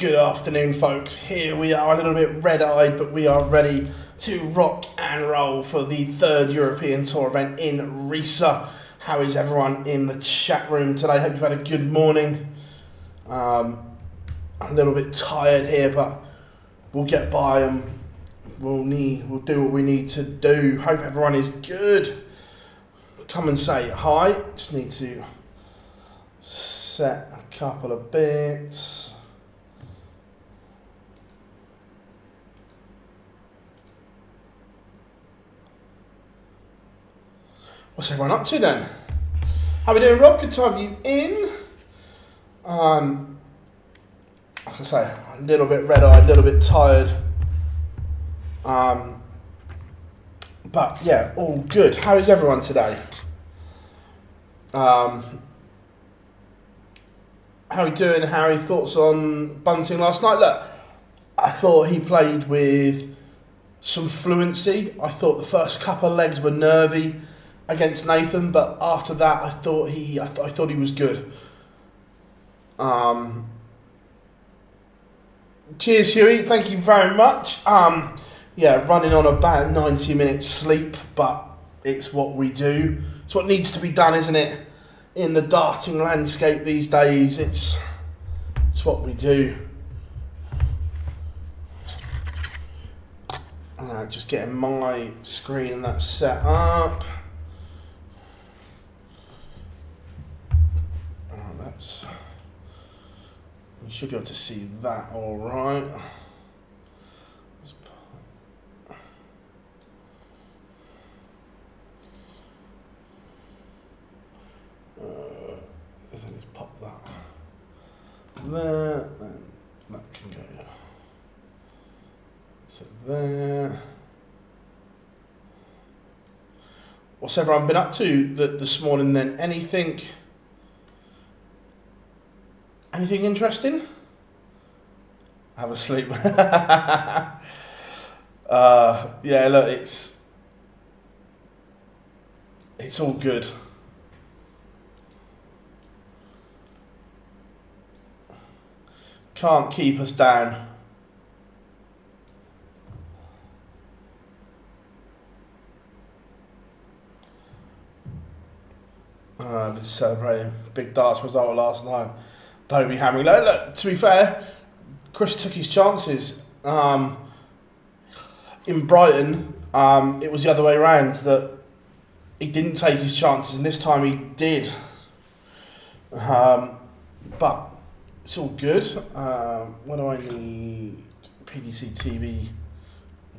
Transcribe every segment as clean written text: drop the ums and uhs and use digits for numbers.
Good afternoon, folks. Here we are, a little bit red-eyed, but we are ready to rock and roll for the third European Tour event in Rydz. How is everyone in the chat room today? Hope you've had a good morning. I'm a little bit tired here, but we'll get by and we'll do what we need to do. Hope everyone is good. Come and say hi. Just need to set a couple of bits. What's everyone up to then? How are we doing, Rob? Good to have you in. Like I say, a little bit red-eyed, a little bit tired. But yeah, all good. How is everyone today? How are we doing, Harry? Thoughts on Bunting last night? Look, I thought he played with some fluency. I thought the first couple of legs were nervy against Nathan, but after that, I thought he was good. Cheers, Huey. Thank you very much. Yeah, running on about 90 minutes sleep, but it's what we do. It's what needs to be done, isn't it? In the darting landscape these days, it's what we do. Just getting my screen and that set up. You should be able to see that all right. Let's pop that there, and that can go to there. What's everyone been up to this morning then? Anything interesting? Have a sleep. Yeah, look, it's all good. Can't keep us down. I've been celebrating big darts result last night. Don't be hammering. Look, to be fair, Chris took his chances. In Brighton, it was the other way around, that he didn't take his chances, and this time he did. But it's all good. What do I need? PDC TV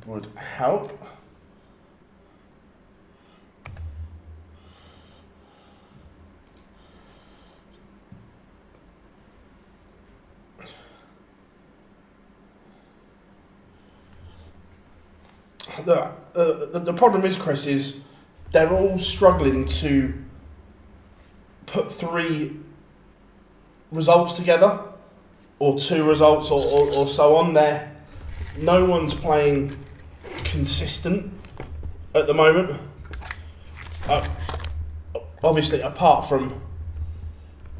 would help. The problem is, Chris, is they're all struggling to put three results together, or two results, or so on there. No one's playing consistent at the moment. Obviously, apart from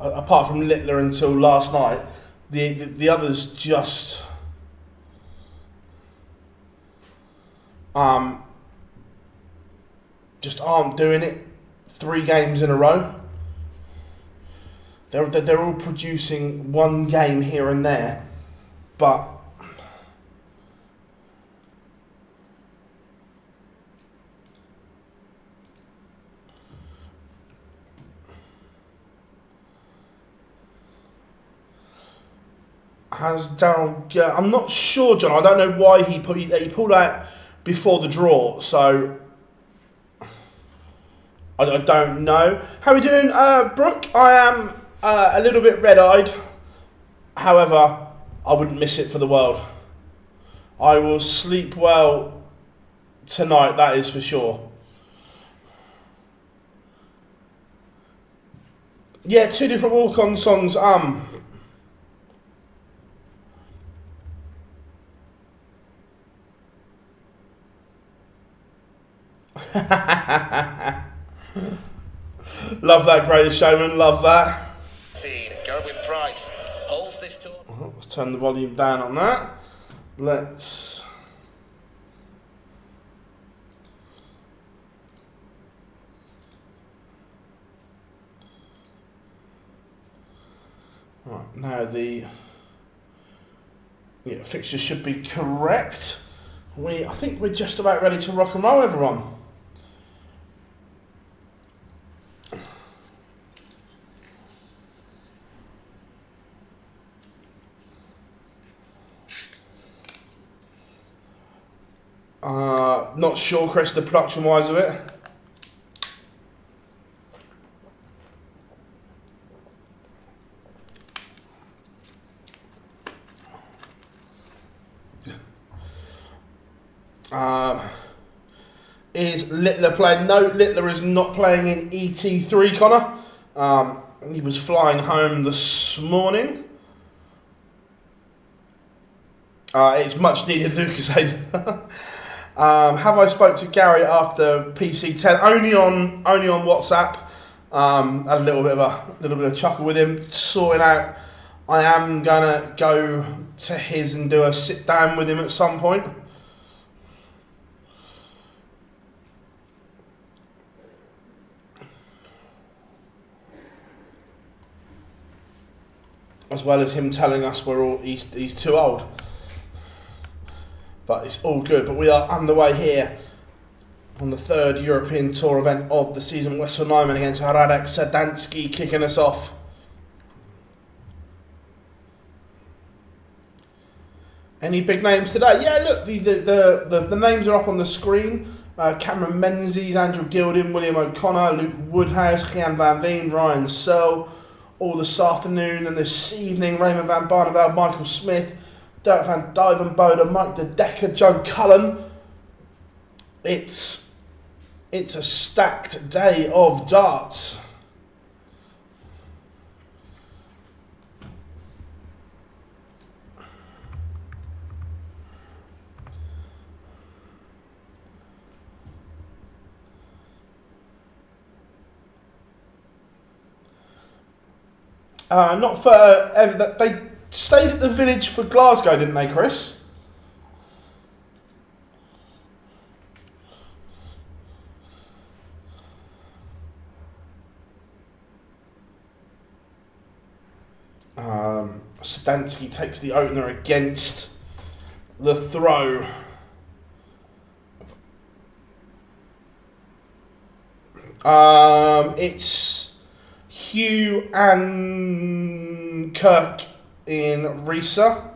Littler until last night, the others just aren't doing it 3 games in a row. They're all producing one game here and there, but has Daryl? Yeah, I'm not sure, John. I don't know why he pulled out before the draw, so I don't know. How are we doing, Brooke? I am a little bit red-eyed. However, I wouldn't miss it for the world. I will sleep well tonight, that is for sure. Yeah, 2 different walk-on songs. Love that, Greatest Showman. Love that. Gerwin Price holds this tour. let's turn the volume down on that. Let's... Right, now the fixture should be correct. I think we're just about ready to rock and roll, everyone. Not sure, Chris, the production-wise of it. Is Littler playing? No, Littler is not playing in ET3, Connor. He was flying home this morning. It's much needed, Lucas. Have I spoke to Gary after PC10? Only on WhatsApp. Had a little bit of chuckle with him, sorting out. I am gonna go to his and do a sit down with him at some point. As well as him telling us he's too old. But it's all good. But we are underway here on the third European Tour event of the season. Wessel Nijman against Rydz Sedanski kicking us off. Any big names today? Yeah, look, the names are up on the screen. Cameron Menzies, Andrew Gilding, William O'Connor, Luke Woodhouse, Jan van Veen, Ryan Searle. All this afternoon and this evening, Raymond van Barneveld, Michael Smith, Dirk van Duivenbode, Mike de Decker, Joe Cullen. It's a stacked day of darts. Not for they stayed at the village for Glasgow, didn't they, Chris? Sedanski takes the opener against the throw. It's Hugh and Kirk in Rydz.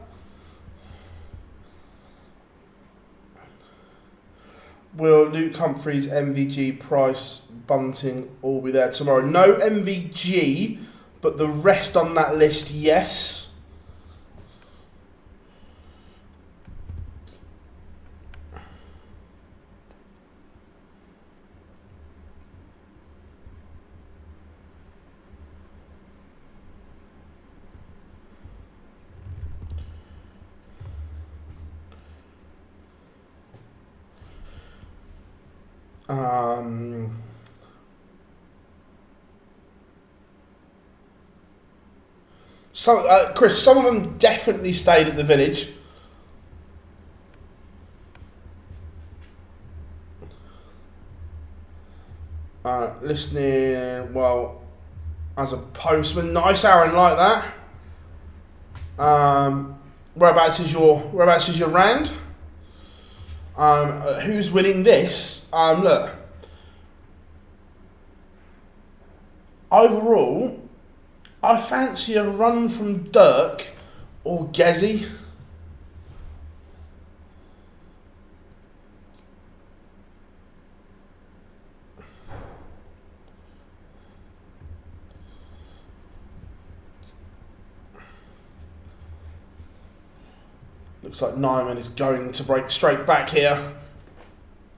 Will Luke Humphreys, MVG, Price, Bunting all be there tomorrow? No MVG, but the rest on that list, yes. So, Chris, some of them definitely stayed at the village. Listening, well, as a postman, nice, Aaron, like that. Whereabouts is your round? Who's winning this? Look. Overall, I fancy a run from Dirk or Gezi. Looks like Nijman is going to break straight back here.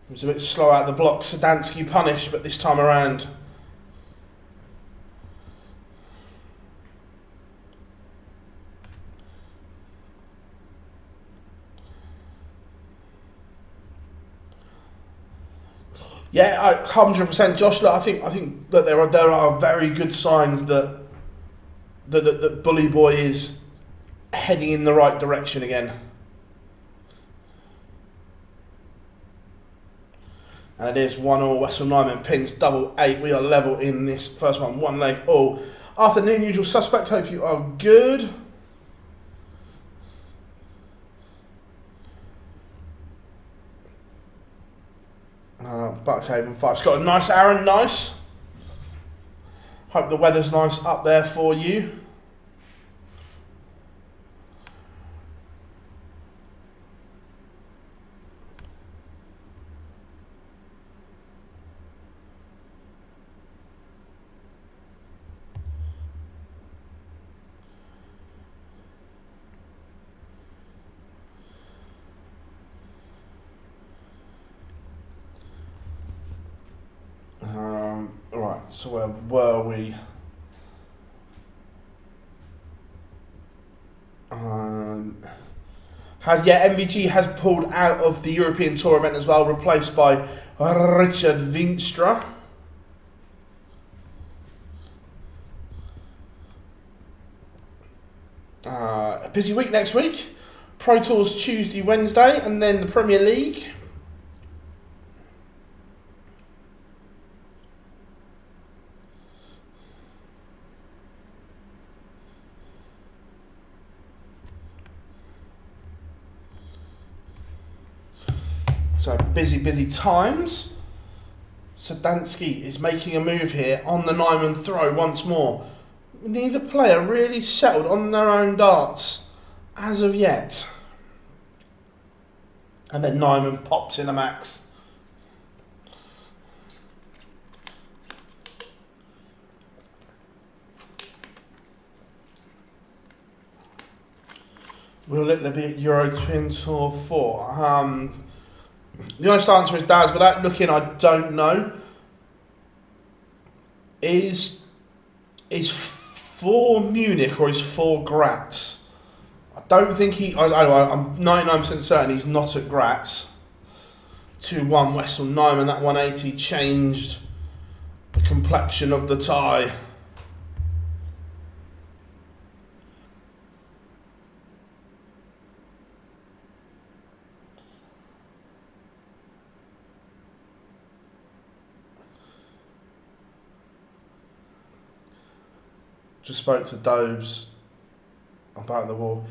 He was a bit slow out the block. Sedanski punished, but this time around. Yeah, 100%, Josh. Look, I think that there are very good signs that Bully Boy is heading in the right direction again. And it is 1-1. Wessel Nijman pins double 8. We are level in this first one. One leg all. Afternoon, usual suspect. Hope you are good. Buckhaven 5's got a nice Aaron, nice. Hope the weather's nice up there for you. Right, so where were we? MVG has pulled out of the European Tour event as well, replaced by Richard Veenstra. A busy week next week. Pro Tours Tuesday, Wednesday, and then the Premier League. So busy times. Sedanski is making a move here on the Nijman throw once more. Neither player really settled on their own darts as of yet. And then Nijman pops in a max. Will it be at European Tour 4? The honest answer is, Daz, without looking, I don't know. Is for Munich or is for Graz? I don't think I'm 99% certain he's not at Graz. 2-1 Wessel Nijman. That 180 changed the complexion of the tie. Just spoke to Dobes about the wall.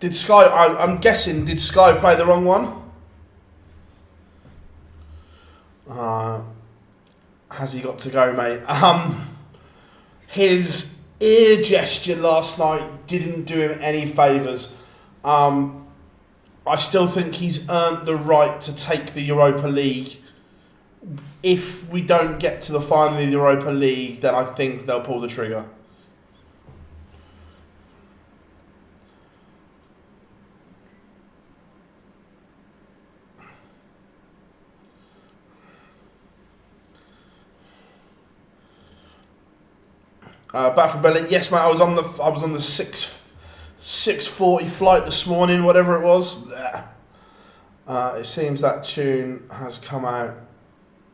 Did Sky, I'm guessing, did Sky play the wrong one? Has he got to go, mate? His ear gesture last night didn't do him any favours. I still think he's earned the right to take the Europa League. If we don't get to the final of the Europa League, then I think they'll pull the trigger. Back from Berlin, yes, mate. I was on the 6:40 flight this morning, whatever it was. It seems that tune has come out.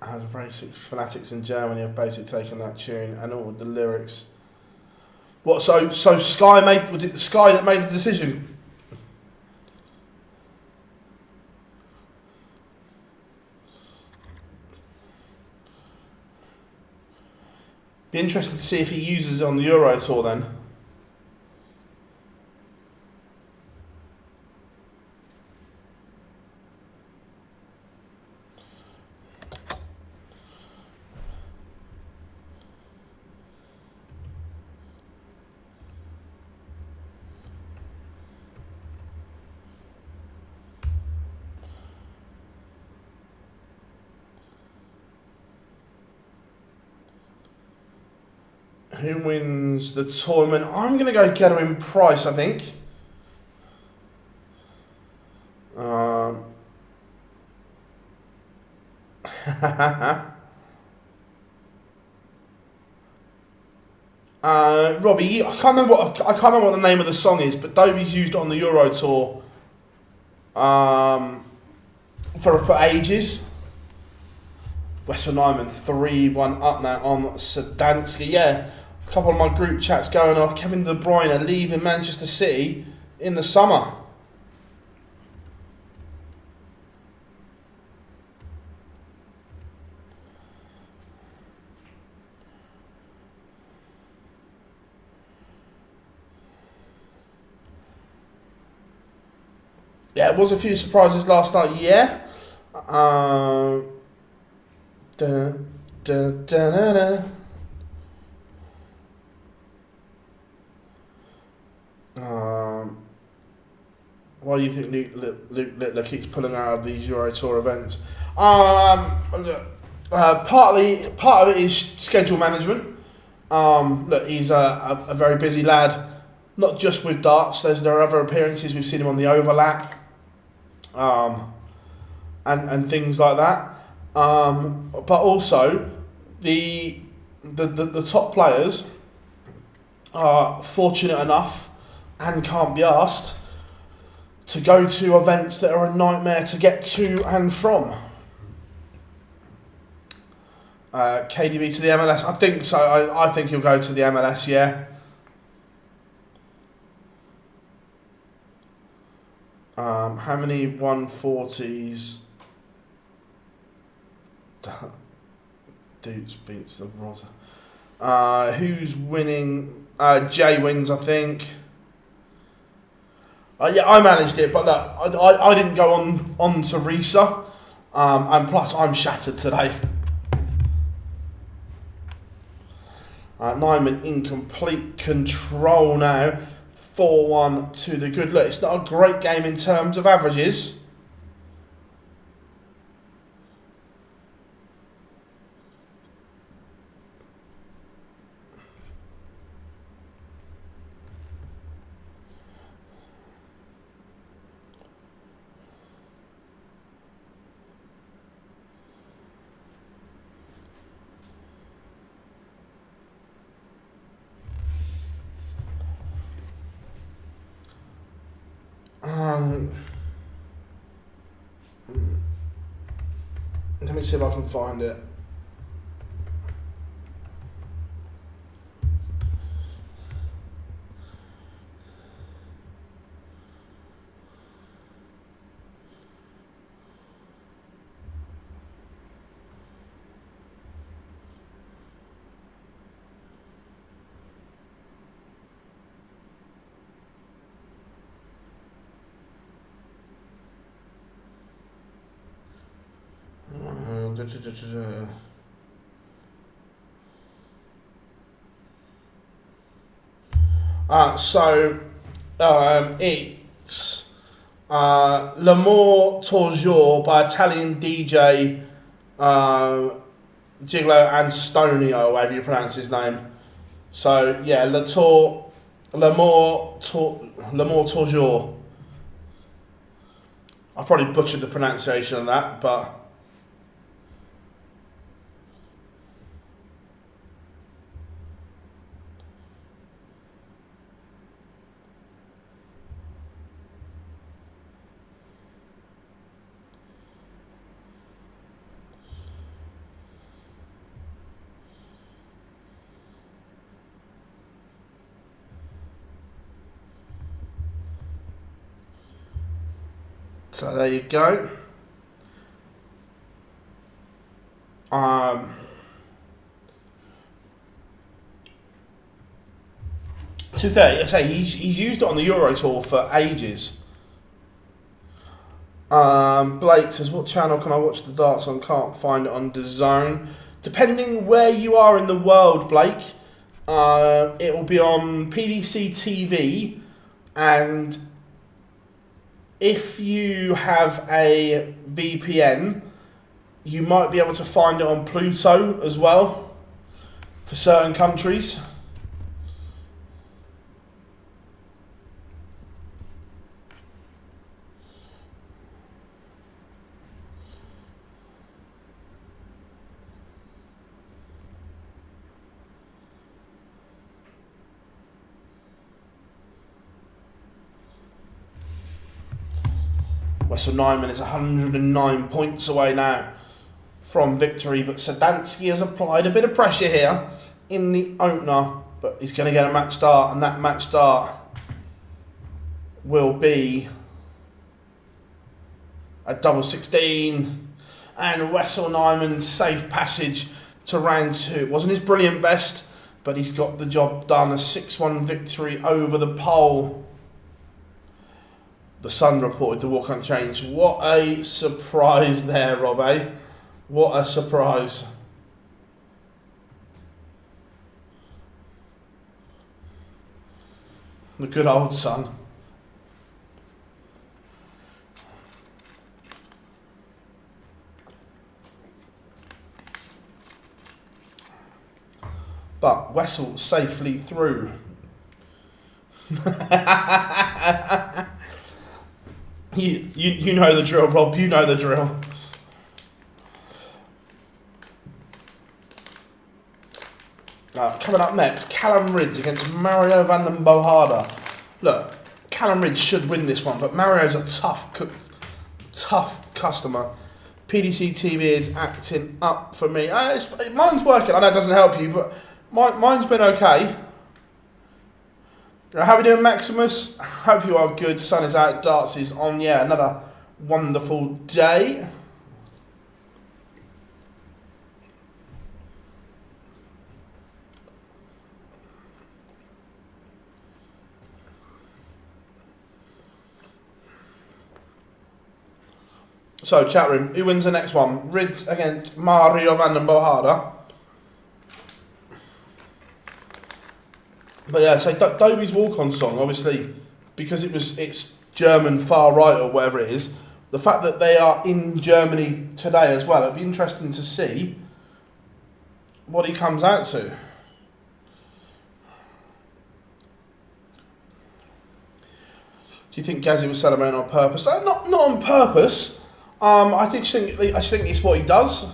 Has racing fanatics in Germany have basically taken that tune and all the lyrics. What? So Sky made? Was it the Sky that made the decision? Be interesting to see if he uses it on the Euro Tour then. Who wins the tournament? I'm going to go Gerwin Price, I think. Robbie, I can't remember what the name of the song is, but Dobie's used it on the Euro Tour for ages. Wessel Nijman 3-1 up now on Sedanski. Yeah, a couple of my group chats going off. Kevin De Bruyne leaving Manchester City in the summer. Yeah, it was a few surprises last night, yeah. Why do you think Luke Littler keeps pulling out of these Euro Tour events? Part of it is schedule management. Look, he's a very busy lad, not just with darts. There are other appearances. We've seen him on the overlap, and things like that. But also, the top players are fortunate enough and can't be asked to go to events that are a nightmare to get to and from. KDB to the MLS, I think so. I think he'll go to the MLS, yeah. How many 140s? Dudes beats the Rotter. Who's winning? Jay wins, I think. Yeah, I managed it, but look, I didn't go on to Risa, and plus I'm shattered today. Nijman in complete control now, 4-1 to the good. Look, it's not a great game in terms of averages. Let me see if I can find it. It's L'amour toujours by Italian DJ Gigolo Antonio, however you pronounce his name. So yeah, L'amour toujours. I've probably butchered the pronunciation of that, but so there you go. To that, I say he's used it on the Euro Tour for ages. Blake says, "What channel can I watch the darts on? Can't find it on DAZN." Depending where you are in the world, Blake, it will be on PDC TV, and if you have a VPN, you might be able to find it on Pluto as well for certain countries. So Nijman is 109 points away now from victory, but Sedanski has applied a bit of pressure here in the opener, but he's going to get a match start, and that match start will be a double 16, and Wessel Nijman safe passage to round 2. Wasn't his brilliant best, but he's got the job done. A 6-1 victory over the pole. The Sun reported the walk unchanged. What a surprise there, Rob, eh? What a surprise. The good old Sun. But Wessel safely through. You know the drill, Rob. You know the drill. Coming up next, Callum Rydz against Mario Vandenbogaerde. Look, Callum Rydz should win this one, but Mario's a tough customer. PDC TV is acting up for me. Mine's working. I know it doesn't help you, but mine's been okay. How are we doing, Maximus? Hope you are good. Sun is out. Darts is on. Yeah, another wonderful day. So, chat room, who wins the next one? Rydz against Mario Vandenbogaerde. But yeah, so Dobie's walk-on song, obviously, because it's German far right or whatever it is, the fact that they are in Germany today as well, it'd be interesting to see what he comes out to. Do you think Gazzy was celebrating on purpose? Not on purpose. I think it's what he does.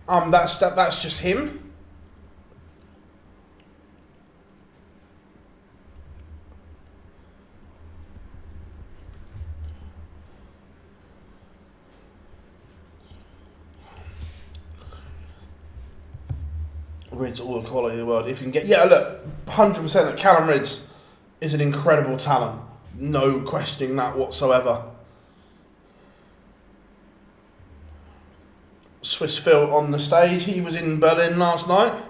That's just him. Rydz, all the quality of the world. If you can get, yeah, look, 100% that Callum Rydz is an incredible talent. No questioning that whatsoever. Swiss Phil on the stage. He was in Berlin last night.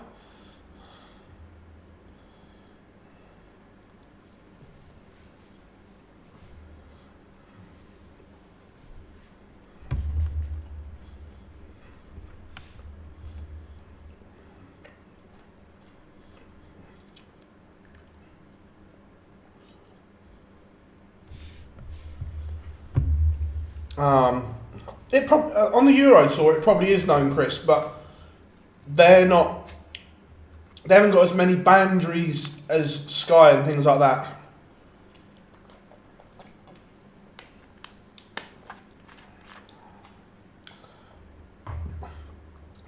On the Euro Tour, it probably is known, Chris, but they haven't got as many boundaries as Sky and things like that.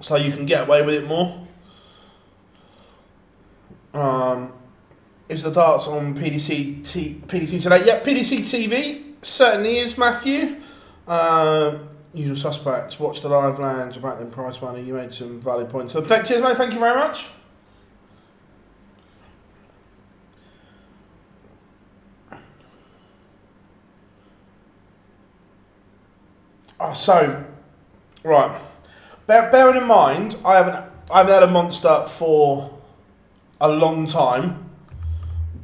So you can get away with it more. Is the darts on PDC today? Yep, PDC TV certainly is, Matthew. Usual suspects. Watch the live lands about them price money. You made some valid points. So cheers, mate. Thank you very much. So right. Bearing in mind, I haven't had a monster for a long time,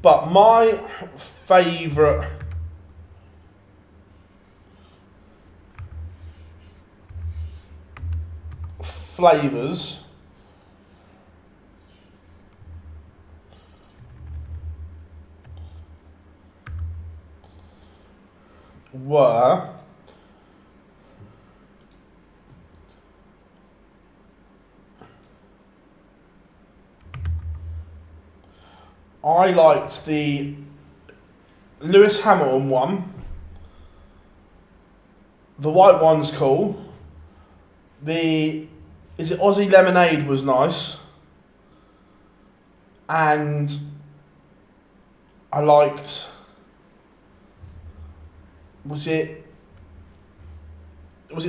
but my favourite flavours were I liked the Lewis Hamilton one. The white one's cool. Is it Aussie Lemonade was nice. And I liked, was it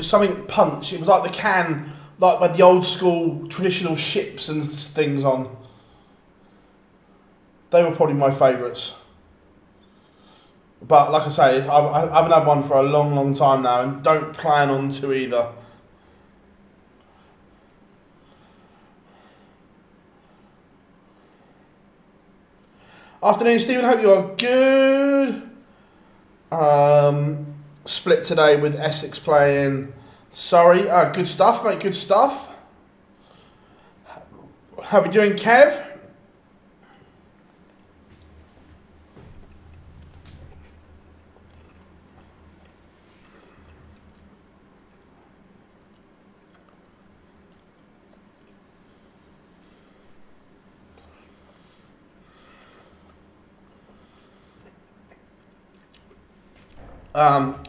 something punch? It was like the can, like with the old school traditional ships and things on. They were probably my favourites. But like I say, I haven't had one for a long, long time now, and don't plan on to either. Afternoon, Stephen. Hope you are good. Split today with Essex playing Surrey. Good stuff, mate. Good stuff. How are we doing, Kev?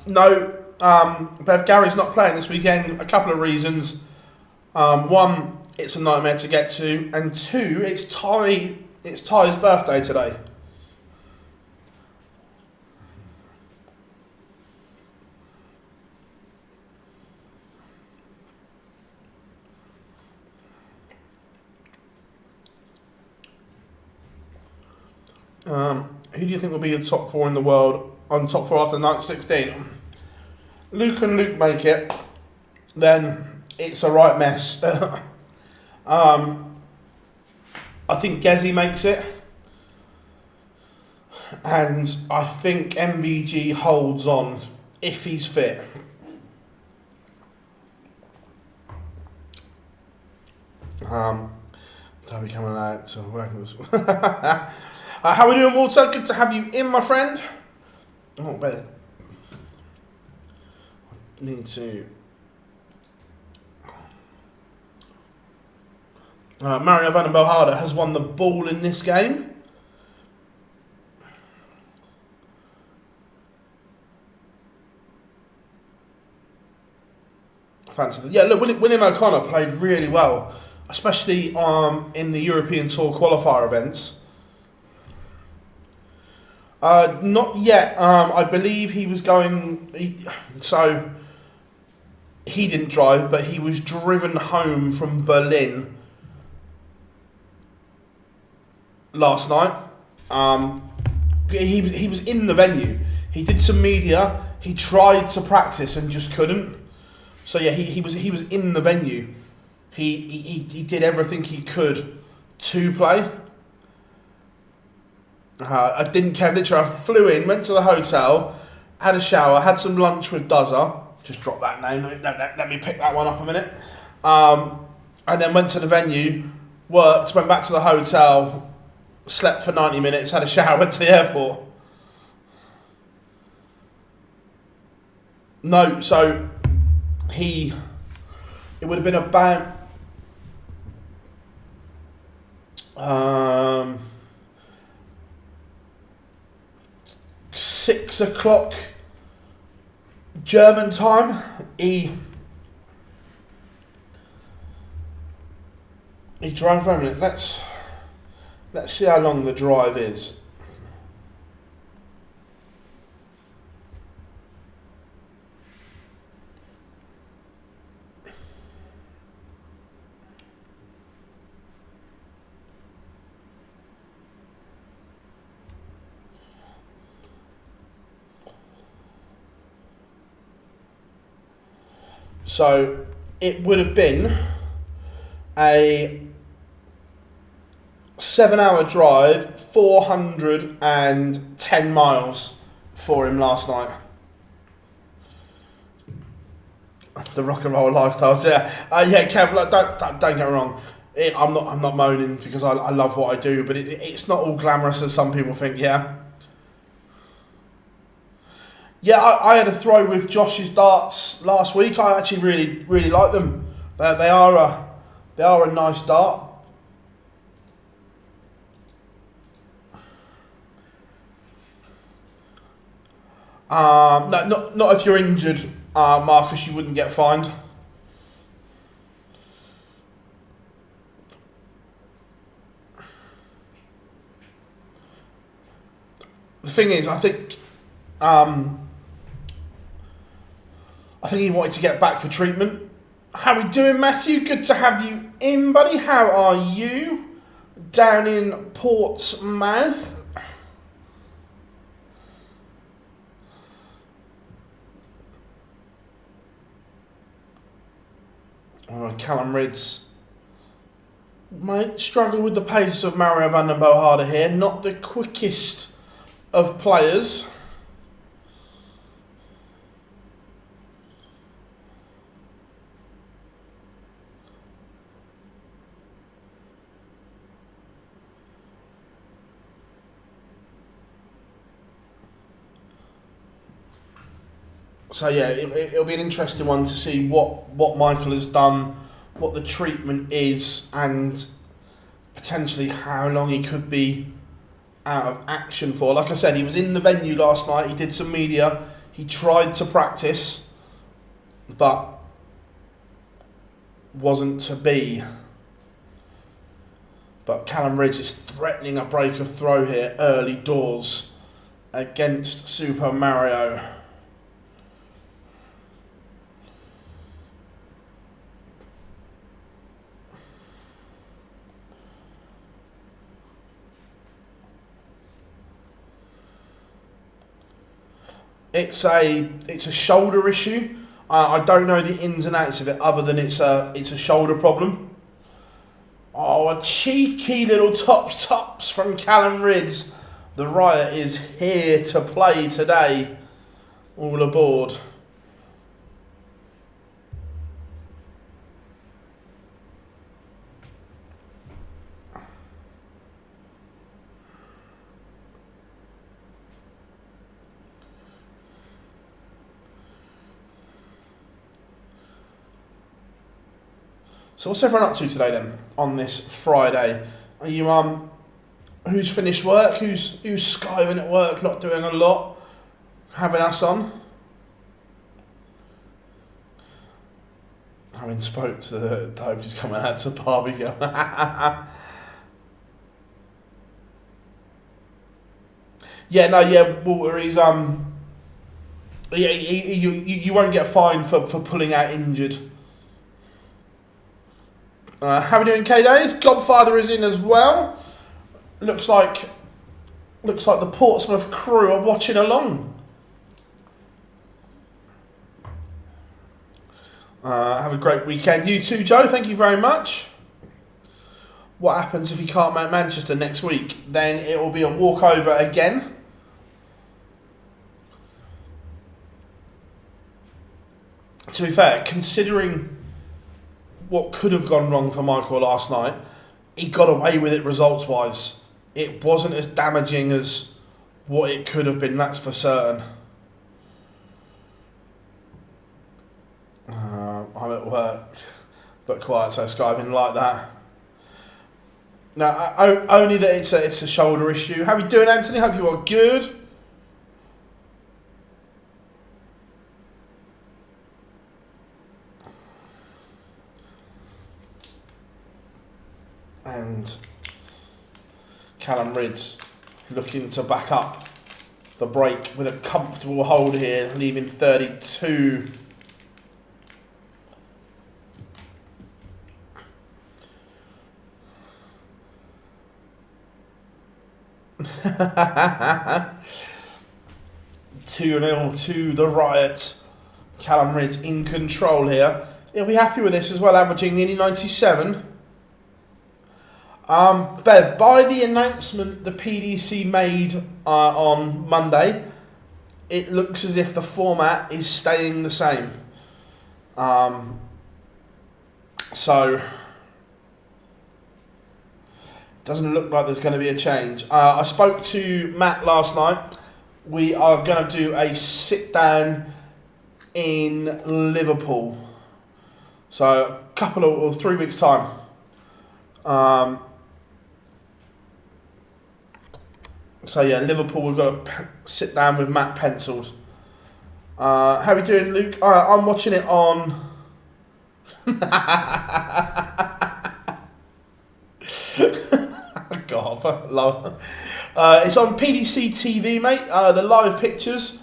No, Bev Gary's not playing this weekend. A couple of reasons. One, it's a nightmare to get to, and two, it's Ty's birthday today. Who do you think will be the top four in the world on top four after night 16? Luke and Luke make it, then it's a right mess. I think Gezi makes it, and I think MVG holds on if he's fit. Toby coming out, so working this. How are we doing, Walter? Good to have you in, my friend. Oh, better. Need to. Mario Vandenbogaerde has won the ball in this game. Fancy that. Yeah, look, William O'Connor played really well, especially in the European Tour qualifier events. Not yet. I believe he was going. So he didn't drive, but he was driven home from Berlin last night. He was in the venue. He did some media. He tried to practice and just couldn't. So yeah, he was in the venue. He did everything he could to play. I didn't care. Literally, I flew in, went to the hotel, had a shower, had some lunch with Duzza. Just drop that name. Let me pick that one up a minute. And then went to the venue, worked, went back to the hotel, slept for 90 minutes, had a shower, went to the airport. No, so it would have been about 6 o'clock German time. He drove for a minute. Let's see how long the drive is. So it would have been a 7-hour drive, 410 miles for him last night. The rock and roll lifestyles, yeah. Yeah, Kev, like, don't get me wrong. I'm not moaning because I love what I do, but it's not all glamorous as some people think. Yeah. Yeah, I had a throw with Josh's darts last week. I actually really like them. They are a nice dart. No, not if you're injured, Marcus. You wouldn't get fined. The thing is, I think he wanted to get back for treatment. How we doing, Matthew? Good to have you in, buddy. How are you? Down in Portsmouth. Callum Rydz might struggle with the pace of Mario Vandenbogaerde here. Not the quickest of players. So yeah, it'll be an interesting one to see what Michael has done, what the treatment is, and potentially how long he could be out of action for. Like I said, he was in the venue last night, he did some media, he tried to practice, but wasn't to be. But Callum Rydz is threatening a break of throw here early doors against Super Mario. It's a shoulder issue. I don't know the ins and outs of it other than it's a shoulder problem. Oh, a cheeky little tops from Callum Rydz. The Riot is here to play today. All aboard. So what's everyone up to today then, on this Friday? Are you, who's finished work? Who's skiving at work, not doing a lot, having us on? Having spoke to the hope he's coming out to barbecue. Walter, he's, you won't get fined for pulling out injured. How are we doing, K-Days? Godfather is in as well. Looks like the Portsmouth crew are watching along. Have a great weekend. You too, Joe. Thank you very much. What happens if he can't make Manchester next week? Then it will be a walkover again. To be fair, considering what could have gone wrong for Michael last night, he got away with it results-wise. It wasn't as damaging as what it could have been, that's for certain. I'm at work, but quiet, so skiving like that. No, only that it's a shoulder issue. How are you doing, Anthony? Hope you are good. And Callum Rydz looking to back up the break with a comfortable hold here, leaving 32. Two 0 to the Riot. Callum Rydz in control here. He'll be happy with this as well, averaging nearly 97. Bev, by the announcement the PDC made on Monday, it looks as if the format is staying the same. So, doesn't look like there's going to be a change. I spoke to Matt last night. We are going to do a sit down in Liverpool. So, 3 weeks' time. So yeah, Liverpool, we've got to sit down with Matt penciled. How are we doing, Luke? I'm watching it on... God, love. It's on PDC TV, mate. The live pictures.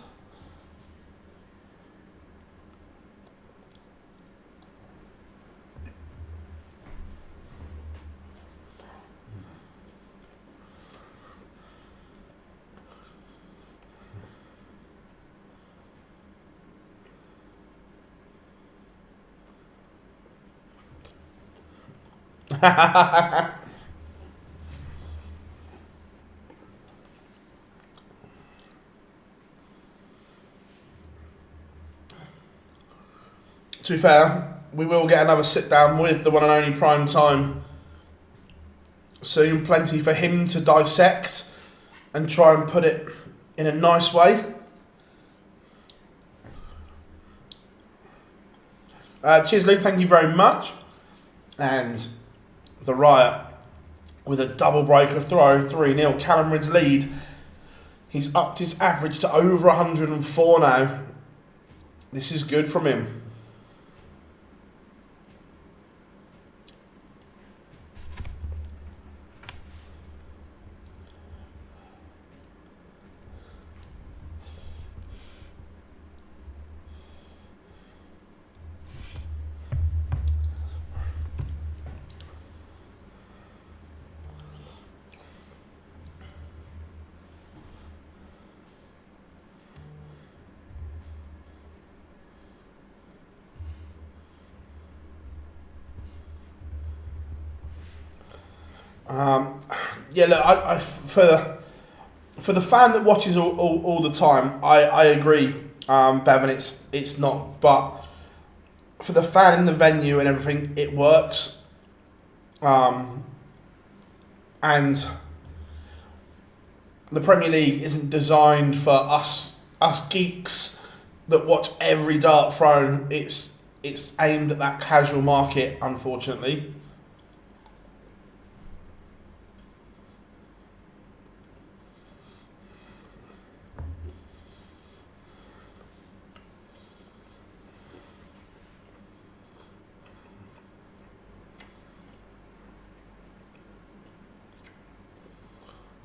To be fair, we will get another sit down with the one and only Prime Time soon. Plenty for him to dissect and try and put it in a nice way. Cheers, Luke. Thank you very much. And the Riot with a double breaker throw, 3-0. Callum Rydz lead. He's upped his average to over 104 now. This is good from him. Yeah, look, I for the fan that watches all the time, I agree, Bevan, it's not. But for the fan in the venue and everything, it works. And the Premier League isn't designed for us geeks that watch every dart thrown. It's aimed at that casual market, unfortunately.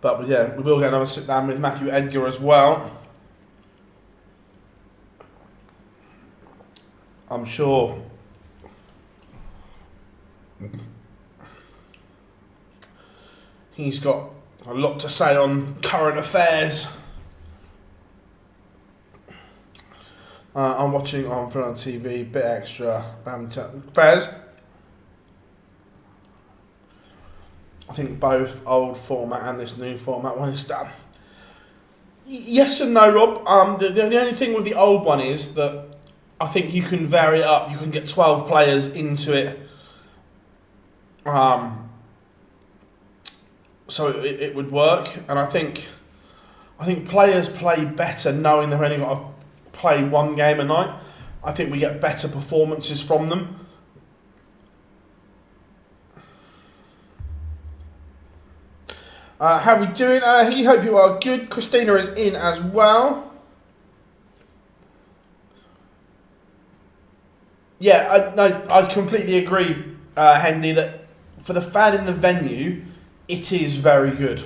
But yeah, we will get another sit down with Matthew Edgar as well. I'm sure. He's got a lot to say on current affairs. I'm watching on front TV, bit extra. Fairs. I think both old format and this new format when it's done. Yes and no, Rob. The only thing with the old one is that I think you can vary it up. You can get 12 players into it. So it would work, and I think players play better knowing they've only got to play one game a night. I think we get better performances from them. How we doing? He hope you are good. Christina is in as well. Yeah, I completely agree, Hendy, that for the fan in the venue, it is very good.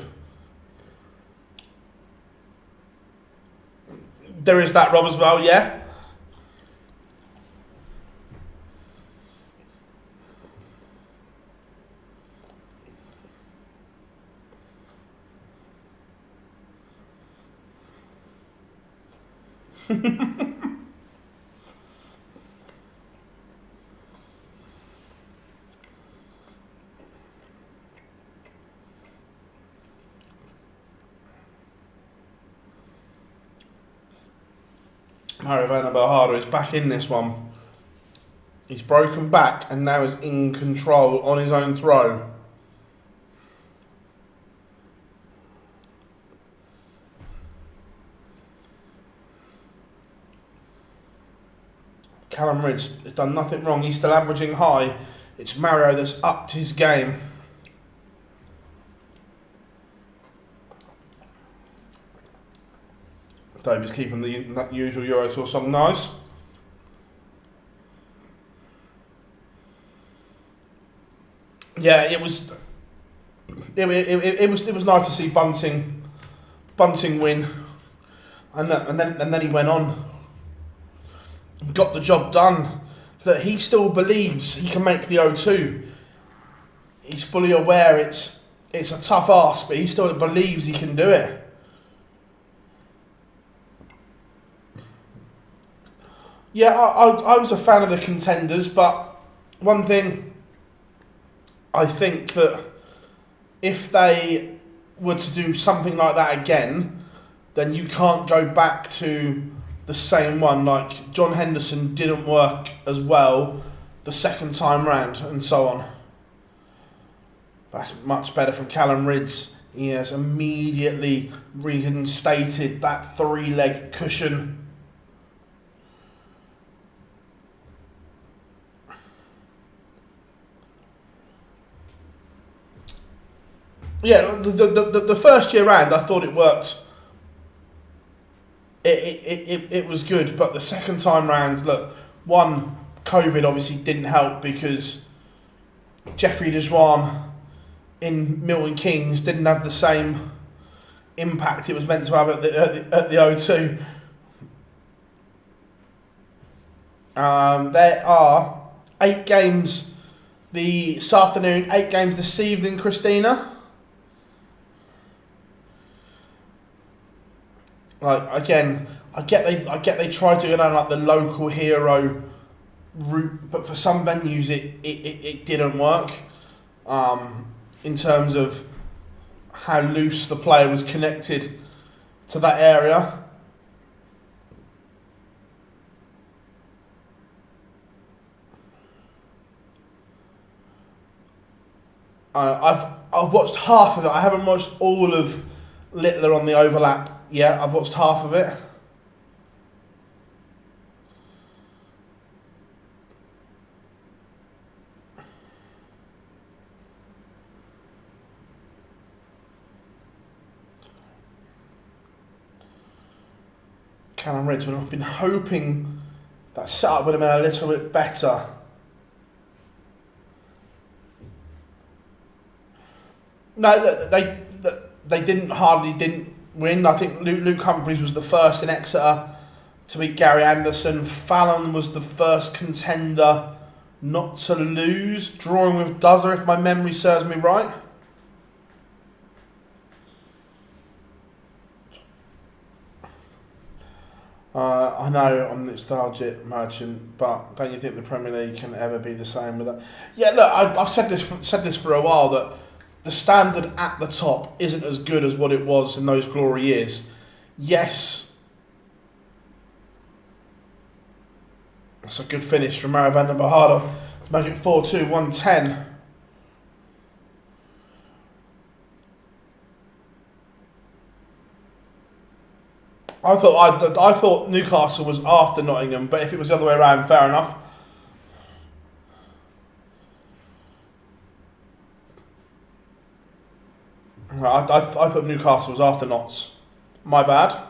There is that, Rob, as well, yeah? Mario Vandenbogaerde is back in this one. He's broken back and now is in control on his own throw. Callum Rydz has done nothing wrong. He's still averaging high. It's Mario that's upped his game. David's keeping the usual Euro Tour song nice. Yeah, it was nice to see Bunting win, and then he went on, got the job done. Look, he still believes he can make the O2. He's fully aware it's a tough ask, but he still believes he can do it. Yeah, I was a fan of the contenders, but one thing I think that if they were to do something like that again, then you can't go back to the same one. Like John Henderson didn't work as well the second time round, and so on. That's much better from Callum Rydz. He has immediately reinstated that 3-leg cushion. Yeah, the first year round, I thought it worked. It was good, but the second time round, look, one, COVID obviously didn't help because Jeffrey Dejuan in Milton Keynes didn't have the same impact it was meant to have at the O2. There are 8 games this afternoon, 8 games this evening, Christina. Like again, I get they try to go down like the local hero route, but for some venues it didn't work. In terms of how loose the player was connected to that area. I've watched half of it. I haven't watched all of Littler on the overlap yet. I've watched half of it. Callum Rydz would have been hoping that setup would have been a little bit better. No, they didn't win. I think Luke Humphries was the first in Exeter to beat Gary Anderson. Fallon was the first contender not to lose, drawing with Dozer, if my memory serves me right. I know I'm nostalgic merchant, but don't you think the Premier League can ever be the same with that? Yeah, look, I've said this for a while, that the standard at the top isn't as good as what it was in those glory years. Yes, that's a good finish from Mara Vandenbogaerde to make it 4-2, 110. I thought Newcastle was after Nottingham, but if it was the other way around, fair enough. I thought Newcastle was after Notts. My bad.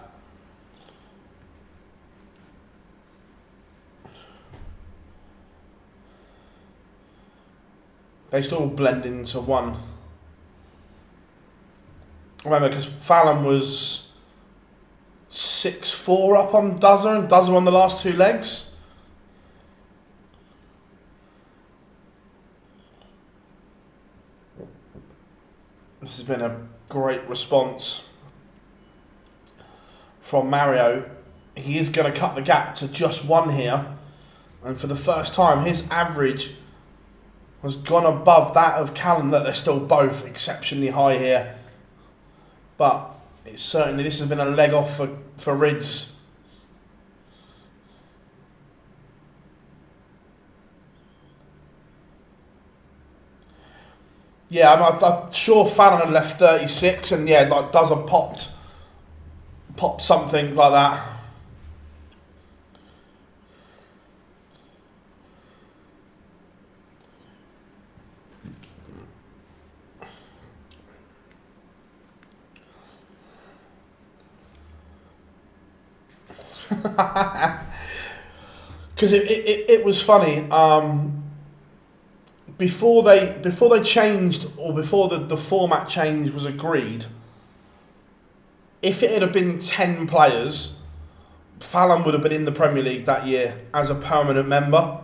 They still blend into one. Remember, because Fallon was 6-4 up on Dozer, and Dozer won the last 2 legs. This has been a great response from Mario. He is going to cut the gap to just 1 here, and for the first time his average has gone above that of Callum. That they're still both exceptionally high here, but it's certainly, this has been a leg off for Rydz. Yeah, I'm sure Fallon had left 36, and yeah, like Dozer popped something like that. Because it was funny. Before they changed, or before the format change was agreed, if it had been 10 players, Fallon would have been in the Premier League that year as a permanent member.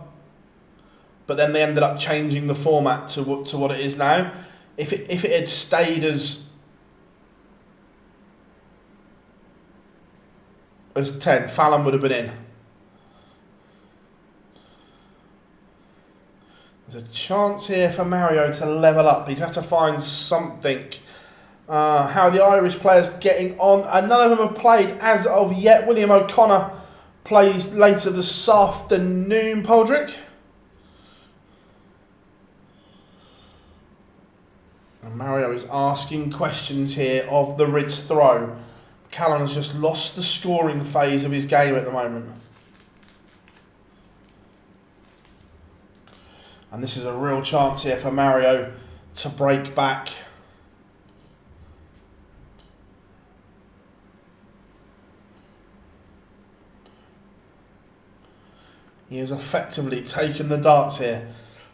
But then they ended up changing the format to what it is now. If it had stayed as 10, Fallon would have been in. There's a chance here for Mario to level up. He's had to find something. How are the Irish players getting on? None of them have played as of yet. William O'Connor plays later this afternoon, Poldrick. And Mario is asking questions here of the Rydz throw. Callum has just lost the scoring phase of his game at the moment. And this is a real chance here for Mario to break back. He has effectively taken the darts here.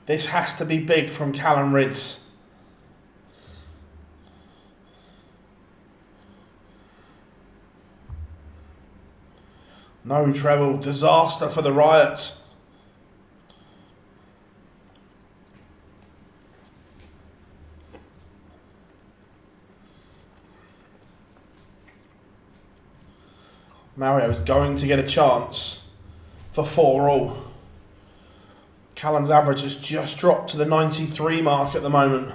This has to be big from Callum Rydz. No treble, disaster for the Riots. Mario is going to get a chance for 4-all. Callum's average has just dropped to the 93 mark at the moment.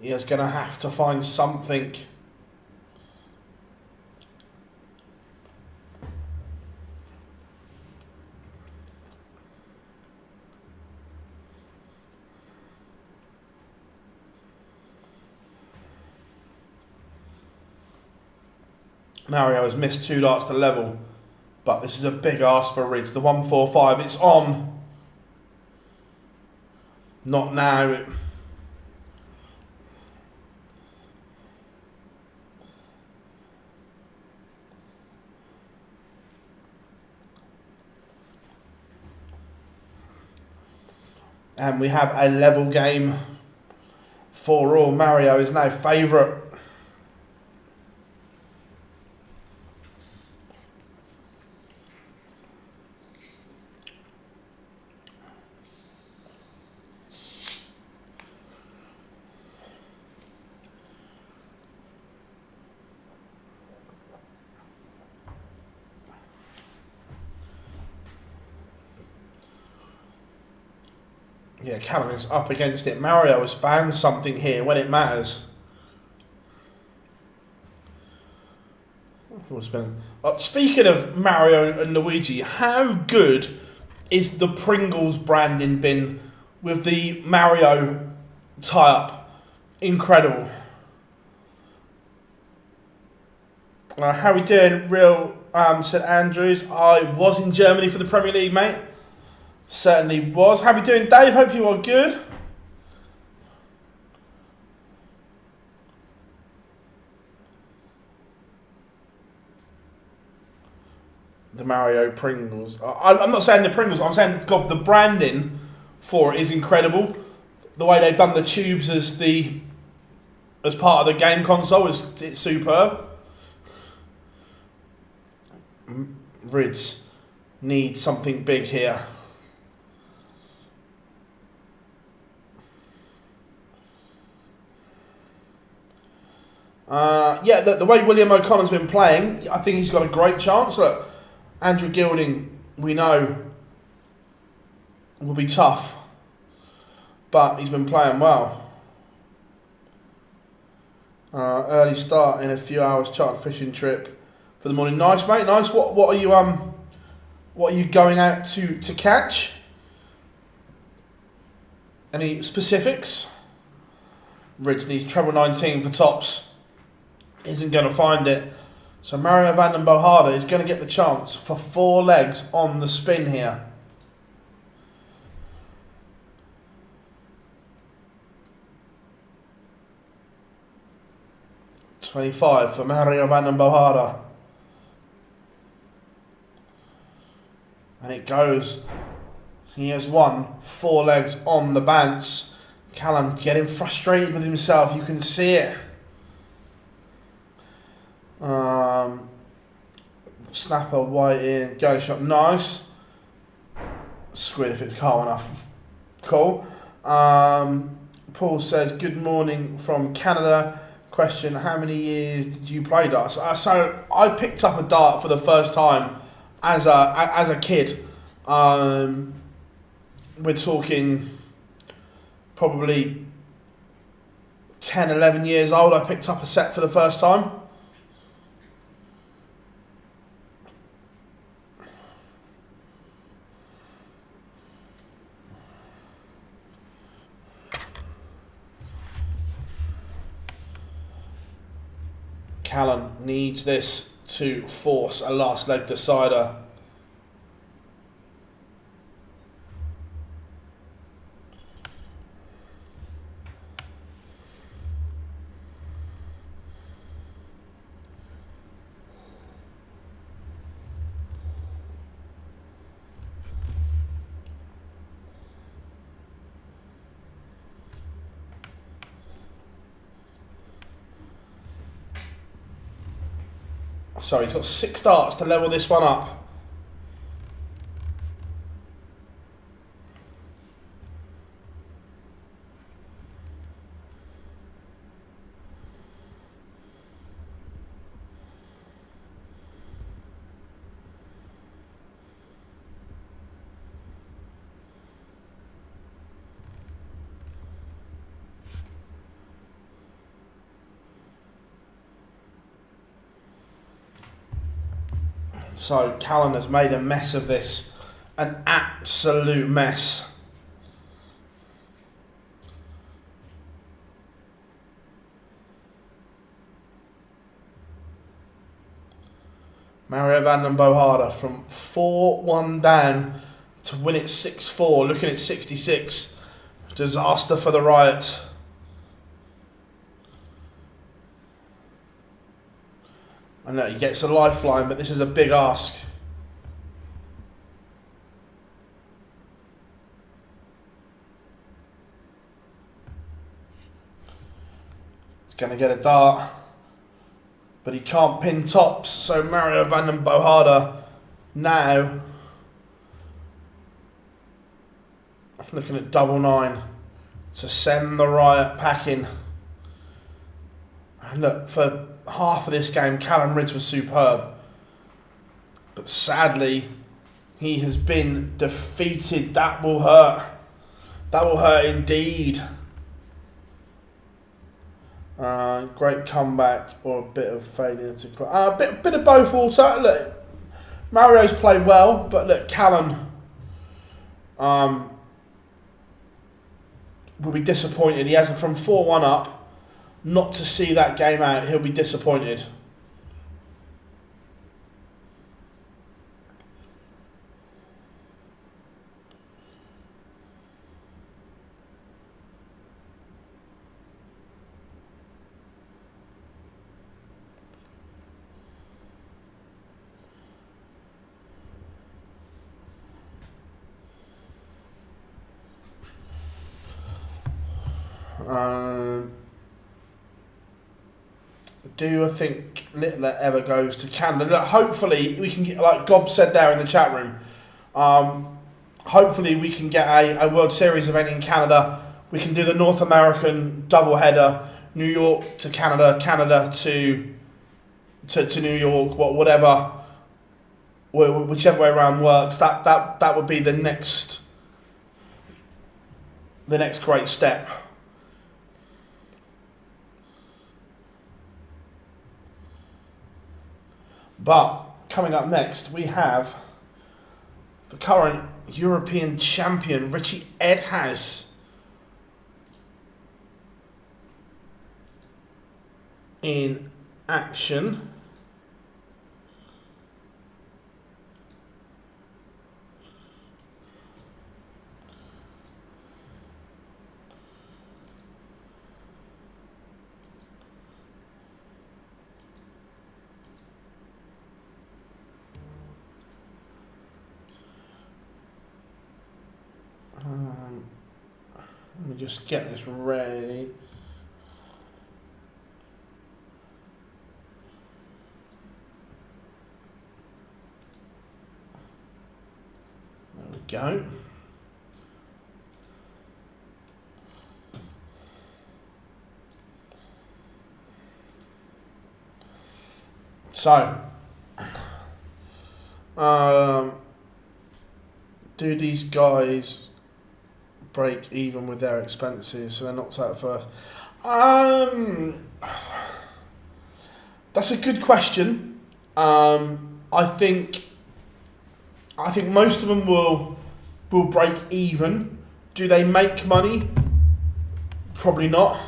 He is going to have to find something. Mario has missed 2 darts to level, but this is a big ask for Rydz. The 145, it's on. Not now. And we have a level game 4-all. Mario is now favourite. Yeah, Callum is up against it. Mario has found something here when it matters. Speaking of Mario and Luigi, how good is the Pringles branding bin with the Mario tie-up? Incredible. How we doing, Real St Andrews? I was in Germany for the Premier League, mate. Certainly was. How are we doing, Dave? Hope you are good. The Mario Pringles. I'm not saying the Pringles. I'm saying, God, the branding for it is incredible. The way they've done the tubes as part of the game console it's superb. Rydz needs something big here. Yeah, the way William O'Connor's been playing, I think he's got a great chance. Look, Andrew Gilding, we know, will be tough, but he's been playing well. Early start in a few hours chartered fishing trip for the morning. Nice, mate. Nice. What are you going out to catch? Any specifics? Rydz needs treble 19 for tops. Isn't going to find it. So Mario Vandenbogaerde is going to get the chance for 4 legs on the spin here. $25 for Mario Vandenbogaerde. And it goes. He has won 4 legs on the bounce. Callum getting frustrated with himself. You can see it. Snapper, white in, go shot, nice. Squid if it's calm enough. Cool. Paul says, good morning from Canada. Question, how many years did you play darts? So I picked up a dart for the first time as a kid. We're talking probably 10, 11 years old. I picked up a set for the first time. Callan needs this to force a last leg decider. So he's got 6 darts to level this one up. So Callan has made a mess of this, an absolute mess. Mario Vandenbogaerde from 4-1 down to win it 6-4, looking at 66. Disaster for the Riot. I know he gets a lifeline, but this is a big ask. He's going to get a dart, but he can't pin tops. So Mario Vandenbogaerde now looking at 9-9 to send the Riot packing. And look, for half of this game, Callum Rydz was superb, but sadly he has been defeated. That will hurt. That will hurt indeed. Great comeback or a bit of failure to bit of both. Also, look, Mario's played well, but look, Callum will be disappointed. He hasn't, from 4-1 up, not to see that game out. He'll be disappointed. Do I think Littler ever goes to Canada? Look, hopefully we can get, like Gob said there in the chat room, hopefully we can get a World Series event in Canada. We can do the North American doubleheader, New York to Canada, Canada to New York, whatever, whichever way around works. That would be the next great step. But coming up next, we have the current European champion, Richie Edhouse, in action. Let me just get this ready. There we go. So, Do these guys break even with their expenses, so they're knocked out first? That's a good question. I think most of them will break even. Do they make money? Probably not.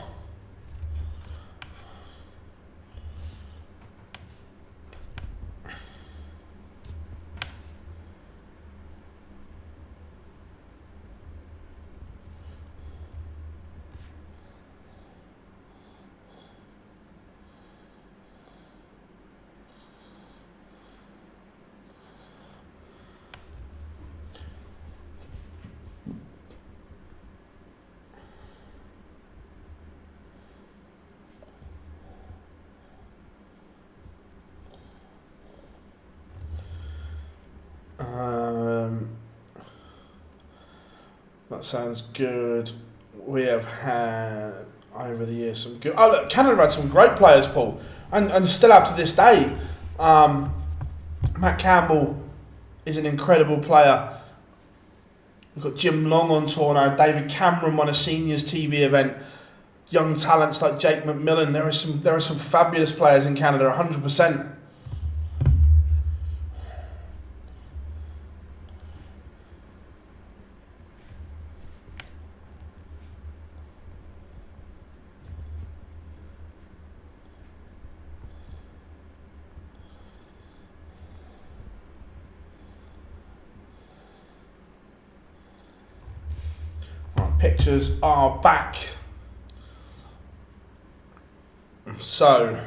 That sounds good. We have had over the years some good. Oh look, Canada had some great players, Paul, and still up to this day. Matt Campbell is an incredible player. We've got Jim Long on tour now. David Cameron won a seniors TV event. Young talents like Jake McMillan. There are some fabulous players in Canada. 100%. Pictures are back. So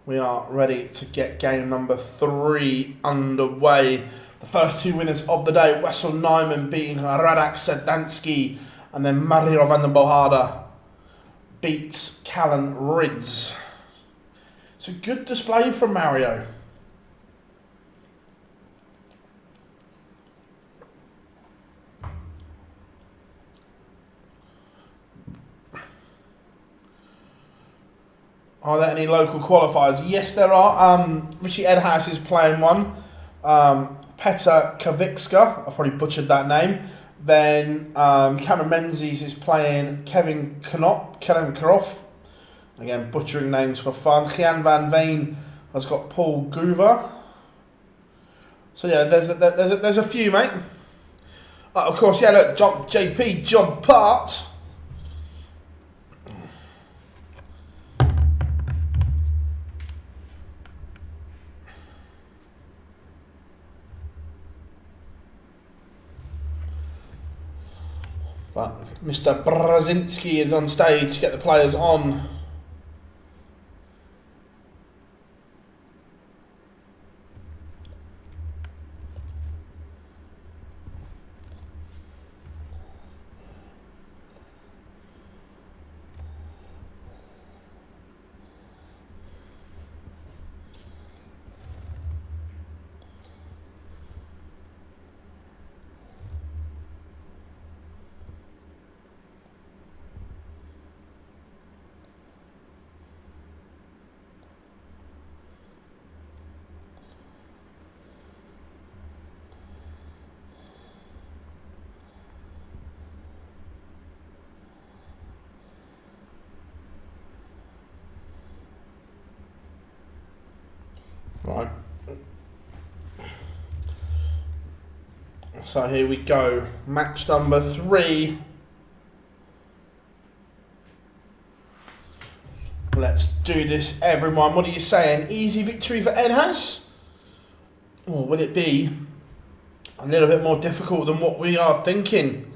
we are ready to get game number 3 underway. The first 2 winners of the day, Wessel Nijman beating Sedanski, and then Mario Vandenbogaerde beats Callan Rydz. It's a good display from Mario. Are there any local qualifiers? Yes, there are. Richie Edhouse is playing one. Peter Krivka, I've probably butchered that name. Then Cameron Menzies is playing Kevin Knopf. Again, butchering names for fun. Gian van Veen has got Paul Goyer. So yeah, there's a few, mate. Of course, yeah. Look, John Part. But Mr. Brzezinski is on stage to get the players on. Right. So here we go. Match number 3. Let's do this, everyone. What are you saying? Easy victory for Edhouse? Or will it be a little bit more difficult than what we are thinking?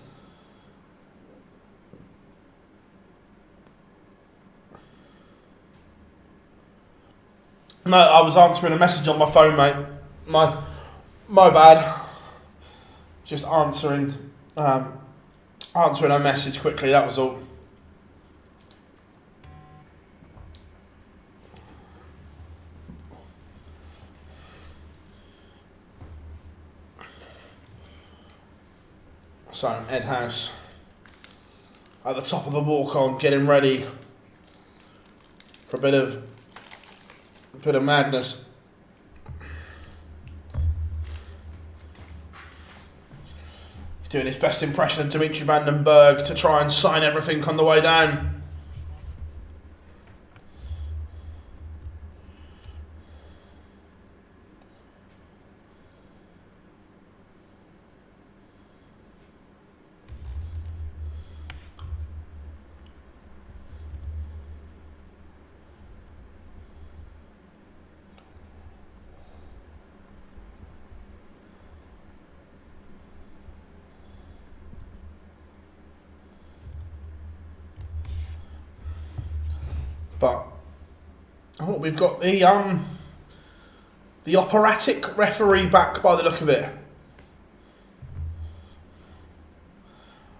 No, I was answering a message on my phone, mate. My bad. Just answering a message quickly, that was all. So, Edhouse at the top of the walk-on, getting ready for a bit of madness. He's doing his best impression of Dimitri Vandenbogaerde to try and sign everything on the way down. But we've got the operatic referee back by the look of it.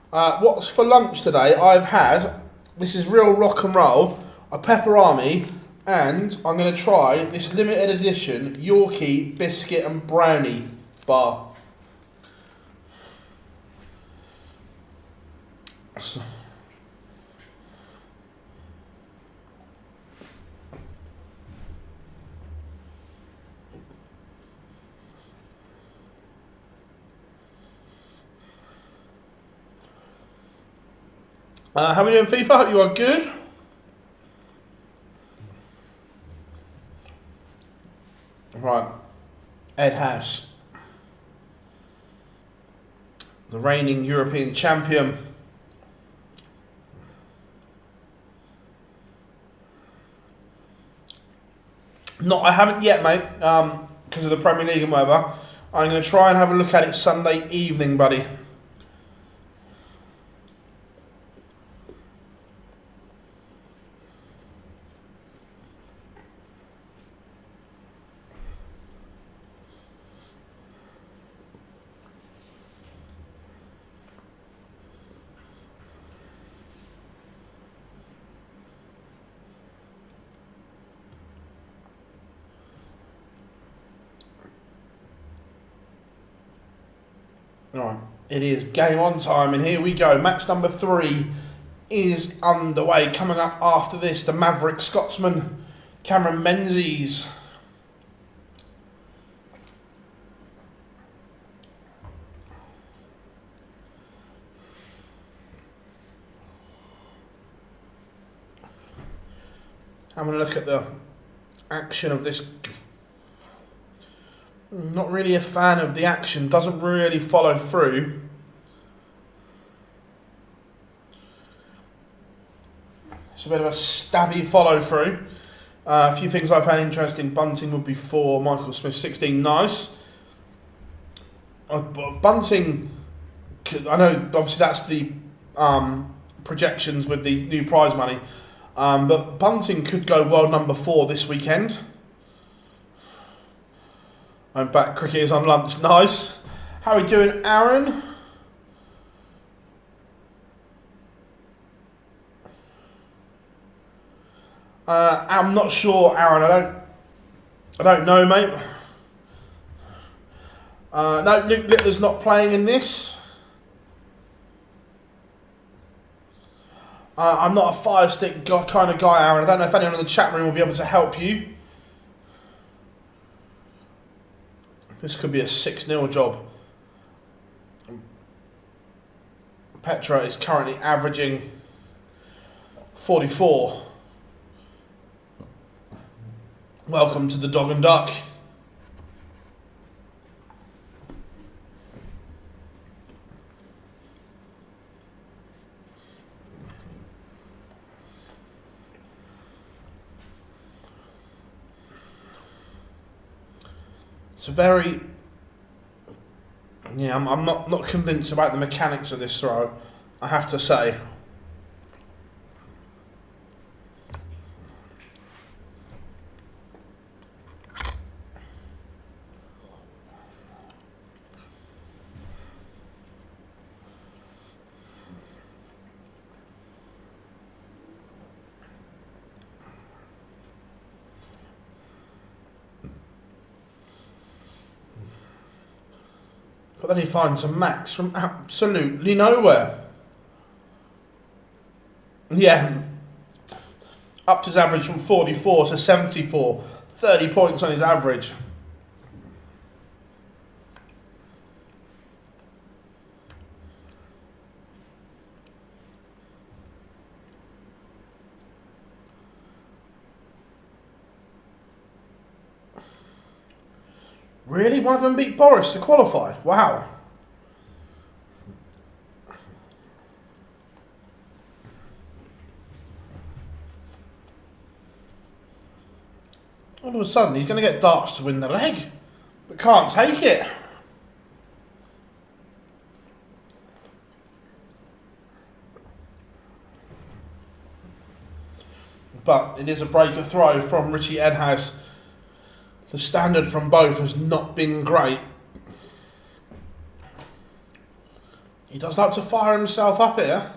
What's for lunch today? I've had, this is real rock and roll, a pepperami, and I'm going to try this limited edition Yorkie biscuit and brownie bar. So, how are we doing, FIFA? Hope you are good. Right, Edhouse, the reigning European champion. No, I haven't yet, mate, because of the Premier League and whatever. I'm going to try and have a look at it Sunday evening, buddy. Right, it is game on time, and here we go. Match number 3 is underway. Coming up after this, the Maverick Scotsman, Menzies. Having a look at the action of this. Not really a fan of the action, doesn't really follow through. It's a bit of a stabby follow through. A few things I found interesting. Bunting would be 4, Michael Smith 16, nice. Bunting, I know obviously that's the projections with the new prize money, but Bunting could go world number 4 this weekend. I'm back, cricket is on lunch, nice. How are we doing, Aaron? I'm not sure, Aaron, I don't know, mate. No, Luke Littler's not playing in this. I'm not a fire stick kind of guy, Aaron. I don't know if anyone in the chat room will be able to help you. This could be a 6-0 job. Petra is currently averaging 44. Welcome to the Dog and Duck. It's a very, yeah, I'm not convinced about the mechanics of this throw, I have to say. But then he finds a max from absolutely nowhere. Yeah. Upped his average from 44 to 74. 30 points on his average. Really? One of them beat Boris to qualify? Wow. All of a sudden, he's going to get darts to win the leg, but can't take it. But it is a breaker throw from Richie Edhouse. The standard from both has not been great. He does like to fire himself up here.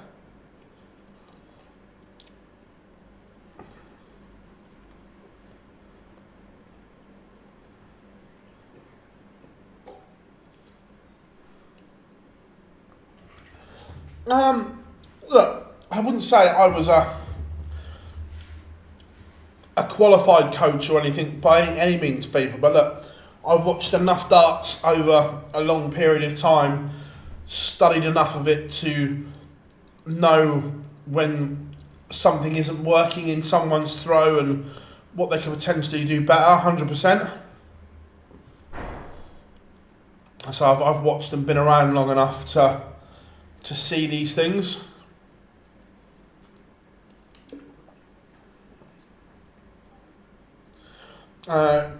Look, I wouldn't say I was a qualified coach or anything by any means, FIFA, but look, I've watched enough darts over a long period of time, studied enough of it to know when something isn't working in someone's throw and what they could potentially do better, 100%. So I've watched and been around long enough to see these things.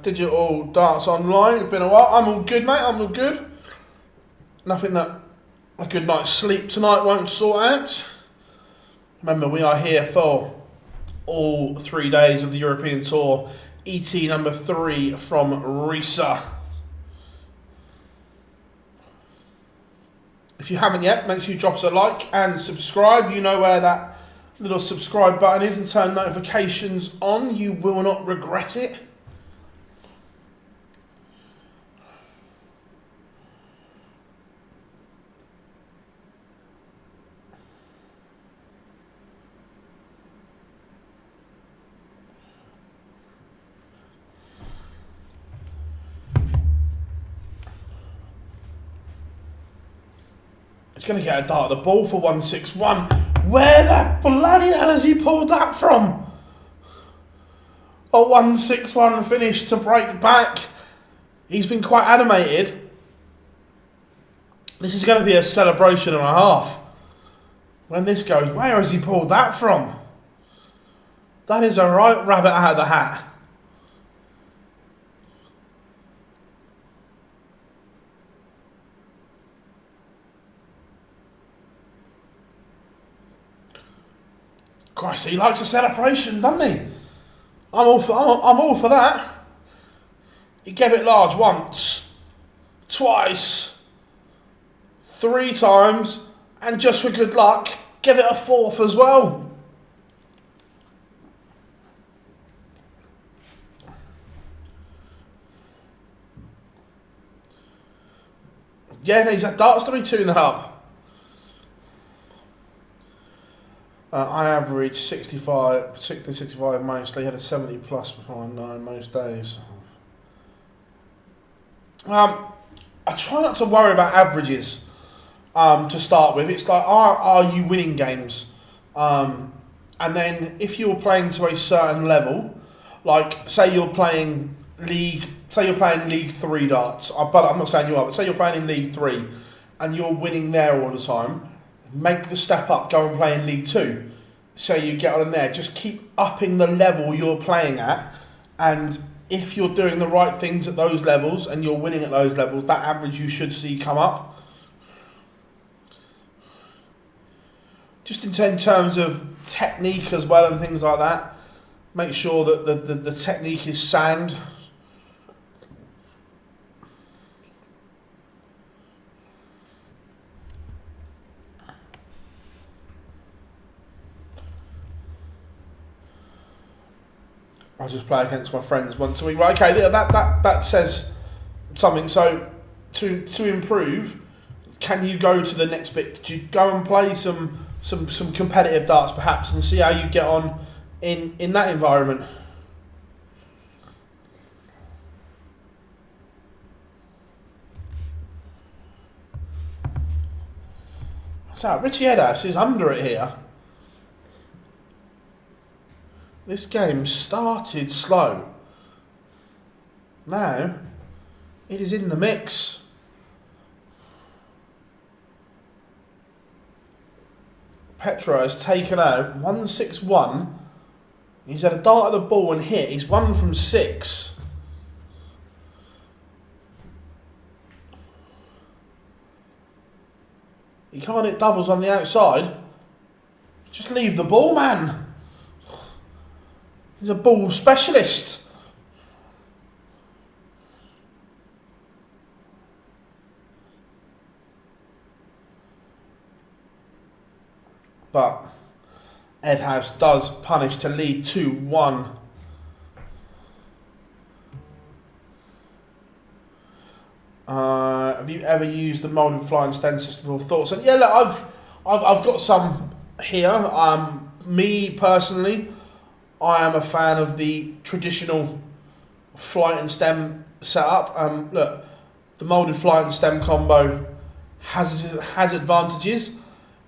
Digital darts online, it's been a while. I'm all good, mate, I'm all good. Nothing that a good night's sleep tonight won't sort out. Remember, we are here for all 3 days of the European Tour. ET number 3 from Rydz. If you haven't yet, make sure you drop us a like and subscribe. You know where that little subscribe button is, and turn notifications on. You will not regret it. He's going to get a dart at the ball for 161. Where the bloody hell has he pulled that from? A 161 finish to break back. He's been quite animated. This is going to be a celebration and a half. When this goes, where has he pulled that from? That is a right rabbit out of the hat. Christ, he likes a celebration, doesn't he? I'm all for that. He gave it large once, twice, 3 times, and just for good luck, give it a 4th as well. Yeah, no, he's at darts 3-2 in the hub. I average 65, particularly 65 mostly. Had a 70 plus before 9 most days. I try not to worry about averages to start with. It's like, are you winning games? And then if you're playing to a certain level, like say you're playing League 3 darts, but I'm not saying you are, but say you're playing in League 3 and you're winning there all the time, make the step up, go and play in League 2. So you get on in there, just keep upping the level you're playing at, and if you're doing the right things at those levels and you're winning at those levels, that average you should see come up. Just in terms of technique as well and things like that, make sure that the technique is sound. I just play against my friends once a week. Right, okay, that says something. So to improve, can you go to the next bit? Do you go and play some competitive darts perhaps and see how you get on in that environment? So Richie Edhouse is under it here. This game started slow. Now, It is in the mix. Petro has taken out 161. He's had a dart at the ball and hit. He's 1 from 6. He can't hit doubles on the outside. Just leave the ball, man. He's a ball specialist. But Edhouse does punish to lead 2-1. Have you ever used the molded flying stem system or thoughts? And yeah, look, I've got some here. Me personally, I am a fan of the traditional flight and stem setup. Look, the molded flight and stem combo has advantages,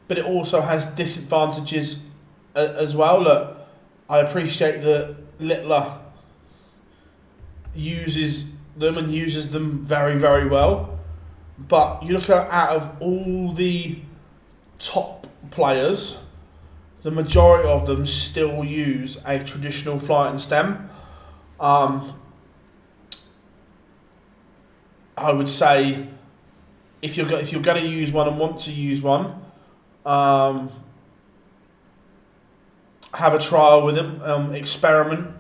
but it also has disadvantages as well. Look, I appreciate that Littler uses them very, very well. But you look at out of all the top players, the majority of them still use a traditional flight and stem. I would say if you're going to use one and want to use one, have a trial with them, experiment.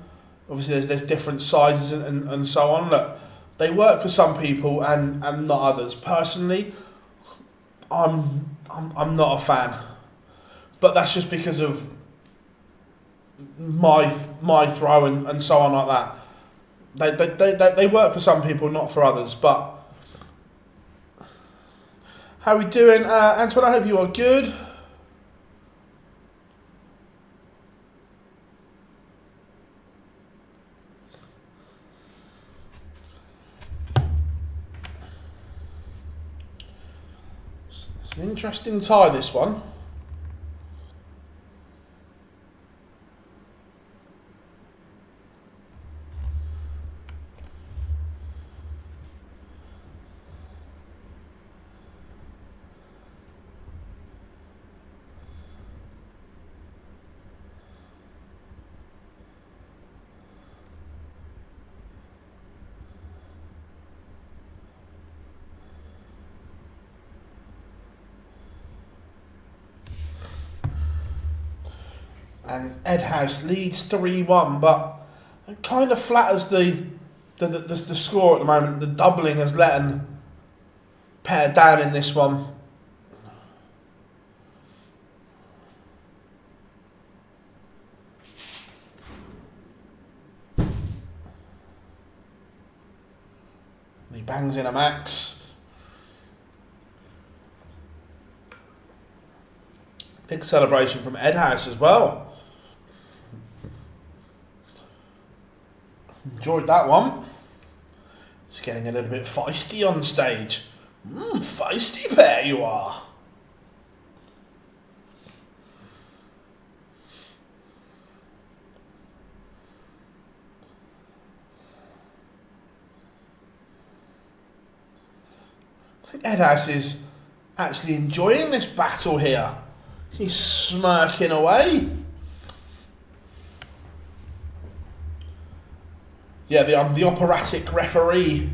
Obviously, there's different sizes and so on. Look, they work for some people and not others. Personally, I'm not a fan, but that's just because of my throw and so on like that. They work for some people, not for others. But how are we doing, Antoine? I hope you are good. It's an interesting tie, this one. And Edhouse leads 3-1, but it kind of flatters the score at the moment. The doubling has let him pare down in this one. And he bangs in a max. Big celebration from Edhouse as well. Enjoyed that one. It's getting a little bit feisty on stage. Feisty pair you are. I think Edhouse is actually enjoying this battle here. He's smirking away. Yeah, the operatic referee.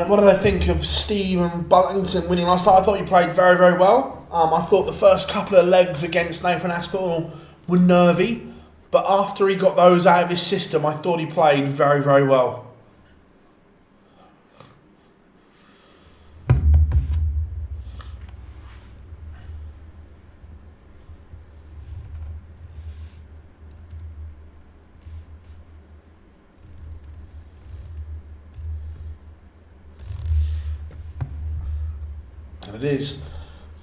What did I think of Stephen Bullington winning last night? I thought he played very, very well. I thought the first couple of legs against Nathan Aspinall were nervy, but after he got those out of his system, I thought he played very, very well. it is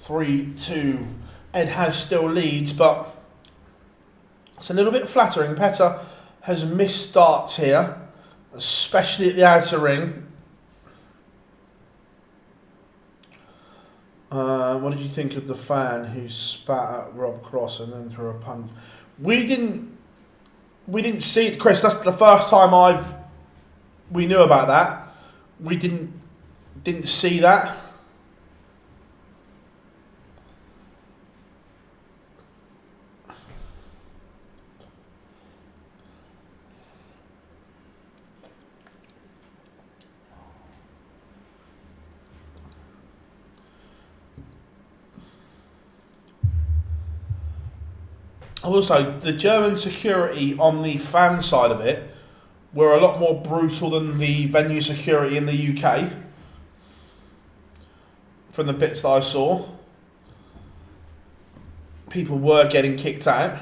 3-2. Edhouse still leads, but it's a little bit flattering. Petter has missed starts here, especially at the outer ring. What did you think of the fan who spat at Rob Cross and then threw a punch? We didn't see it, Chris. That's the first time we knew about that. We didn't see that. Also, the German security on the fan side of it were a lot more brutal than the venue security in the UK, from the bits that I saw. People were getting kicked out.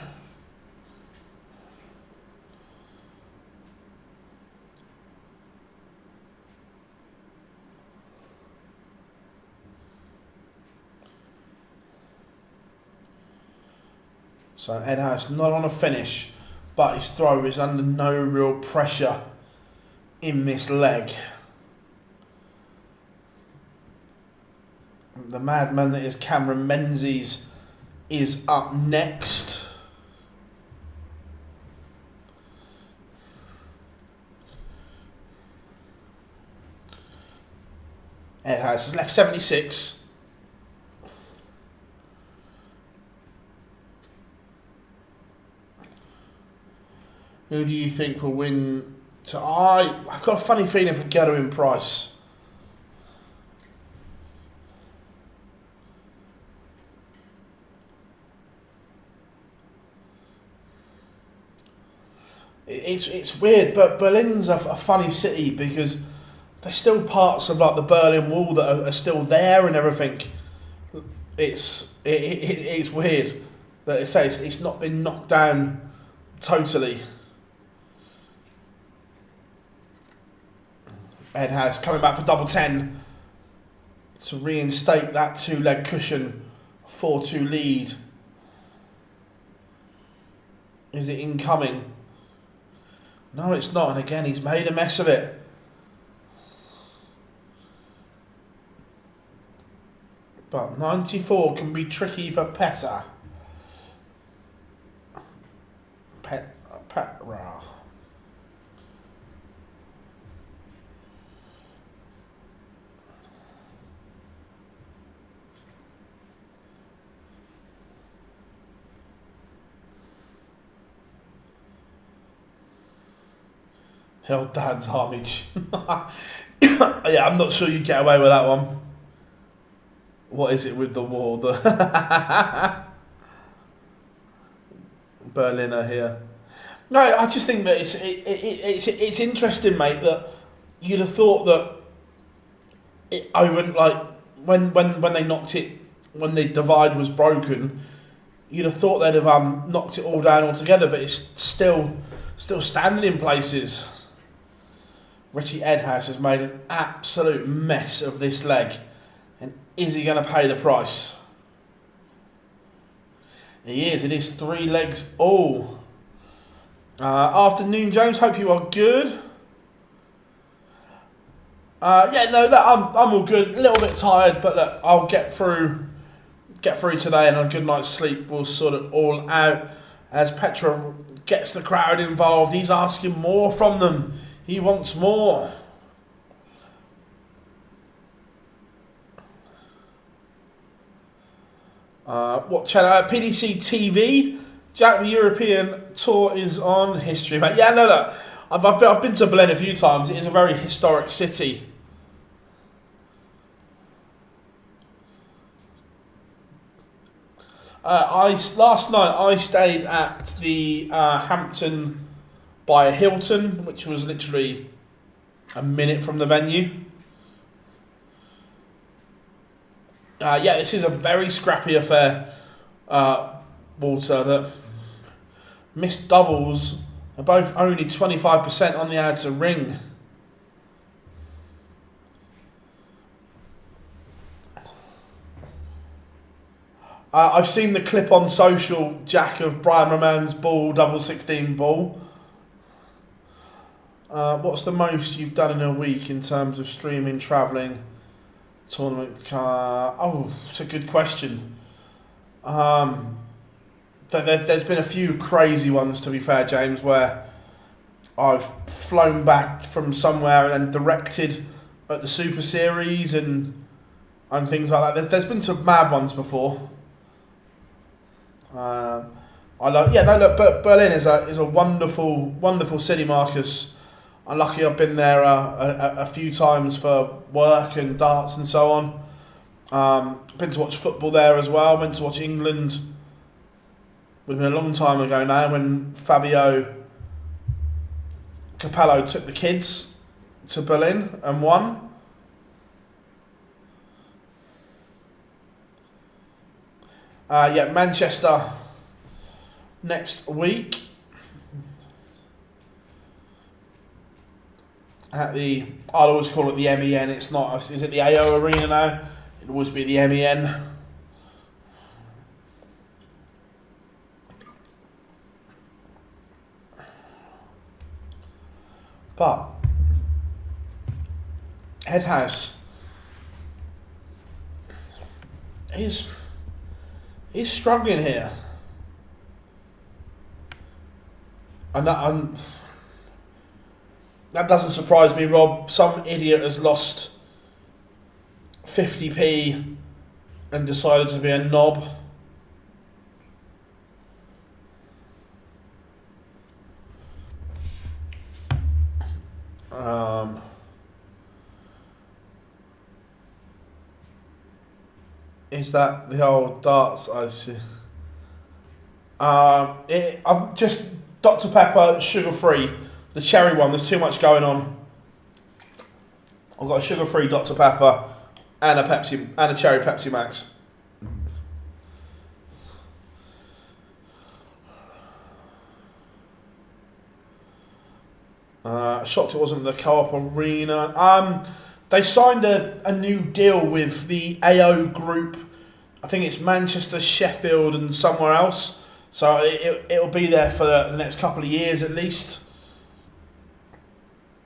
So Edhouse not on a finish, but his throw is under no real pressure in this leg. The madman that is Cameron Menzies is up next. Edhouse has left 76. Who do you think will win? I've got a funny feeling for Goyer in Price. It's weird, but Berlin's a funny city because there's still parts of like the Berlin Wall that are still there and everything. It's weird that it's not been knocked down totally. Edhouse coming back for double 10 to reinstate that 2-leg cushion, 4-2 lead. Is it incoming? No, it's not, and again he's made a mess of it. But 94 can be tricky for Petter. Petra. Hell, Dad's homage. Yeah, I'm not sure you get away with that one. What is it with the wall? The Berliner here. No, I just think that it's interesting, mate. That you'd have thought that it over like when they knocked it, when the divide was broken, you'd have thought they'd have knocked it all down altogether. But it's still standing in places. Richie Edhouse has made an absolute mess of this leg. And is he going to pay the price? He is. It is 3 legs all. Afternoon, James. Hope you are good. Yeah, no, look, I'm all good. A little bit tired, but look, I'll get through today, and a good night's sleep will sort it all out. As Petra gets the crowd involved, he's asking more from them. He wants more. What channel? PDC TV. Jack, the European Tour is on. History, mate. Yeah, no, look. I've been to Berlin a few times. It is a very historic city. Last night I stayed at the Hampton by Hilton, which was literally a minute from the venue. Yeah, this is a very scrappy affair, Walter. That missed doubles are both only 25% on the outer ring. I've seen the clip on social, Jack, of Brian Roman's ball, double 16 ball. What's the most you've done in a week in terms of streaming, travelling, tournament car? Oh, it's a good question. There's been a few crazy ones, to be fair, James, where I've flown back from somewhere and directed at the Super Series and things like that. There's been some mad ones before. Berlin is a wonderful city, Marcus. I'm lucky I've been there a few times for work and darts and so on. Been to watch football there as well. Went to watch England. Would have been a long time ago now when Fabio Capello took the kids to Berlin and won. Manchester next week at the, I'll always call it the MEN. It's not. Is it the AO Arena now? It'll always be the MEN. But Edhouse he's struggling here, and that doesn't surprise me, Rob. Some idiot has lost 50p and decided to be a knob. Is that the old darts? I see. I've just Dr Pepper sugar free, the cherry one. There's too much going on. I've got a sugar free Dr Pepper and a Pepsi and a cherry Pepsi Max. Shocked it wasn't the Co-op Arena. They signed a new deal with the AO group. I think it's Manchester, Sheffield and somewhere else. So it'll be there for the next couple of years at least.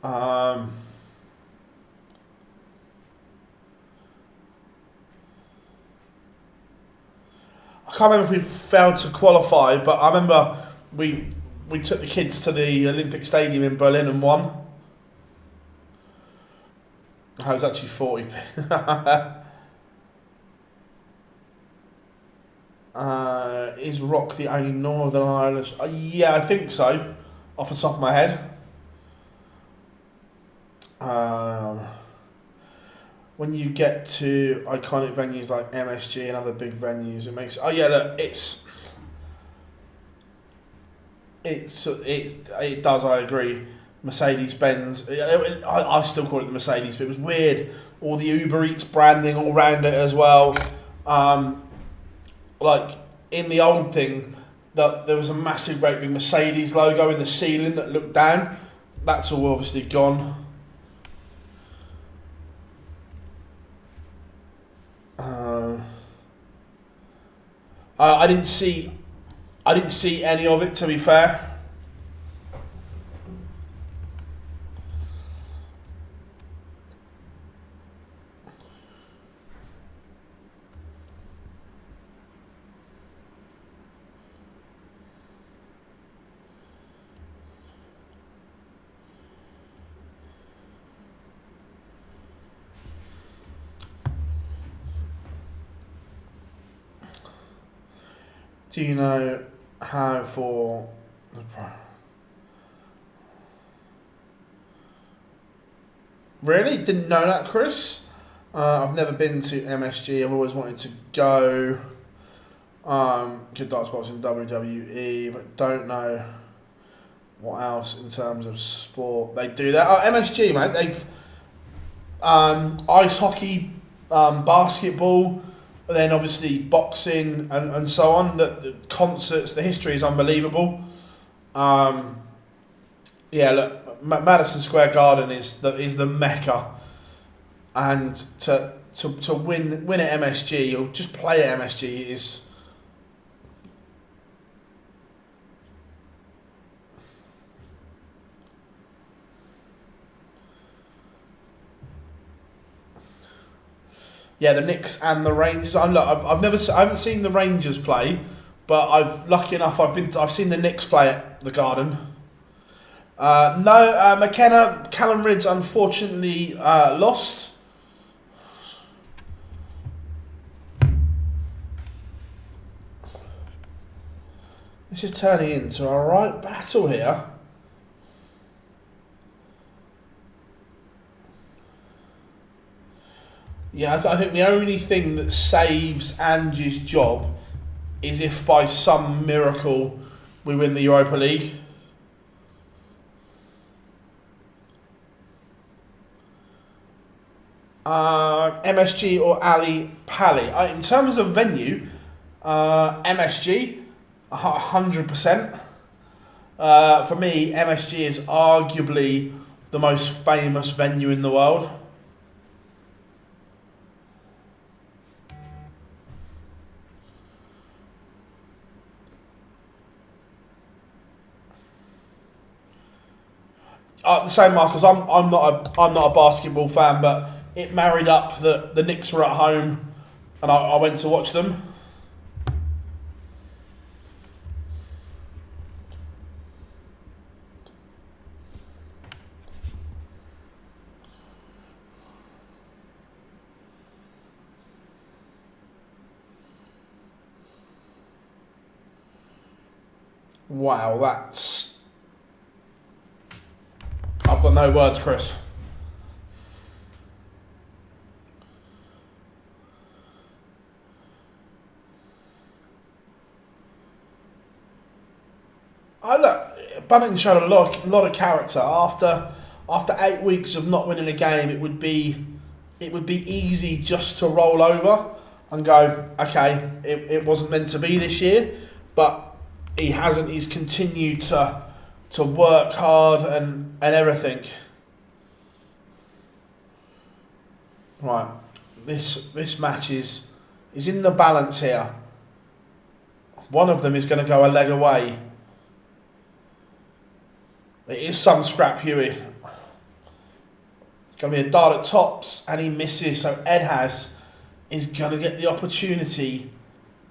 I can't remember if we failed to qualify, but I remember we took the kids to the Olympic Stadium in Berlin and won. I was actually 40p. Is Rock the only Northern Irish? Yeah, I think so, off the top of my head. When you get to iconic venues like MSG and other big venues, it makes... Oh yeah, look, it does, I agree. Mercedes-Benz, I still call it the Mercedes, but it was weird. All the Uber Eats branding all around it as well. Like in the old thing, there was a massive great big Mercedes logo in the ceiling that looked down. That's all obviously gone. I didn't see any of it, to be fair. Do you know how for the Really? Didn't know that, Chris? I've never been to MSG. I've always wanted to go. Good darts boxing WWE, but don't know what else in terms of sport they do that. Oh, MSG, mate. They've ice hockey, basketball, then obviously boxing and so on. The concerts, the history is unbelievable. Yeah, look, Madison Square Garden is the mecca, and to win at MSG or just play at MSG is Yeah, the Knicks and the Rangers. I haven't seen the Rangers play, but lucky enough I've seen the Knicks play at the Garden. No, McKenna, Callum Rydz unfortunately lost. This is turning into a right battle here. Yeah, I think the only thing that saves Angie's job is if by some miracle we win the Europa League. MSG or Ali Pally. In terms of venue, MSG, 100%. For me, MSG is arguably the most famous venue in the world. The same, Marcus. I'm not a basketball fan, but it married up that the Knicks were at home, and I went to watch them. Wow, I've got no words, Chris. Bunting showed a lot of character. After 8 weeks of not winning a game, it would be easy just to roll over and go, okay, it wasn't meant to be this year, but he hasn't. He's continued to work hard and everything. Right, this match is in the balance here. One of them is going to go a leg away. It is some scrap, Huey. It's going to be a dart at tops, and he misses. So Edhouse is going to get the opportunity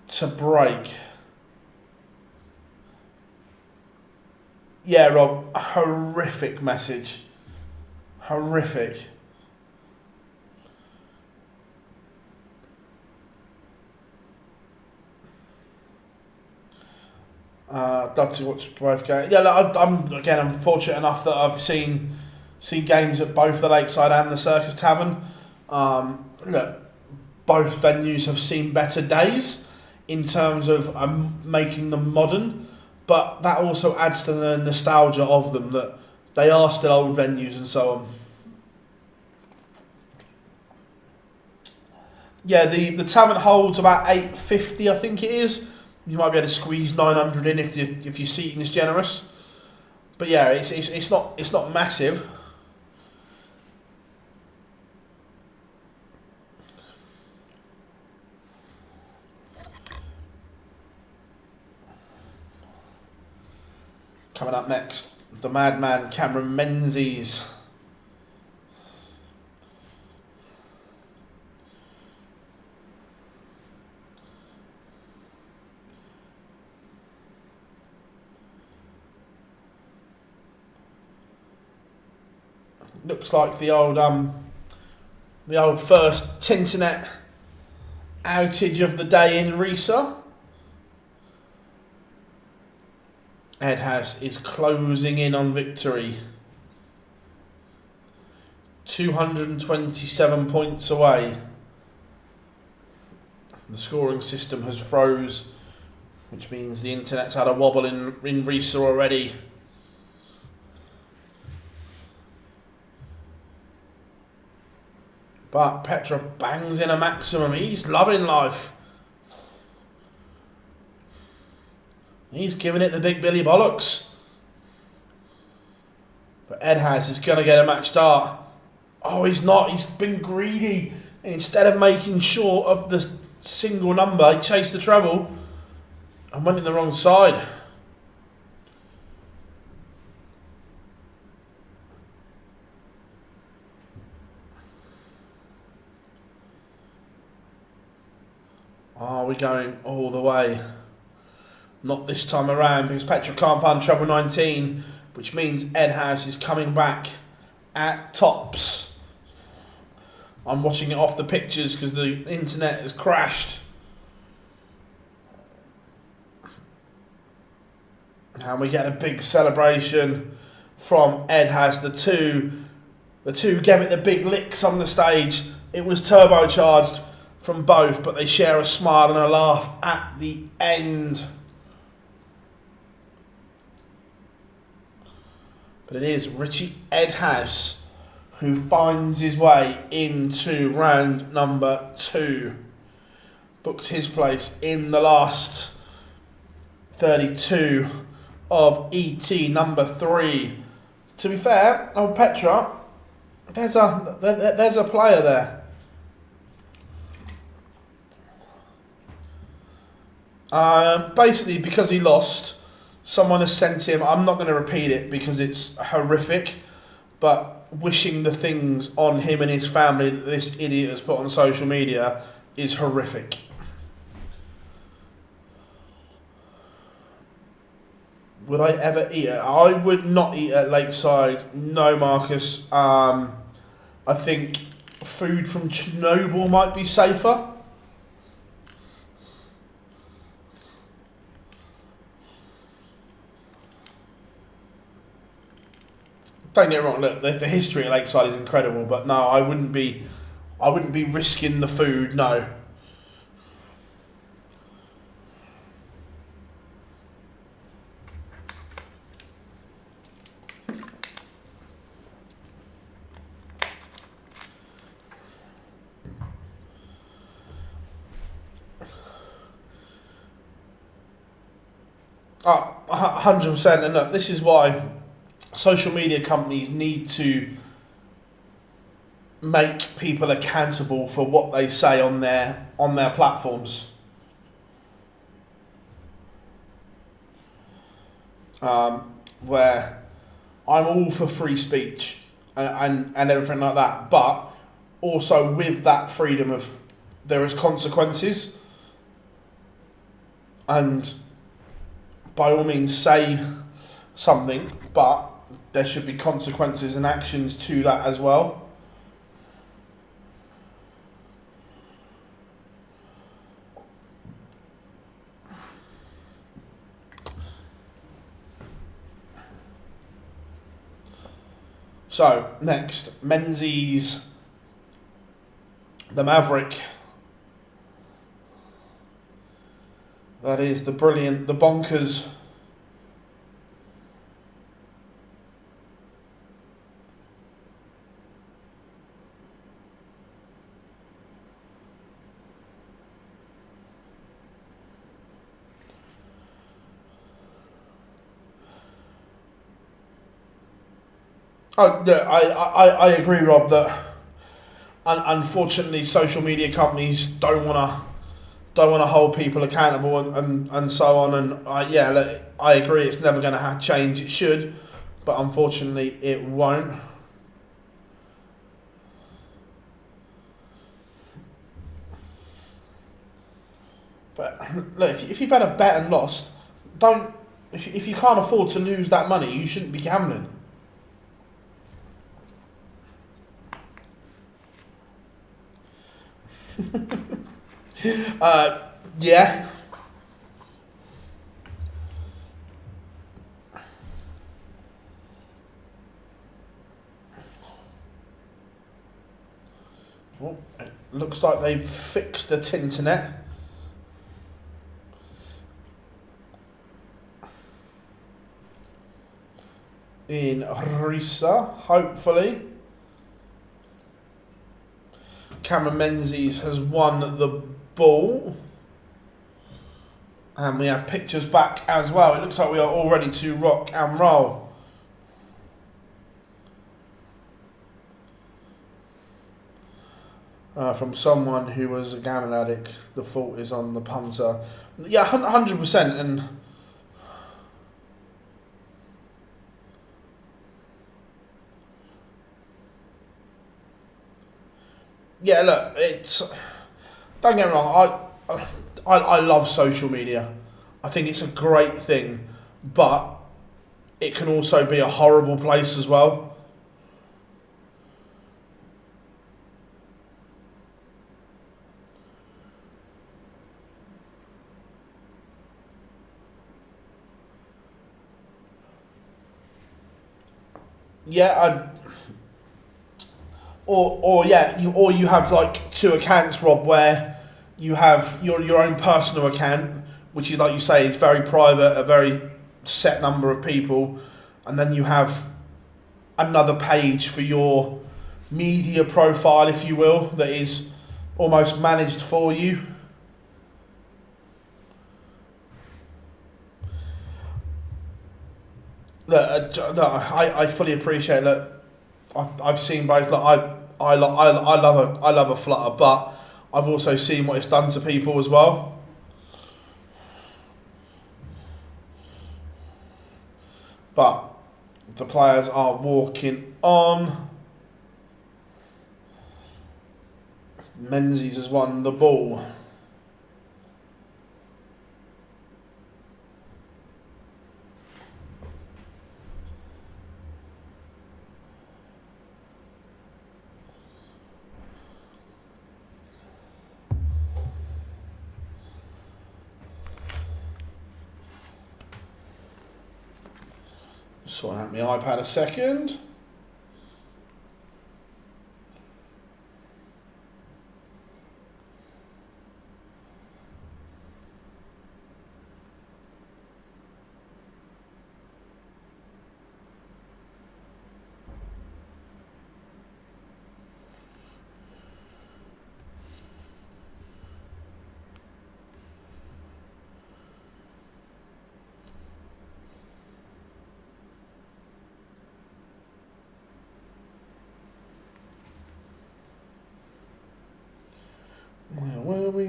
to break. Yeah, Rob, horrific message. Horrific. Love to watch both games. Yeah, look, I'm fortunate enough that I've seen games at both the Lakeside and the Circus Tavern. Look, both venues have seen better days in terms of making them modern, but that also adds to the nostalgia of them, that they are still old venues and so on. Yeah, the Tavern holds about 850, I think it is. You might be able to squeeze 900 in if your seating is generous, but yeah, it's not massive. Coming up next, the madman Cameron Menzies. Looks like the old first internet outage of the day in Risa. Edhouse is closing in on victory. 227 points away. The scoring system has froze, which means the internet's had a wobble in Risa already. But Petra bangs in a maximum. He's loving life. He's giving it the big Billy Bollocks. But Edhouse is going to get a match start. Oh, he's not. He's been greedy. And instead of making short of the single number, he chased the treble and went in the wrong side. going all the way? Not this time around, because Petra can't find treble 19, which means Edhouse is coming back at tops. I'm watching it off the pictures because the internet has crashed. And we get a big celebration from Edhouse. The two gave it the big licks on the stage. It was turbocharged from both, but they share a smile and a laugh at the end. But it is Richie Edhouse who finds his way into round number 2. Books his place in the last 32 of ET number 3. To be fair, Petra, there's a player there. Basically, because he lost, someone has sent him, I'm not going to repeat it because it's horrific, but wishing the things on him and his family that this idiot has put on social media is horrific. Would I ever eat it? I would not eat at Lakeside. No, Marcus. I think food from Chernobyl might be safer. Don't get me wrong. Look, the history at Lakeside is incredible, but no, I wouldn't be risking the food. No. Oh, 100%. And look, this is why social media companies need to make people accountable for what they say on their platforms. Where I'm all for free speech and everything like that, but also with that freedom of there is consequences, and by all means say something, but there should be consequences and actions to that as well. So, next, Menzies, the Maverick. That is the brilliant, the bonkers. Oh, yeah, I agree, Rob, that unfortunately social media companies don't want to hold people accountable and so on, and yeah, look, I agree it's never going to change. It should, but unfortunately it won't. But look, if you've had a bet and lost, don't. If you can't afford to lose that money, you shouldn't be gambling. Yeah. Well, it looks like they've fixed the internet. In Rydz, hopefully. Cameron Menzies has won the ball. And we have pictures back as well. It looks like we are all ready to rock and roll. From someone who was a gambling addict, the fault is on the punter. Yeah, 100%. And yeah, look, it's, don't get me wrong, I love social media. I think it's a great thing, but it can also be a horrible place as well. Yeah, or you have like two accounts, Rob, where you have your own personal account, which is, like you say, is very private, a very set number of people, and then you have another page for your media profile, if you will, that is almost managed for you. Look, I fully appreciate that. I've seen both. Like I love a flutter, but I've also seen what it's done to people as well. But the players are walking on. Menzies has won the ball. Sorting out my iPad a second. Where were we?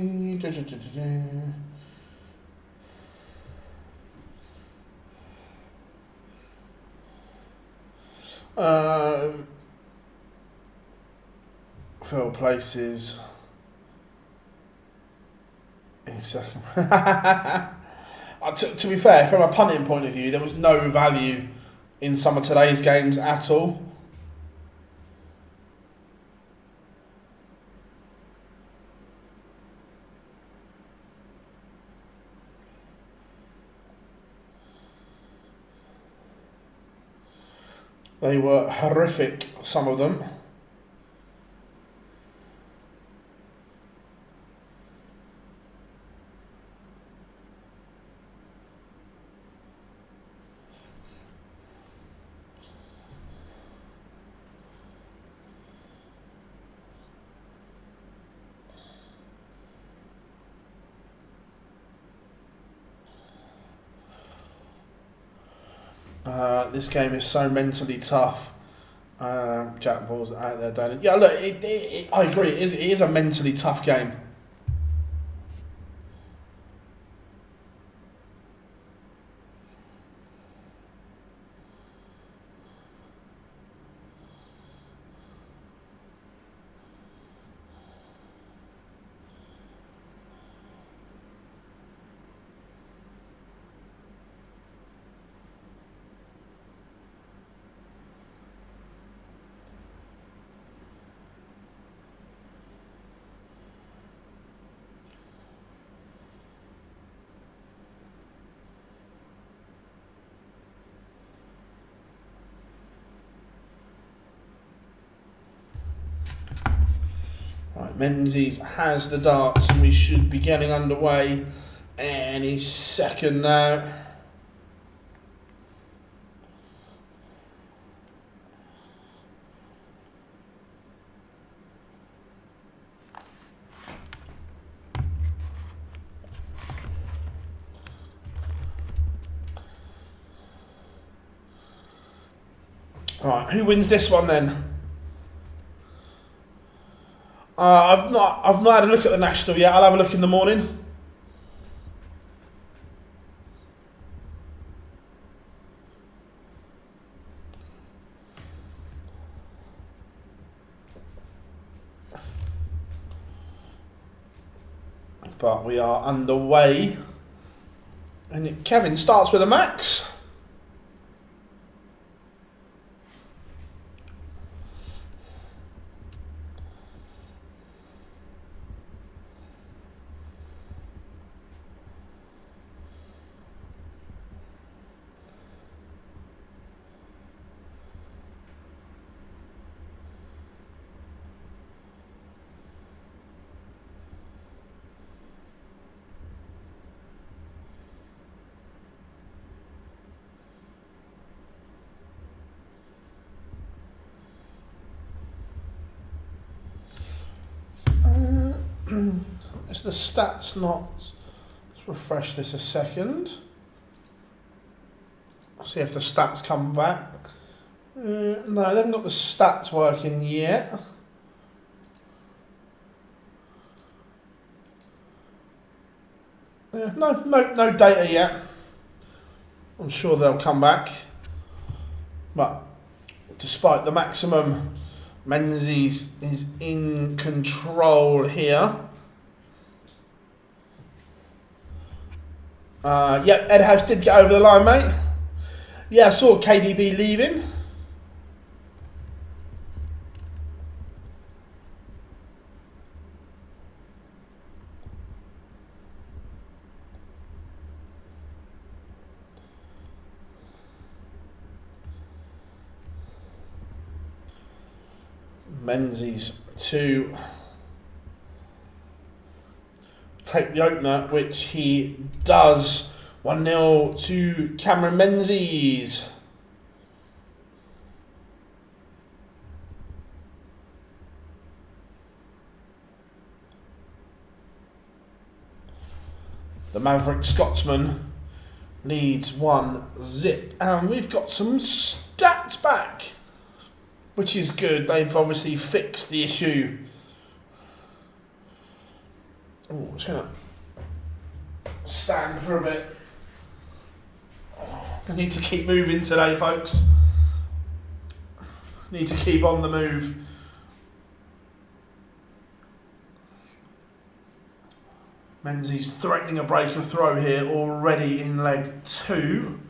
Fill places in a second. To be fair, from a punting point of view, there was no value in some of today's games at all. They were horrific, some of them. This game is so mentally tough. Jack Paul's out there, Daniel. Yeah, look, I agree. It is a mentally tough game. Right, Menzies has the darts and we should be getting underway any second now. Right, who wins this one then? I've not had a look at the national yet. I'll have a look in the morning. But we are underway. And Kevin starts with a max. Is the stats not? Let's refresh this a second. See if the stats come back. No, they haven't got the stats working yet. No data yet. I'm sure they'll come back. But despite the maximum, Menzies is in control here. Yep, Edhouse did get over the line, mate. Yeah, I saw KDB leaving. Menzies to take the opener, which he does. 1-0 to Cameron Menzies. The Maverick Scotsman leads 1-0. And we've got some stats back, which is good. They've obviously fixed the issue. Oh, I'm just going to stand for a bit. I need to keep moving today, folks. Need to keep on the move. Menzies threatening a breaker throw here already in leg 2.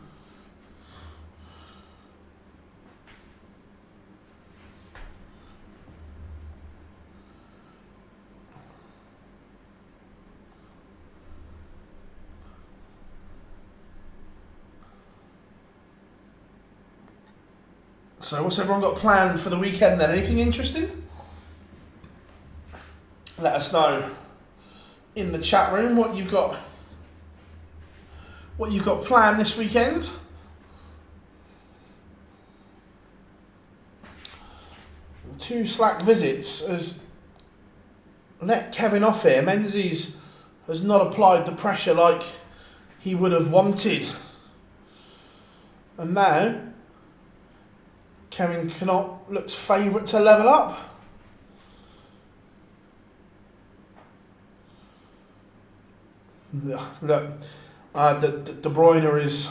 So what's everyone got planned for the weekend then? Anything interesting? Let us know in the chat room what you've got planned this weekend. Two slack visits has let Kevin off here. Menzies has not applied the pressure like he would have wanted. And now Kevin Knopf looks favourite to level up. Look, De Bruyne is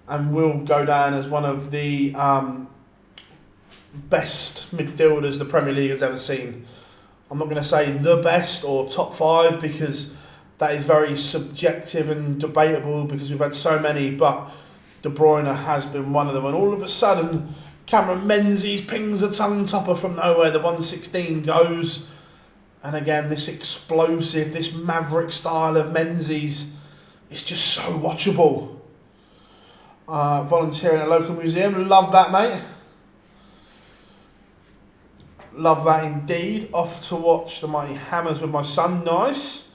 and will go down as one of the best midfielders the Premier League has ever seen. I'm not going to say the best or top 5 because that is very subjective and debatable because we've had so many, but De Bruyne has been one of them, and all of a sudden Cameron Menzies pings a tongue topper from nowhere. The 116 goes, and again this explosive, this maverick style of Menzies is just so watchable. Volunteering at a local museum, love that, mate. Love that indeed. Off to watch the Mighty Hammers with my son, nice.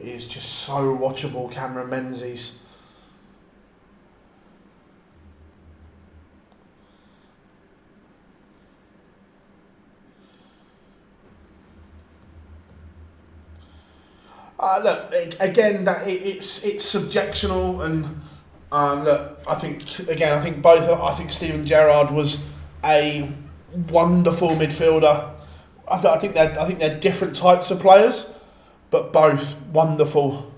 It is just so watchable, Cameron Menzies. Look, again, that it's subjectional, and look, I think Steven Gerrard was a wonderful midfielder. I think they're different types of players, but both wonderful.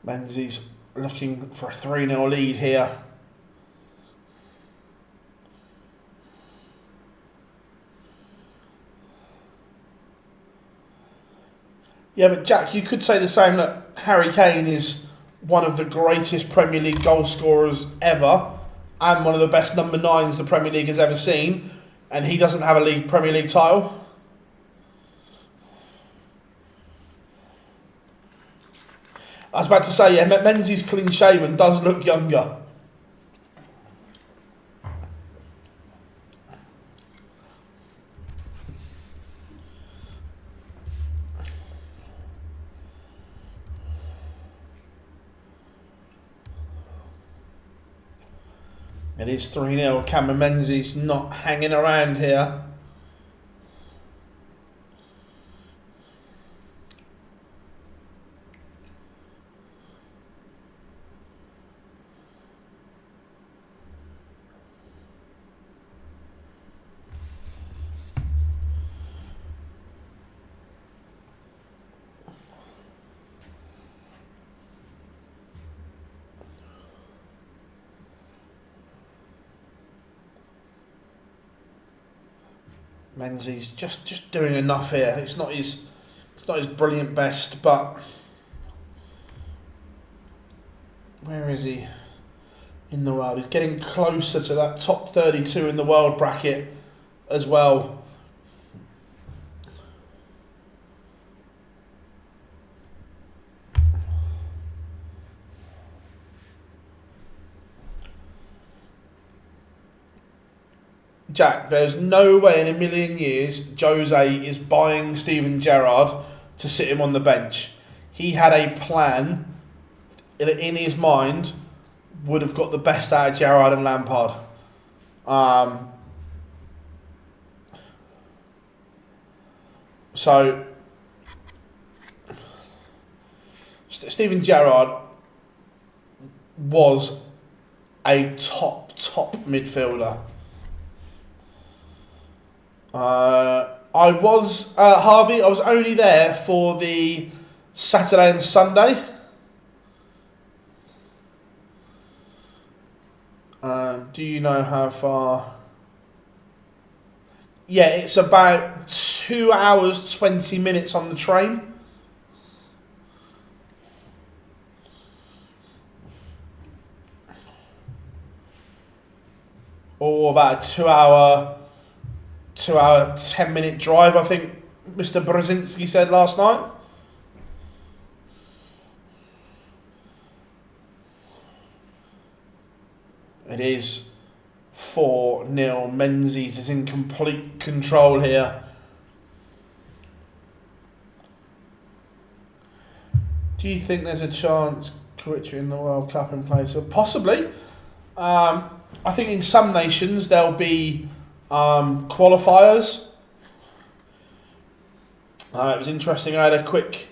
Menzies looking for a 3-0 lead here. Yeah, but Jack, you could say the same that Harry Kane is one of the greatest Premier League goal scorers ever and one of the best number 9s the Premier League has ever seen, and he doesn't have a Premier League title. I was about to say, yeah, Menzies clean shaven does look younger. It is 3-0. Cameron Menzies not hanging around here. Menzies just doing enough here. It's not his brilliant best, but where is he in the world? He's getting closer to that top 32 in the world bracket as well. Jack, there's no way in a million years Jose is buying Steven Gerrard to sit him on the bench. He had a plan in his mind, would have got the best out of Gerrard and Lampard. So Steven Gerrard was a top midfielder. I was Harvey. I was only there for the Saturday and Sunday. Do you know how far? Yeah, it's about 2 hours 20 minutes on the train. Or about a 2 hour 10-minute drive, I think Mr. Brzezinski said last night. It is 4-0. Menzies is in complete control here. Do you think there's a chance Krivka in the World Cup in place? Or possibly. I think in some nations there'll be qualifiers. It was interesting. I had a quick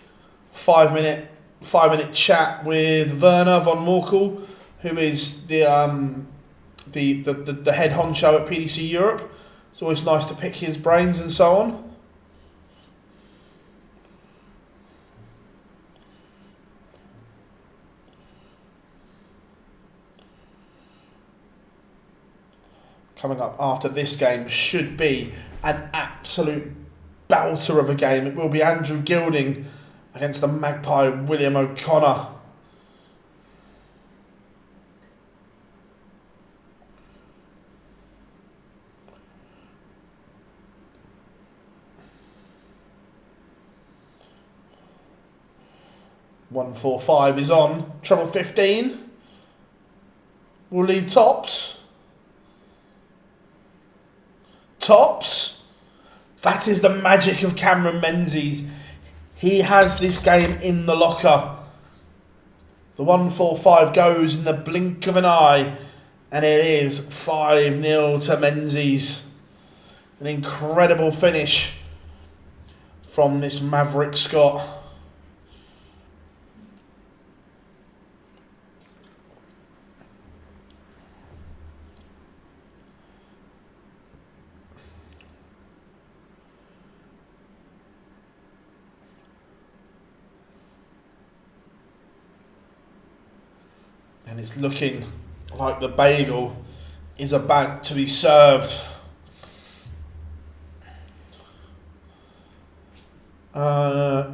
5 minute chat with Werner von Morkel, who is the head honcho at PDC Europe. It's always nice to pick his brains and so on. Coming up after this game should be an absolute belter of a game. It will be Andrew Gilding against the Magpie William O'Connor. $145 is on. Treble 15. We'll leave tops. Tops. That is the magic of Cameron Menzies. He has this game in the locker. The 145 goes in the blink of an eye, and it is 5-0 to Menzies. An incredible finish from this Maverick Scott. And it's looking like the bagel is about to be served.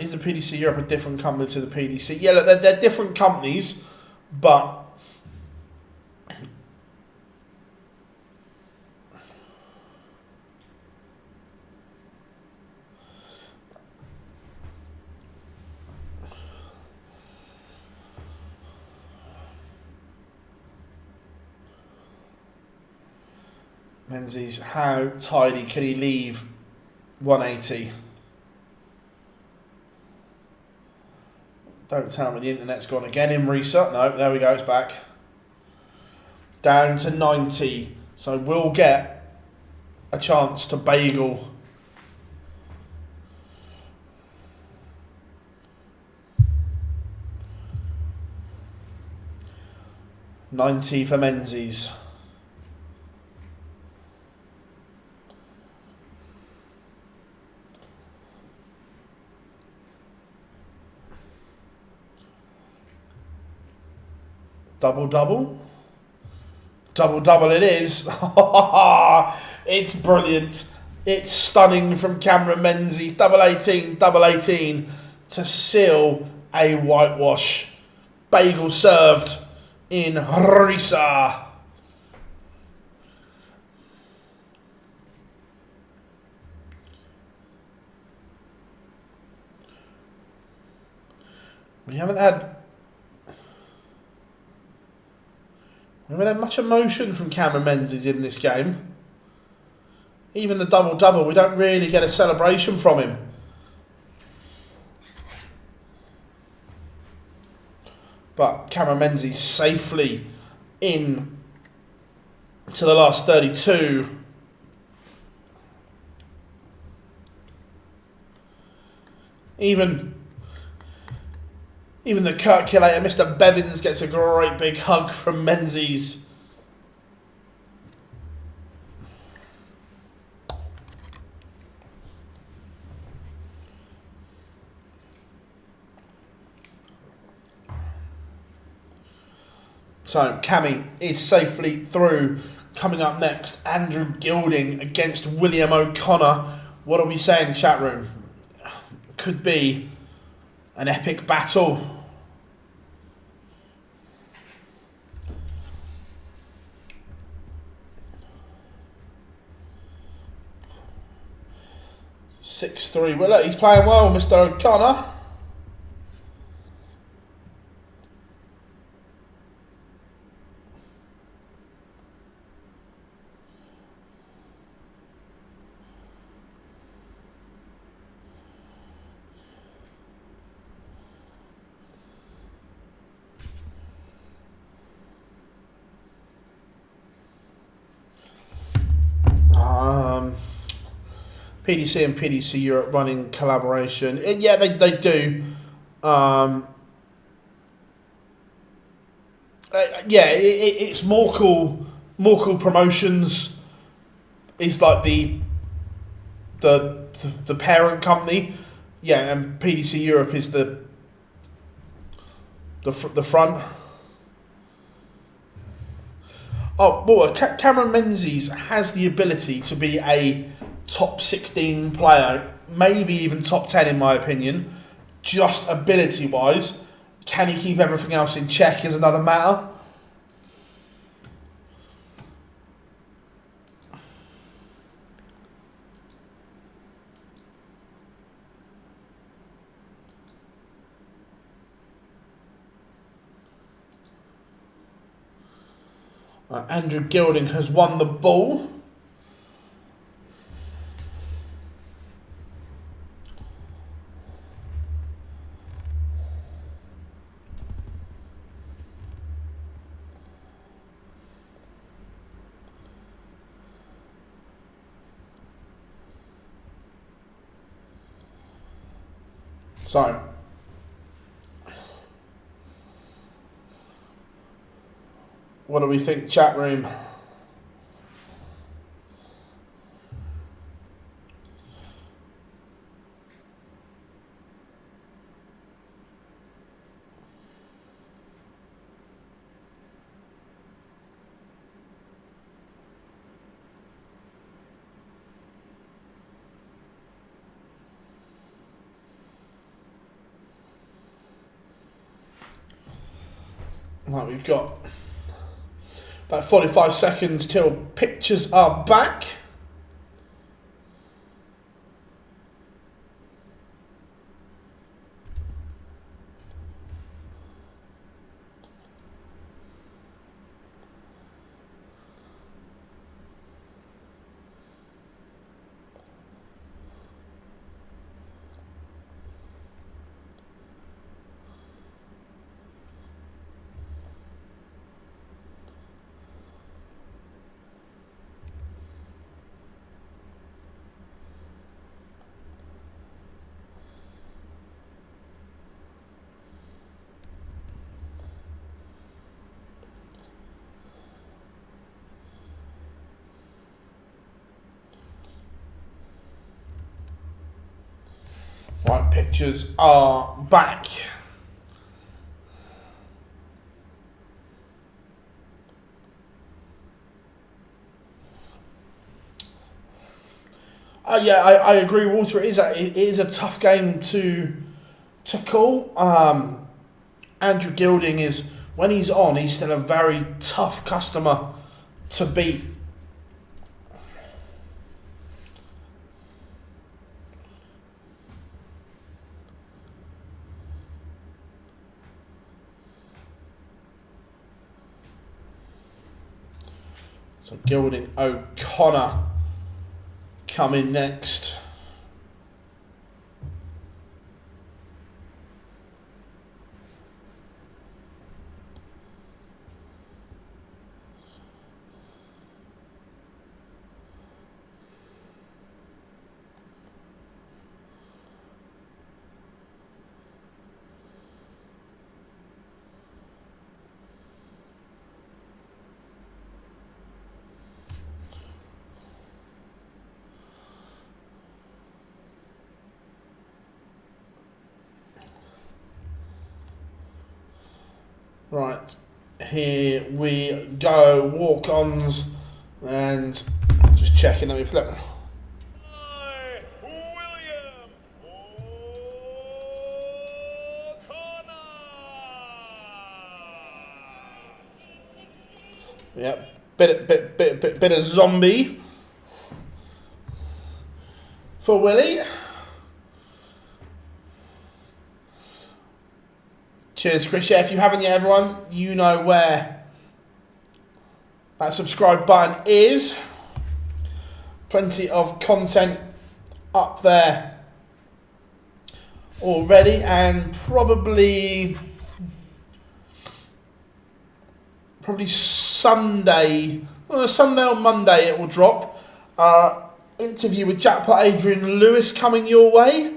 Is the PDC Europe a different company to the PDC? Yeah, look, they're different companies, but Menzies, how tidy can he leave 180? Don't tell me the internet's gone again in reset. No, there we go, it's back. Down to 90. So we'll get a chance to bagel. $90 for Menzies. Double double. Double double it is. It's brilliant. It's stunning from Cameron Menzies. Double 18 to seal a whitewash. Bagel served in Rydz. We haven't had much emotion from Cameron Menzies in this game. Even the double-double, we don't really get a celebration from him. But Cameron Menzies safely in to the last 32. Even the calculator, Mr. Bevins, gets a great big hug from Menzies. So Cammy is safely through. Coming up next, Andrew Gilding against William O'Connor. What are we saying, chat room? Could be an epic battle. $6-3. Well, look, he's playing well, Mr. O'Connor. PDC and PDC Europe running collaboration. Yeah, they do. Yeah, it's more cool. More cool Promotions is like the parent company. Yeah, and PDC Europe is the front. Oh, well, Cameron Menzies has the ability to be a top 16 player, maybe even top 10 in my opinion. Just ability-wise, can he keep everything else in check is another matter. Andrew Gilding has won the ball. So, what do we think, chat room? Right, we've got about 45 seconds till pictures are back. Right, pictures are back. Yeah, I agree, Walter. It is a tough game to call. Andrew Gilding is, when he's on, he's still a very tough customer to beat. So Gilding O'Connor coming next. Right, here we go, walk-ons, and just checking, let me flip. Yep, bit of zombie for Willie. Cheers, Chris. Yeah, if you haven't yet, everyone, you know where that subscribe button is. Plenty of content up there already, and probably Sunday or Monday it will drop. Interview with jackpot Adrian Lewis coming your way.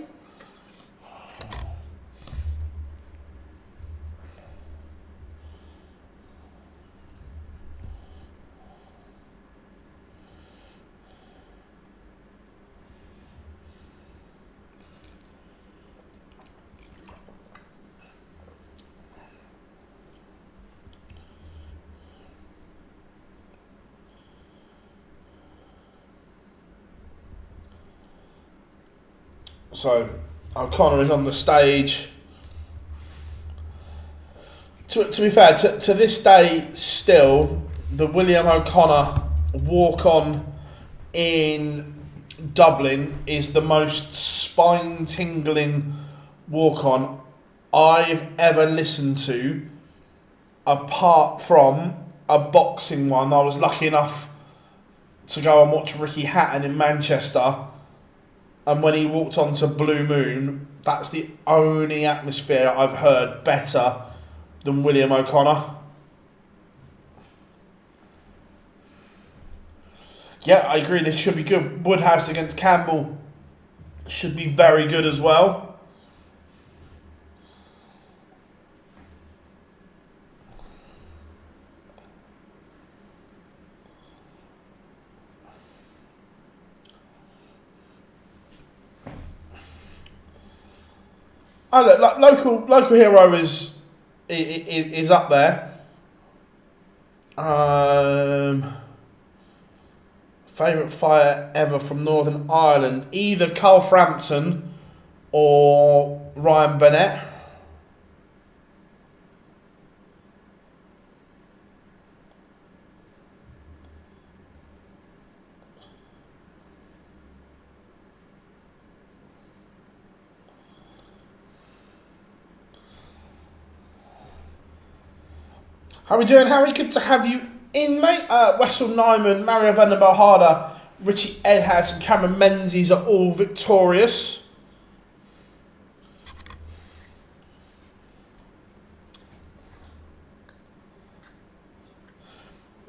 So O'Connor is on the stage. To be fair, to this day still, the William O'Connor walk-on in Dublin is the most spine-tingling walk-on I've ever listened to, apart from a boxing one. I was lucky enough to go and watch Ricky Hatton in Manchester, and when he walked onto Blue Moon, that's the only atmosphere I've heard better than William O'Connor. Yeah, I agree, this should be good. Woodhouse against Campbell should be very good as well. Oh, look, local hero is up there. Favourite fighter ever from Northern Ireland, either Carl Frampton or Ryan Burnett. How we doing, Harry? Good to have you in, mate. Wessel Nijman, Mario Vandenbogaerde, Richie Edhouse and Cameron Menzies are all victorious.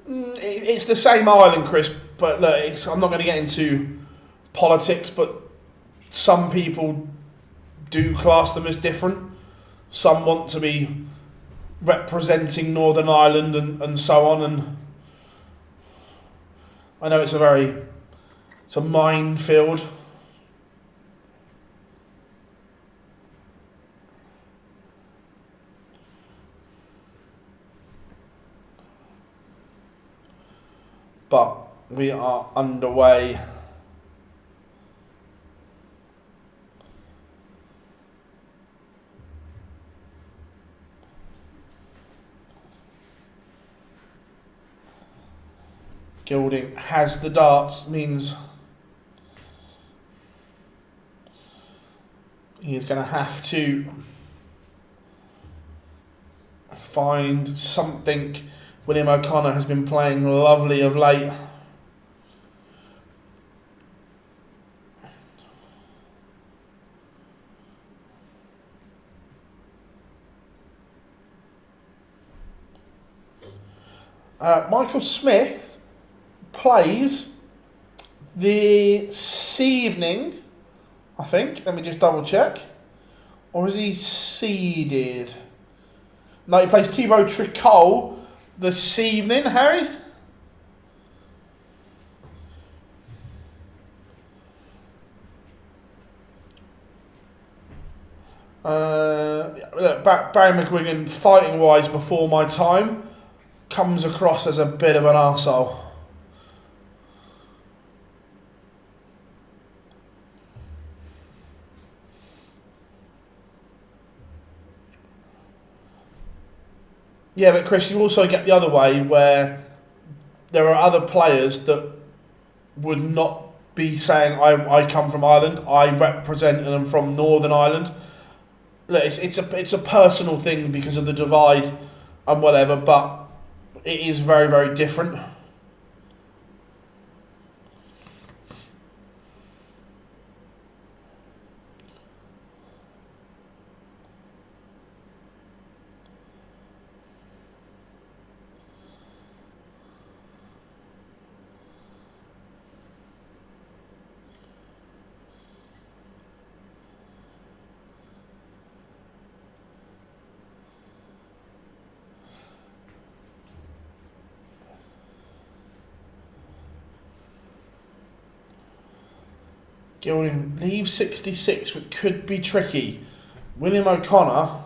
It's the same island, Chris, but look, I'm not going to get into politics, but some people do class them as different. Some want to be representing Northern Ireland and so on, and I know it's a minefield. But we are underway. Gilding has the darts, means he's going to have to find something. William O'Connor has been playing lovely of late. Michael Smith plays this evening, I think. Let me just double check. Or is he seeded? No, he plays Thibaut Tricot this evening, Harry. Look, Barry McGuigan, fighting wise before my time, comes across as a bit of an arsehole. Yeah, but Chris, you also get the other way where there are other players that would not be saying, I come from Ireland, I represent and I'm from Northern Ireland. Look, it's a personal thing because of the divide and whatever, but it is very, very different. Gilding leaves 66, which could be tricky. William O'Connor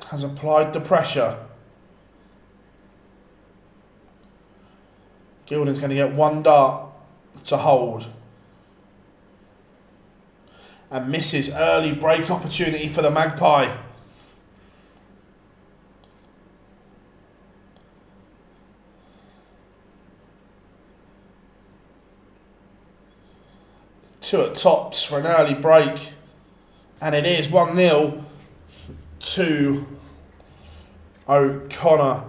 has applied the pressure. Gilding's going to get one dart to hold. And misses early break opportunity for the Magpie. Two at tops for an early break, and it is 1-0 to O'Connor.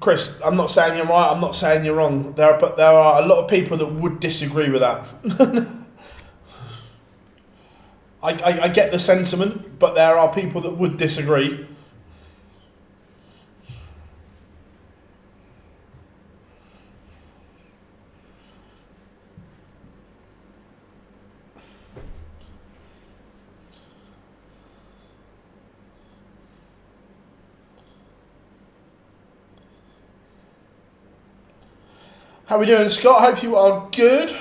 Chris, I'm not saying you're right, I'm not saying you're wrong. But there are a lot of people that would disagree with that. I get the sentiment, but there are people that would disagree. How are we doing, Scott? Hope you are good.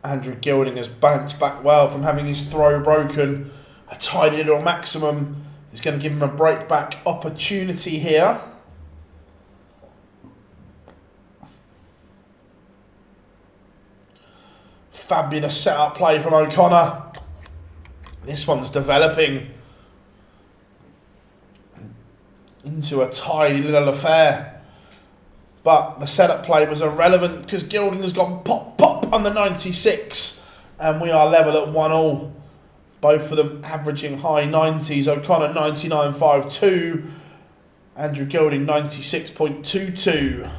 Andrew Gilding has bounced back well from having his throw broken. A tidy little maximum is going to give him a break-back opportunity here. Fabulous set-up play from O'Connor. This one's developing into a tidy little affair. But the setup play was irrelevant because Gilding has gone pop on the 96. And we are level at 1-1. Both of them averaging high 90s. O'Connor 99.52. Andrew Gilding 96.22.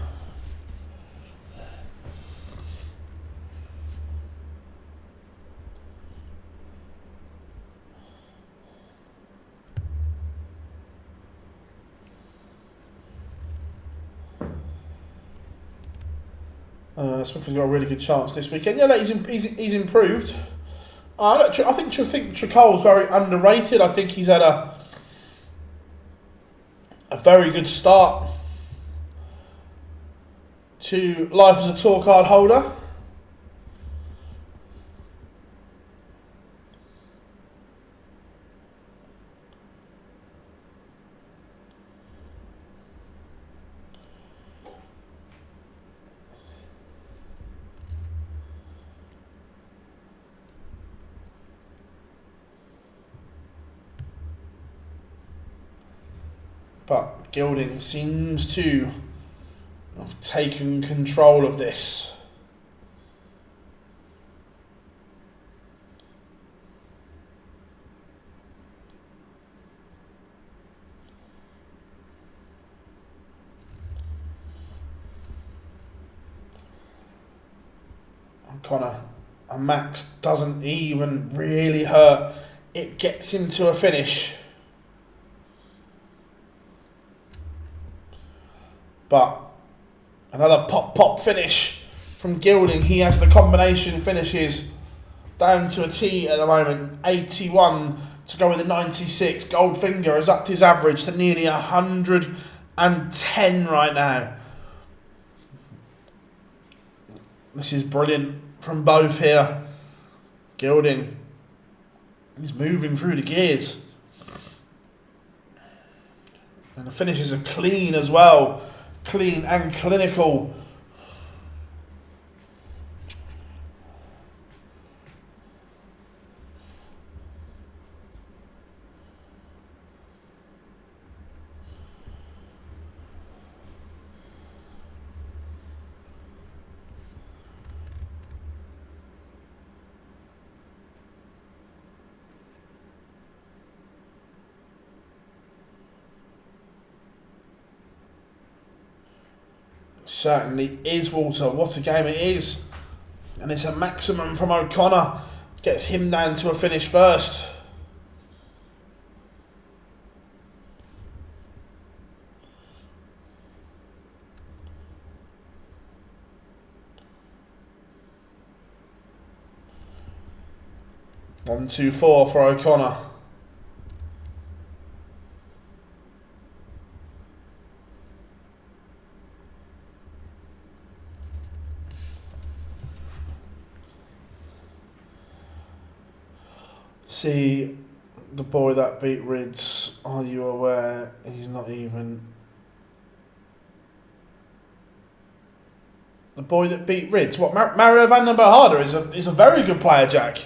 Smith has got a really good chance this weekend. Yeah, he's improved. I think Tricole's very underrated. I think he's had a very good start to life as a tour card holder. But Gilding seems to have taken control of this. O'Connor, a max doesn't even really hurt. It gets him to a finish. But another pop finish from Gilding. He has the combination finishes down to a T at the moment. 81 to go with the 96. Goldfinger has upped his average to nearly 110 right now. This is brilliant from both here. Gilding, he's moving through the gears. And the finishes are clean as well. Clean and clinical. Certainly is, Walter. What a game it is. And it's a maximum from O'Connor. Gets him down to a finish first. One, 2, 4 for O'Connor. See, the boy that beat Rydz, are you aware he's not even... The boy that beat Rydz? What, Mario Vandenbogaerde is a very good player, Jack.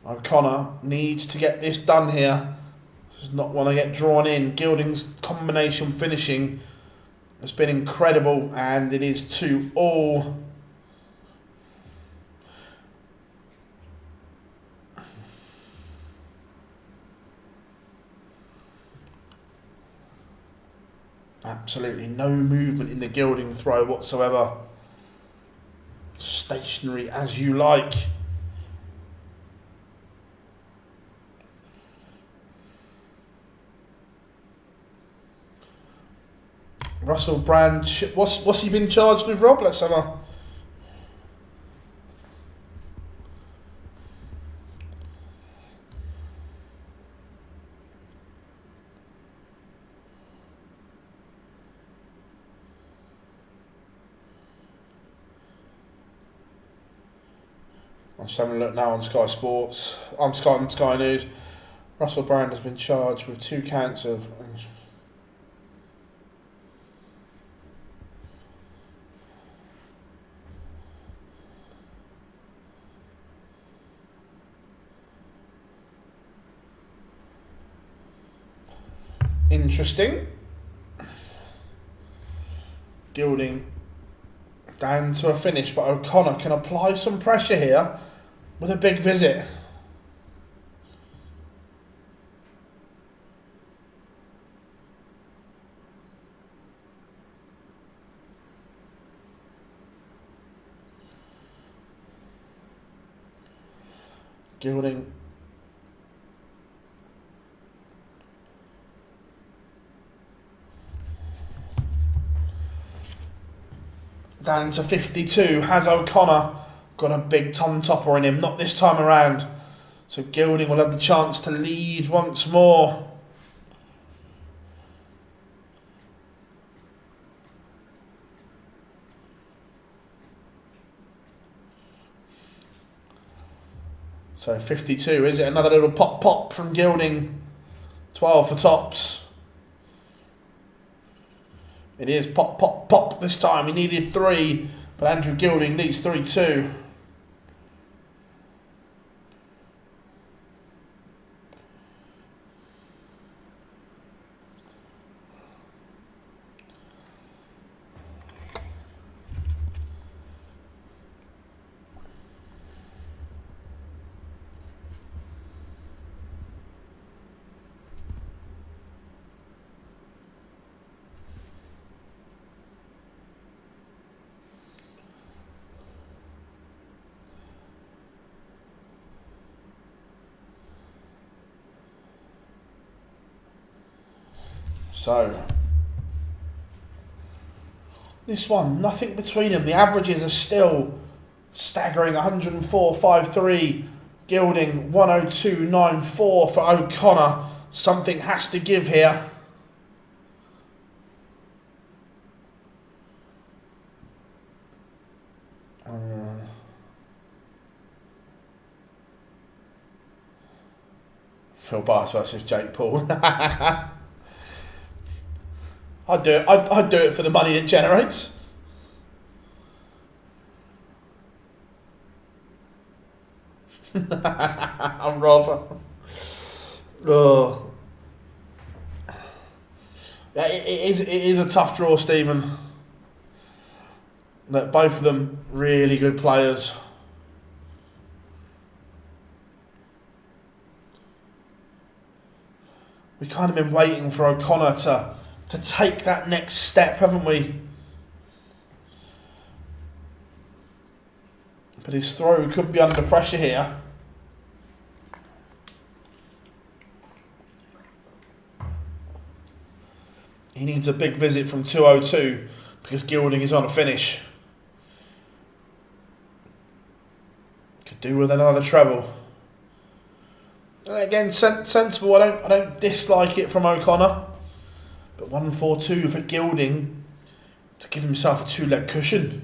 O'Connor needs to get this done here. Does not want to get drawn in. Gilding's combination finishing has been incredible, and it is 2-2. Absolutely no movement in the Gilding throw whatsoever. Stationary as you like. Russell Brand, what's he been charged with, Rob? Let's have a... I'm just having a look now on Sky Sports. On Sky News. Russell Brand has been charged with 2 counts of... Interesting. Gilding down to a finish, but O'Connor can apply some pressure here with a big visit. Gilding down to 52. Has O'Connor got a big tom topper in him? Not this time around. So Gilding will have the chance to lead once more. So 52, is it? Another little pop from Gilding. 12 for tops. It is pop this time. He needed 3, but Andrew Gilding needs 3 too. So, this one, nothing between them. The averages are still staggering. 104.53, Gilding 102.94 for O'Connor. Something has to give here. Phil Bias versus Jake Paul. I'd do it. I'd do it for the money it generates. I'm rather. Oh. Yeah, it is a tough draw, Stephen. Look, both of them really good players. We've kind of been waiting for O'Connor to take that next step, haven't we? But his throw could be under pressure here. He needs a big visit from 202 because Gilding is on a finish. Could do with another treble. And again, sensible. I don't dislike it from O'Connor. But 142 for Gilding to give himself a 2-leg cushion.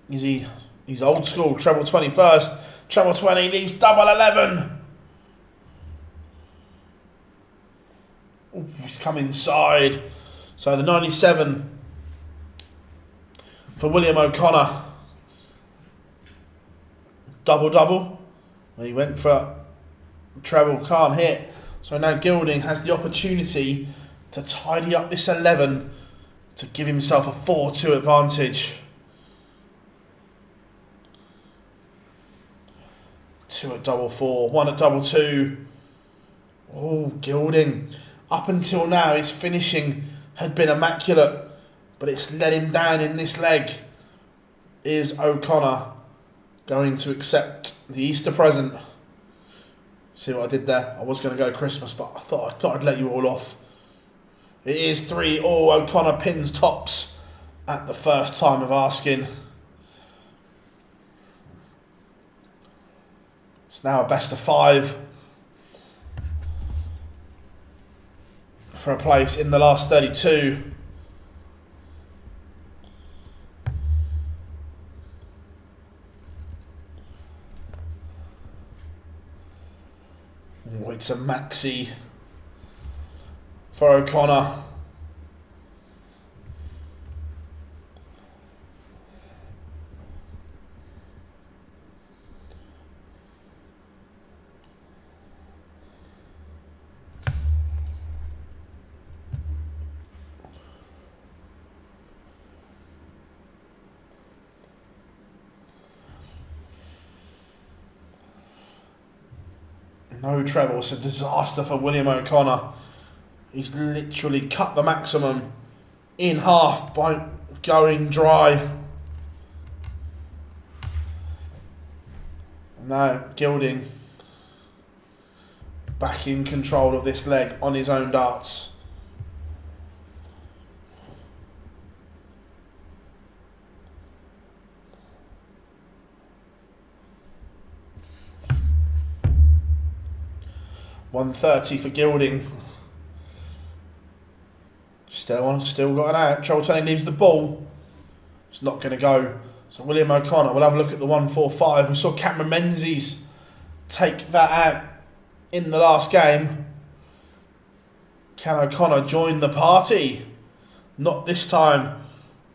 He's old school, treble 21st, treble 20, leaves double 11. Ooh, he's come inside. So the 97 for William O'Connor. Double. He went for treble, can't hit. So now Gilding has the opportunity to tidy up this 11 to give himself a 4-2 advantage. 2 at double 4, 1 at double 2. Oh, Gilding. Up until now, his finishing had been immaculate, but it's let him down in this leg. Is O'Connor going to accept the Easter present? See what I did there? I was going to go Christmas, but I thought I'd let you all off. It is 3. Oh, O'Connor pins tops at the first time of asking. It's now a best of 5 for a place in the last 32. Way to Maxi for O'Connor. No treble. It's a disaster for William O'Connor. He's literally cut the maximum in half by going dry. Now Gilding back in control of this leg on his own darts. $130 for Gilding. Still got an out. Trouble turning leaves the ball. It's not going to go. So William O'Connor, we'll have a look at the 145. We saw Cameron Menzies take that out in the last game. Can O'Connor join the party? Not this time.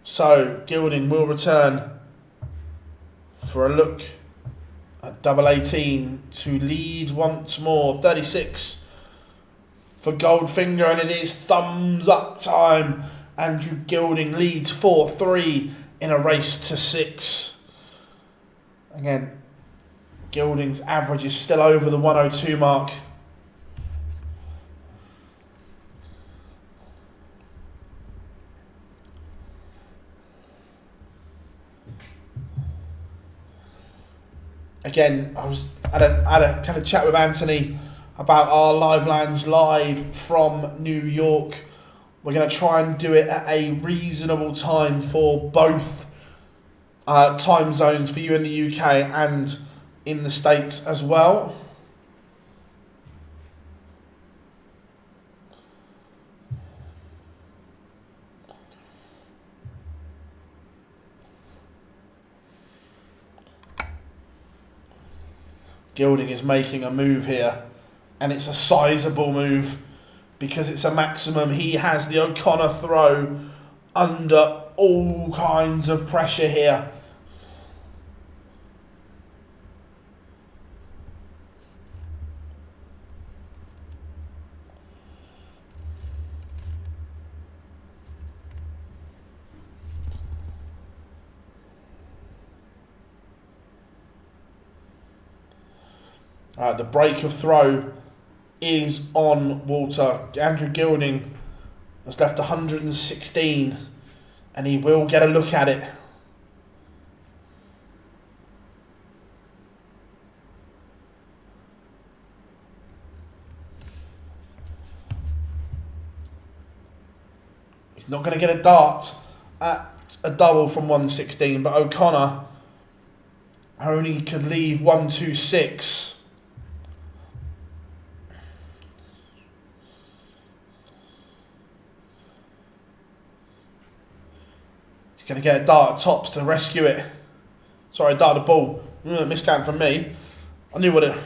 So Gilding will return for a look at double 18 to lead once more. 36 for Goldfinger, and it is thumbs up time. Andrew Gilding leads 4-3 in a race to 6. Again, Gilding's average is still over the 102 mark. Again, I had a kind of chat with Anthony about our live lounge live from New York. We're going to try and do it at a reasonable time for both time zones, for you in the UK and in the States as well. Gilding is making a move here, and it's a sizable move because it's a maximum. He has the O'Connor throw under all kinds of pressure here. The break of throw is on Walter. Andrew Gilding has left 116, and he will get a look at it. He's not going to get a dart at a double from 116, but O'Connor only could leave 126. He's going to get a dart at tops to rescue it. Sorry, a dart at the ball. Miscount from me. I knew what it...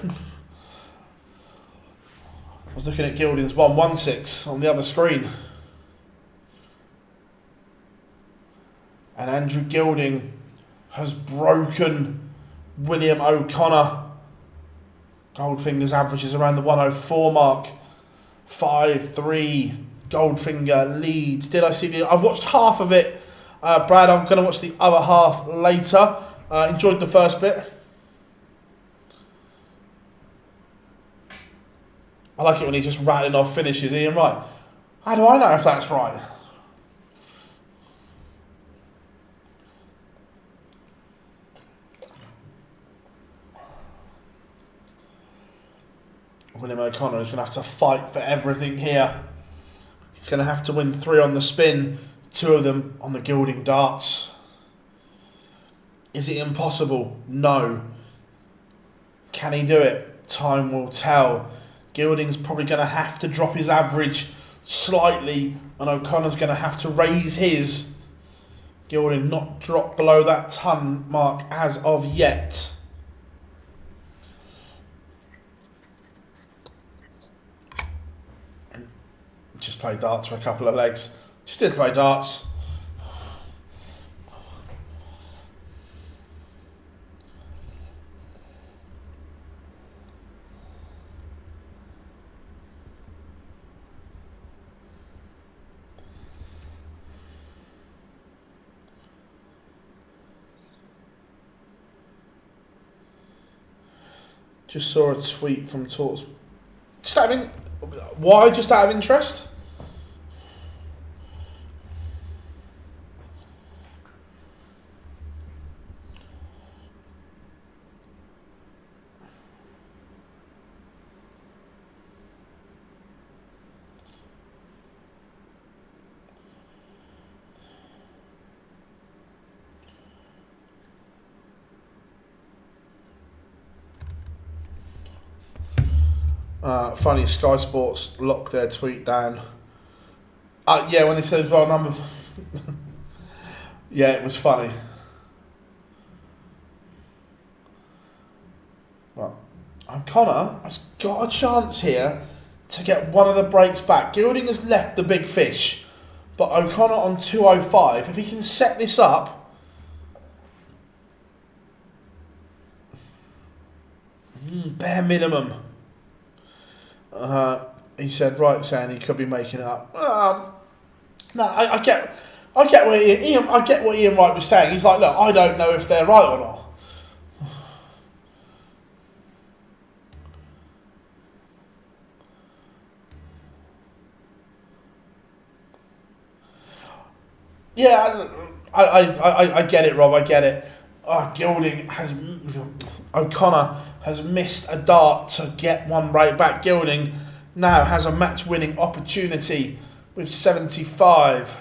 I was looking at Gilding's 116 on the other screen. And Andrew Gilding has broken William O'Connor. Goldfinger's average is around the 104 mark. 5-3. Goldfinger leads. Did I see the... I've watched half of it. Brad, I'm going to watch the other half later. Enjoyed the first bit. I like it when he's just rattling off finishes. Ian, right? How do I know if that's right? William O'Connor is going to have to fight for everything here. He's going to have to win 3 on the spin, 2 of them on the Gilding darts. Is it impossible? No. Can he do it? Time will tell. Gilding's probably going to have to drop his average slightly, and O'Connor's going to have to raise his. Gilding not dropped below that ton mark as of yet. just play darts for a couple of legs. Just did play darts. Just saw a tweet from Talks. Why? Just out of interest? Funny, Sky Sports locked their tweet down. Yeah, when they said well number. Yeah, it was funny. Well, O'Connor has got a chance here to get one of the breaks back. Gilding has left the big fish, but O'Connor on 205. If he can set this up, bare minimum. He said, right, saying he could be making it up. No, I get what Ian Wright was saying. He's like, look, I don't know if they're right or not. Yeah, I get it, Rob. I get it. O'Connor has missed a dart to get one break back. Gilding now has a match-winning opportunity with 75.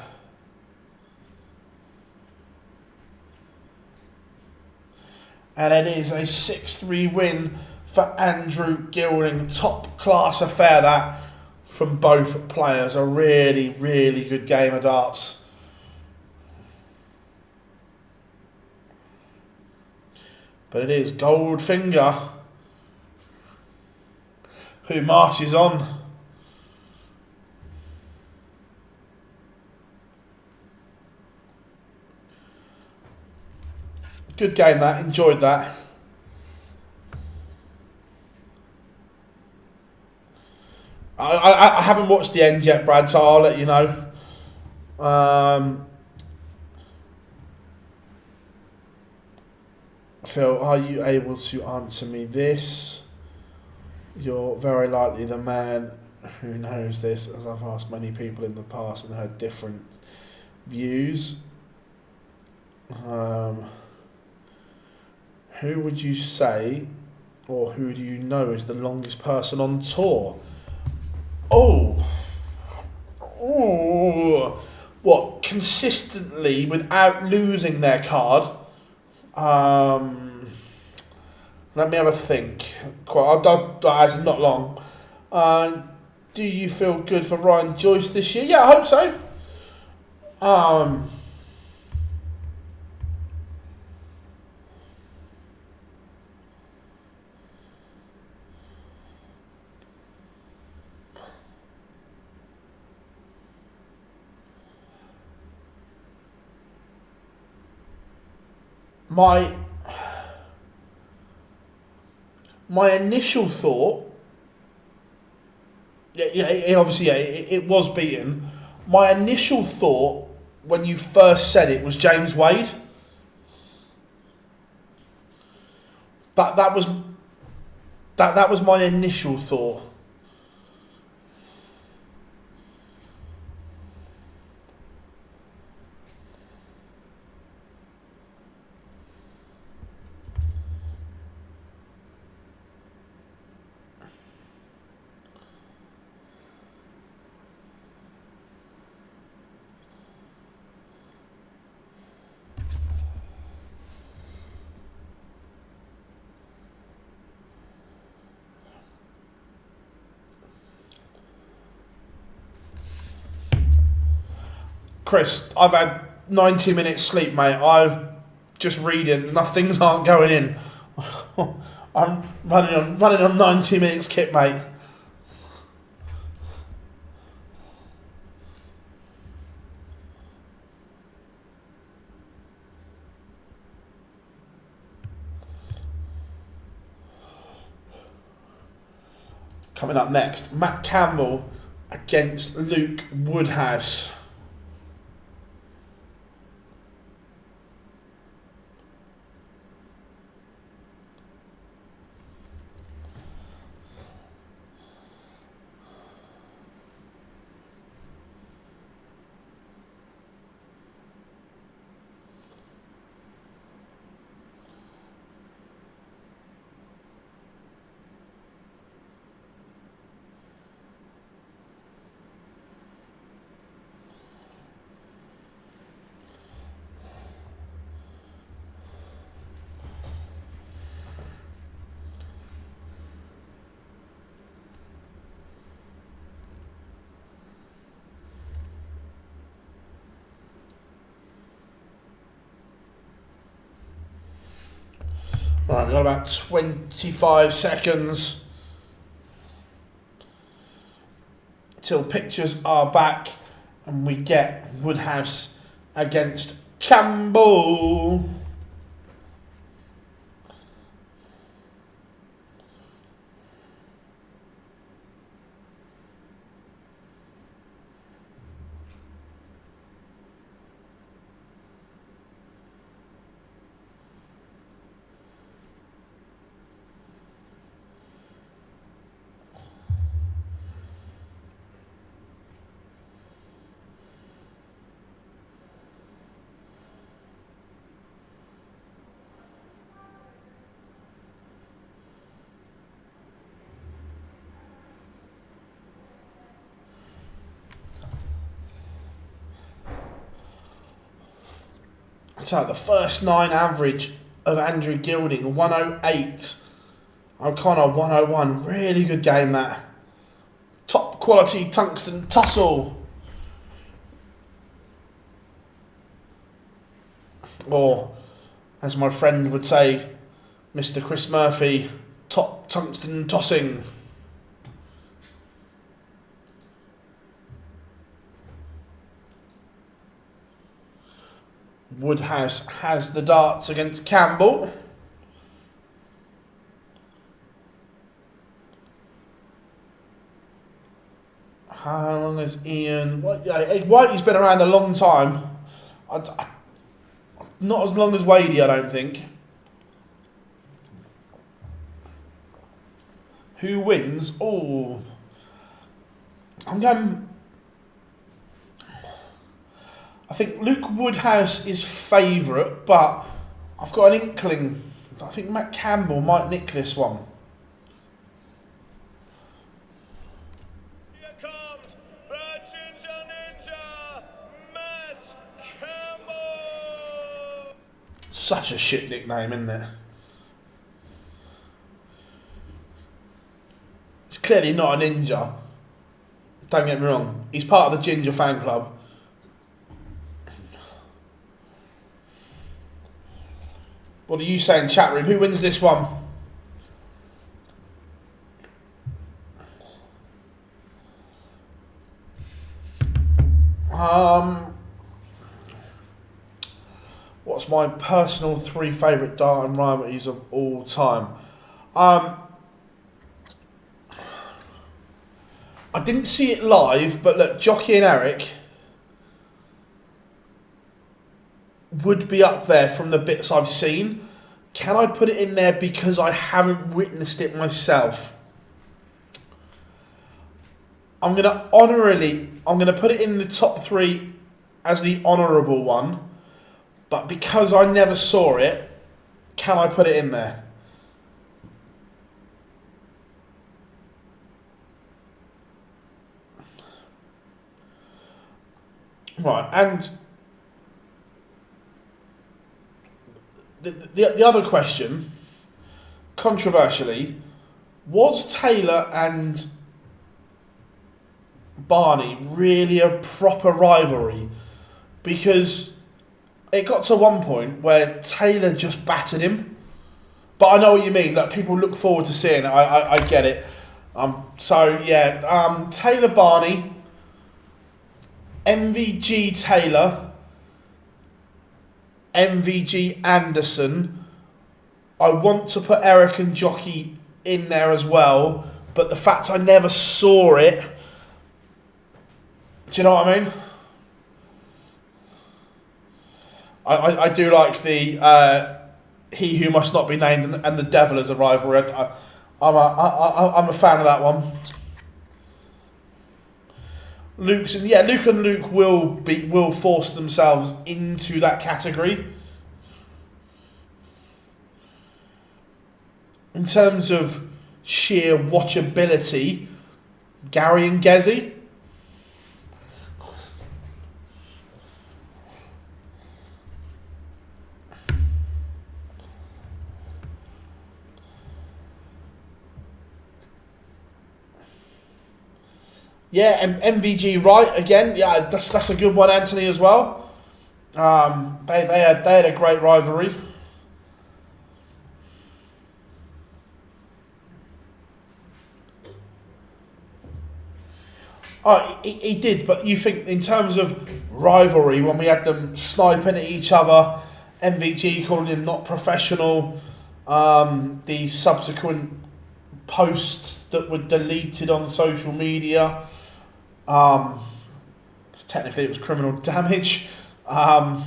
And it is a 6-3 win for Andrew Gilding. Top class affair that from both players. A really, really good game of darts. But it is Goldfinger who marches on. Good game that, enjoyed that. I haven't watched the end yet, Brad, so I'll let you know. Phil, are you able to answer me this? You're very likely the man who knows this, as I've asked many people in the past and heard different views. Who would you say, or who do you know is the longest person on tour? What, consistently without losing their card? Let me have a think. As not long. Do you feel good for Ryan Joyce this year? Yeah, I hope so. My initial thought, it was beaten. My initial thought when you first said it was James Wade. That was my initial thought. Chris, I've had 90 minutes sleep, mate. I've just reading. Things aren't going in. I'm running on 90 minutes kit, mate. Coming up next, Matt Campbell against Luke Woodhouse. Right, we've got about 25 seconds till pictures are back and we get Woodhouse against Campbell. So the first 9 average of Andrew Gilding, 108. O'Connor, 101. Really good game, that. Top quality tungsten tussle. Or, as my friend would say, Mr. Chris Murphy, top tungsten tossing. Woodhouse has the darts against Campbell. How long has Ian... Whitey's been around a long time. Not as long as Wadey, I don't think. Who wins? Oh, I'm going... I think Luke Woodhouse is favourite, but I've got an inkling. I think Matt Campbell might nick this one. Here comes the Ginger Ninja, Matt Campbell. Such a shit nickname, isn't it? He's clearly not a ninja. Don't get me wrong. He's part of the Ginger fan club. What are you saying, chat room? Who wins this one? What's my personal 3 favourite dart and rivalries of all time? I didn't see it live, but look, Jockey and Eric would be up there from the bits I've seen. Can I put it in there because I haven't witnessed it myself? I'm going to put it in the top 3 as the honourable one, but because I never saw it, can I put it in there? Right, and the other question, controversially, was Taylor and Barney really a proper rivalry? Because it got to one point where Taylor just battered him. But I know what you mean. Like, people look forward to seeing it. I get it. So yeah, Taylor Barney, MVG Taylor, MVG Anderson. I want to put Eric and Jockey in there as well, but the fact I never saw it, do you know what I mean? I do like the he who must not be named and the devil as a rivalry. I'm a fan of that one. Luke and Luke will force themselves into that category. In terms of sheer watchability, Gary and Gezi. Yeah, and MVG right again. Yeah, that's a good one, Anthony, as well. They had a great rivalry. Oh, he did, but you think in terms of rivalry, when we had them sniping at each other, MVG calling him not professional, the subsequent posts that were deleted on social media, technically it was criminal damage. Colin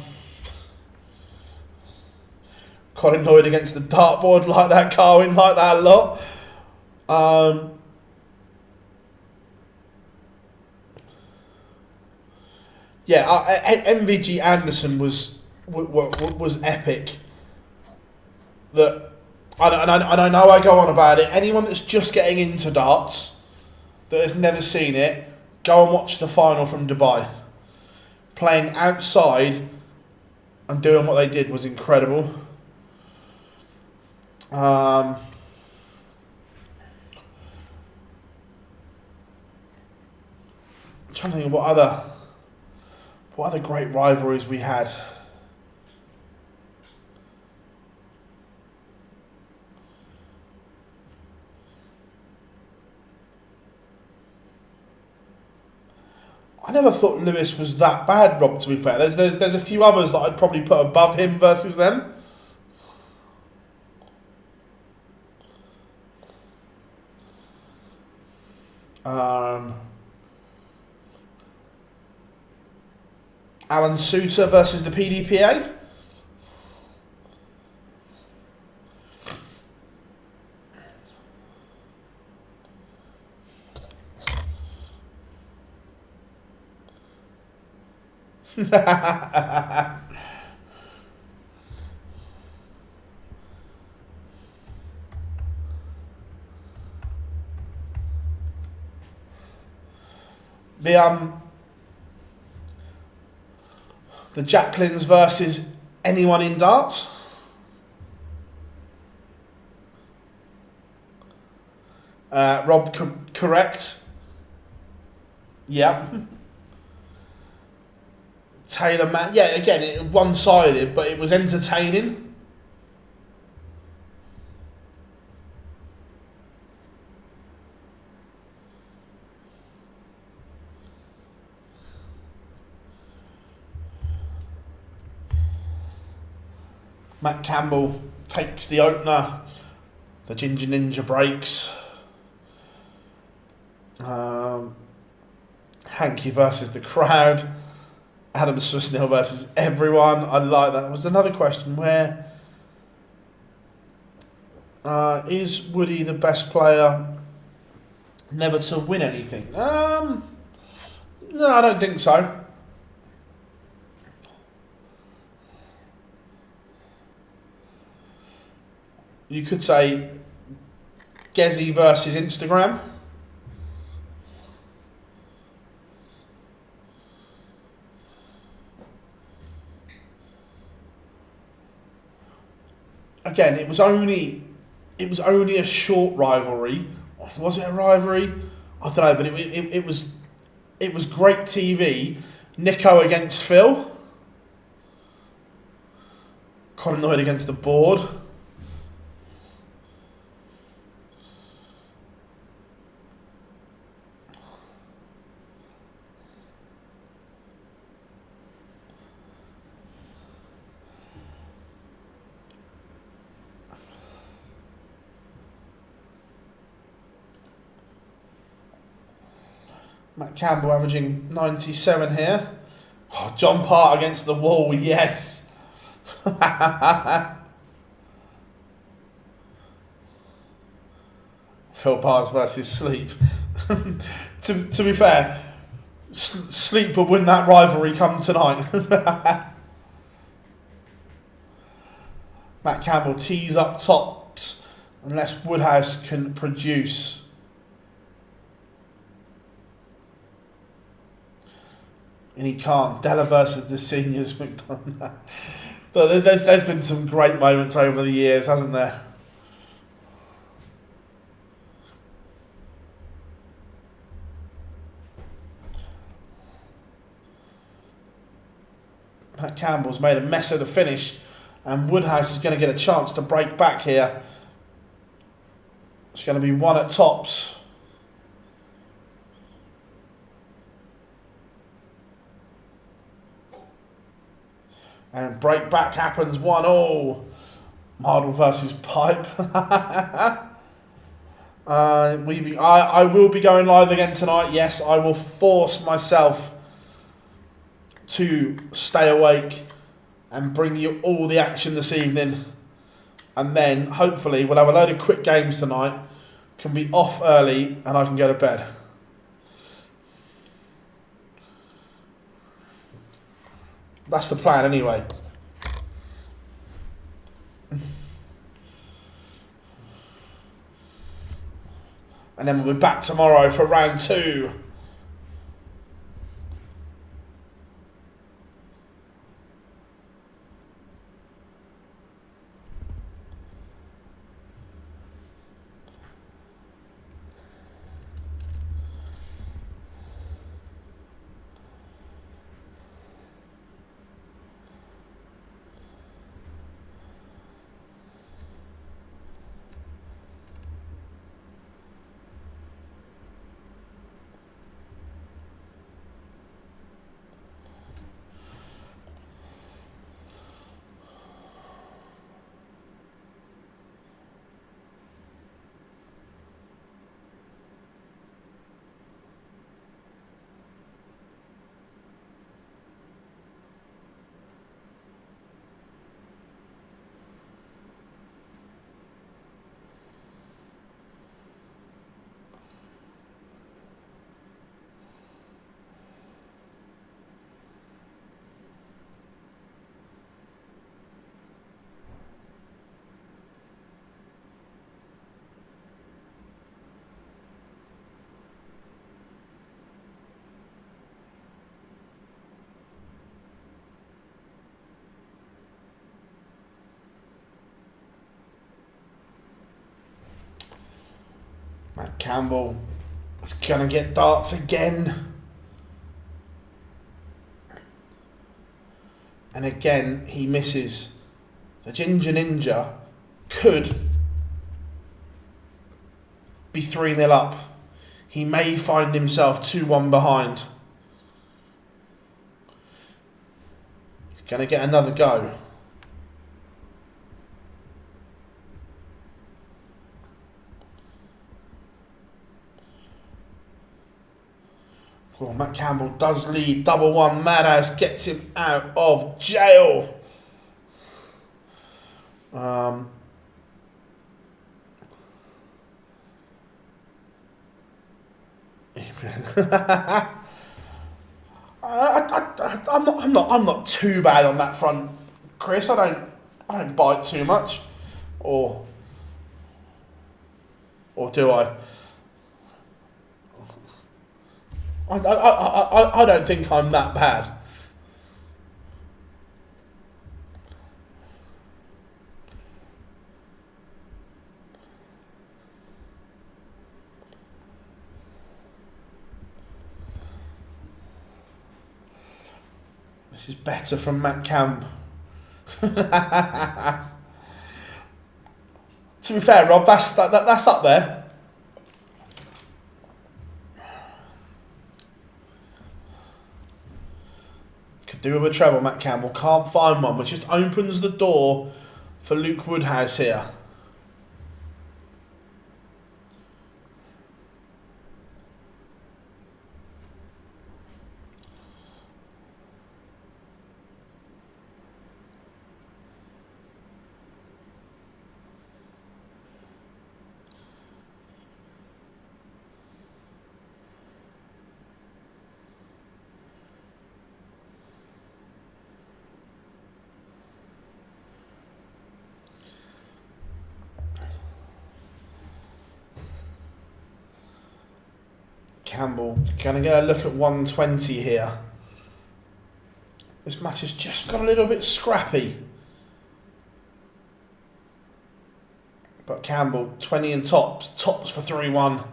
Lloyd against the dartboard like that, Carwin like that a lot. MVG Anderson was epic. That I know I go on about it. Anyone that's just getting into darts that has never seen it, go and watch the final from Dubai. Playing outside and doing what they did was incredible. I'm trying to think of what other great rivalries we had. I never thought Lewis was that bad, Rob, to be fair. There's a few others that I'd probably put above him versus them. Alan Souter versus the PDPA. The Jacquelines versus anyone in darts. Rob, correct. Yeah. Taylor, Matt. Yeah, again, it one-sided, but it was entertaining. Matt Campbell takes the opener. The Ginger Ninja breaks. Hanky versus the crowd. Adam Swissnell versus everyone. I like that. There was another question where is Woody the best player never to win anything? No, I don't think so. You could say Gezi versus Instagram. Again, it was only a short rivalry. Was it a rivalry? I don't know, but it was great TV. Nico against Phil. Colin Lloyd against the board. Matt Campbell averaging 97 here. Oh, John Part against the wall, yes. Phil Parts versus Sleep. to be fair, Sleep will win that rivalry come tonight. Matt Campbell tees up tops unless Woodhouse can produce. And he can't. Della versus the seniors. There's been some great moments over the years, hasn't there? Matt Campbell's made a mess of the finish, and Woodhouse is going to get a chance to break back here. It's going to be one at tops. And break back happens 1-1. Mardle versus Pipe. I will be going live again tonight. Yes, I will force myself to stay awake and bring you all the action this evening. And then hopefully we'll have a load of quick games tonight. Can be off early and I can go to bed. That's the plan anyway. And then we'll be back tomorrow for round 2. Matt Campbell is going to get darts again. And again, he misses. The Ginger Ninja could be 3-0 up. He may find himself 2-1 behind. He's going to get another go. Well, Matt Campbell does lead. 1-1. Madhouse gets him out of jail. I'm not too bad on that front, Chris. I don't bite too much, or do I? I don't think I'm that bad. This is better from Matt Camp. To be fair, Rob, that's up there. Could do with a treble, Matt Campbell. Can't find one, which just opens the door for Luke Woodhouse here. Campbell going to get a look at 120 here. This match has just got a little bit scrappy. But Campbell, 20 and tops for 3-1.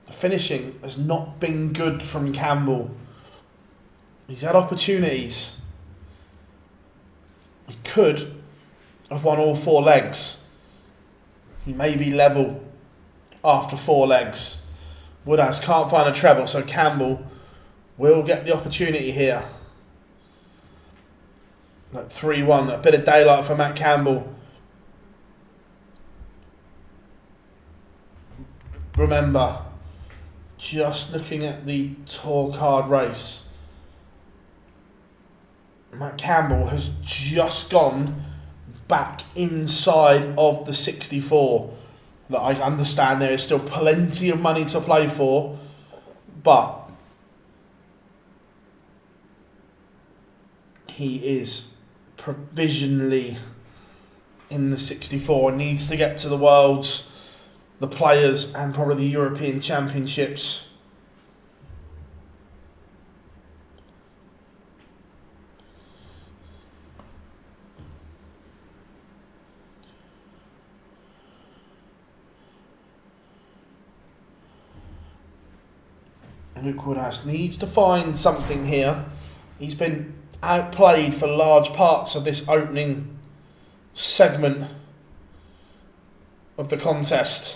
The finishing has not been good from Campbell. He's had opportunities. He could have won all 4 legs. He may be level after 4 legs. Woodhouse can't find a treble, so Campbell will get the opportunity here. Like 3-1, a bit of daylight for Matt Campbell. Remember, just looking at the tour card race, Matt Campbell has just gone back inside of the 64. Look, I understand there is still plenty of money to play for, but he is provisionally in the 64 and needs to get to the Worlds, the Players, and probably the European Championships. Luke Woodhouse needs to find something here. He's been outplayed for large parts of this opening segment of the contest.